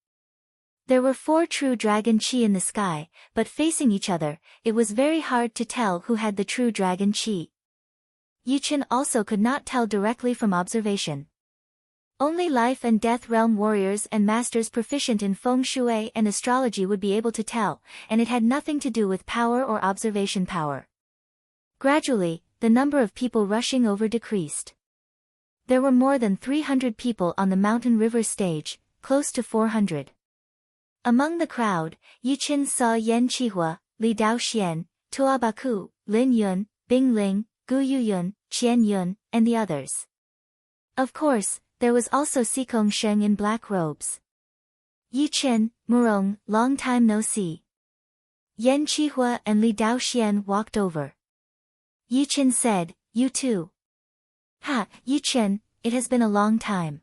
There were 4 true dragon chi in the sky, but facing each other, it was very hard to tell who had the true dragon chi. Yi Chen also could not tell directly from observation. Only life and death realm warriors and masters proficient in feng shui and astrology would be able to tell, and it had nothing to do with power or observation power. Gradually, the number of people rushing over decreased. There were more than 300 people on the Mountain River stage, close to 400. Among the crowd, Yi Chen saw Yan Qihua, Li Daoxian, Tuo Baku, Lin Yun, Bing Ling, Gu Yuyun, Qian Yun, and the others. Of course, there was also Sikong Sheng in black robes. Yi Chen, Murong, long time no see. Yan Qihua and Li Daoxian walked over. Yi Chen said, "You too." "Ha, Yi Chen, it has been a long time.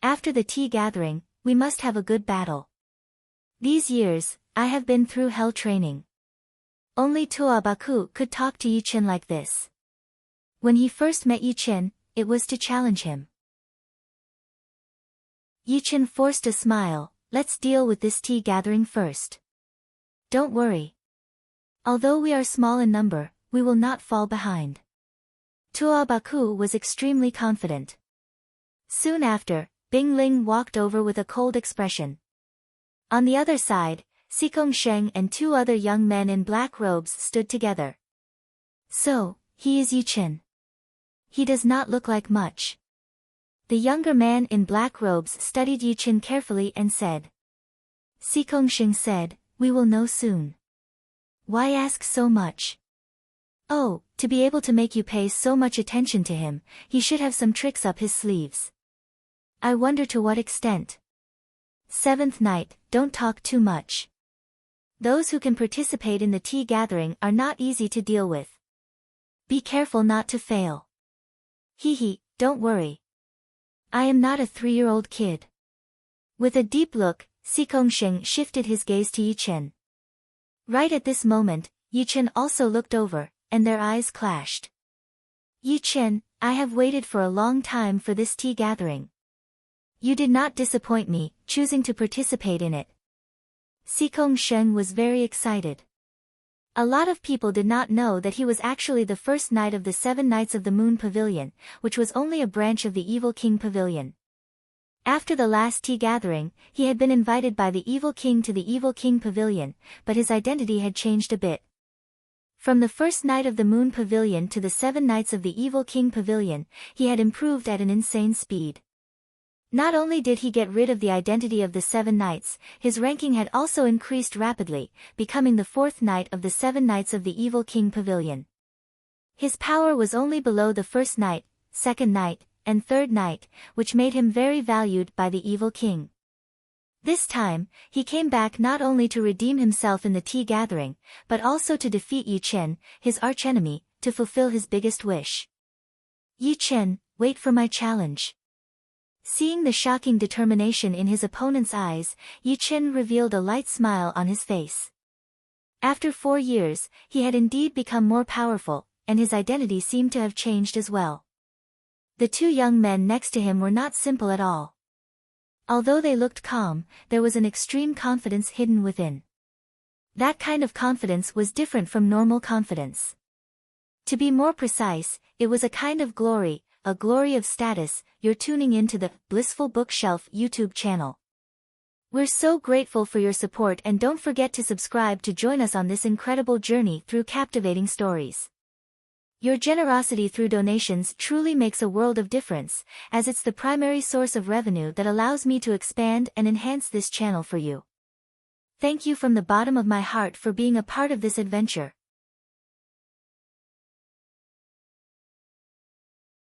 After the tea gathering, we must have a good battle. These years, I have been through hell training." Only Tuo Baku could talk to Yi Chen like this. When he first met Yi Chen, it was to challenge him. Yi Chen forced a smile. "Let's deal with this tea gathering first. Don't worry. Although we are small in number, we will not fall behind." Tuo Baku was extremely confident. Soon after, Bing Ling walked over with a cold expression. On the other side, Sikong Sheng and two other young men in black robes stood together. "So, he is Yi Chen. He does not look like much." The younger man in black robes studied Yi Chen carefully and said. Sikong Sheng said, "We will know soon." "Why ask so much?" "Oh, to be able to make you pay so much attention to him, he should have some tricks up his sleeves. I wonder to what extent." Seventh night, don't talk too much. Those who can participate in the tea gathering are not easy to deal with. Be careful not to fail. Hee, don't worry. I am not a 3-year-old kid. With a deep look, Sikong Sheng shifted his gaze to Yi Chen. Right at this moment, Yi Chen also looked over, and their eyes clashed. "Yi Chen, I have waited for a long time for this tea gathering. You did not disappoint me, choosing to participate in it." Sikong Sheng was very excited. A lot of people did not know that he was actually the first knight of the 7 Knights of the Moon Pavilion, which was only a branch of the Evil King Pavilion. After the last tea gathering, he had been invited by the Evil King to the Evil King Pavilion, but his identity had changed a bit. From the first Knight of the Moon Pavilion to the 7 Knights of the Evil King Pavilion, he had improved at an insane speed. Not only did he get rid of the identity of the 7 Knights, his ranking had also increased rapidly, becoming the 4th Knight of the 7 Knights of the Evil King Pavilion. His power was only below the 1st Knight, 2nd Knight, and 3rd Knight, which made him very valued by the Evil King. This time, he came back not only to redeem himself in the tea gathering, but also to defeat Yi Chen, his archenemy, to fulfill his biggest wish. "Yi Chen, wait for my challenge." Seeing the shocking determination in his opponent's eyes, Yi Chen revealed a light smile on his face. After 4 years, he had indeed become more powerful, and his identity seemed to have changed as well. The two young men next to him were not simple at all. Although they looked calm, there was an extreme confidence hidden within. That kind of confidence was different from normal confidence. To be more precise, it was a kind of glory, a glory of status. You're tuning into the Blissful Bookshelf YouTube channel. We're so grateful for your support, and don't forget to subscribe to join us on this incredible journey through captivating stories. Your generosity through donations truly makes a world of difference, as it's the primary source of revenue that allows me to expand and enhance this channel for you. Thank you from the bottom of my heart for being a part of this adventure.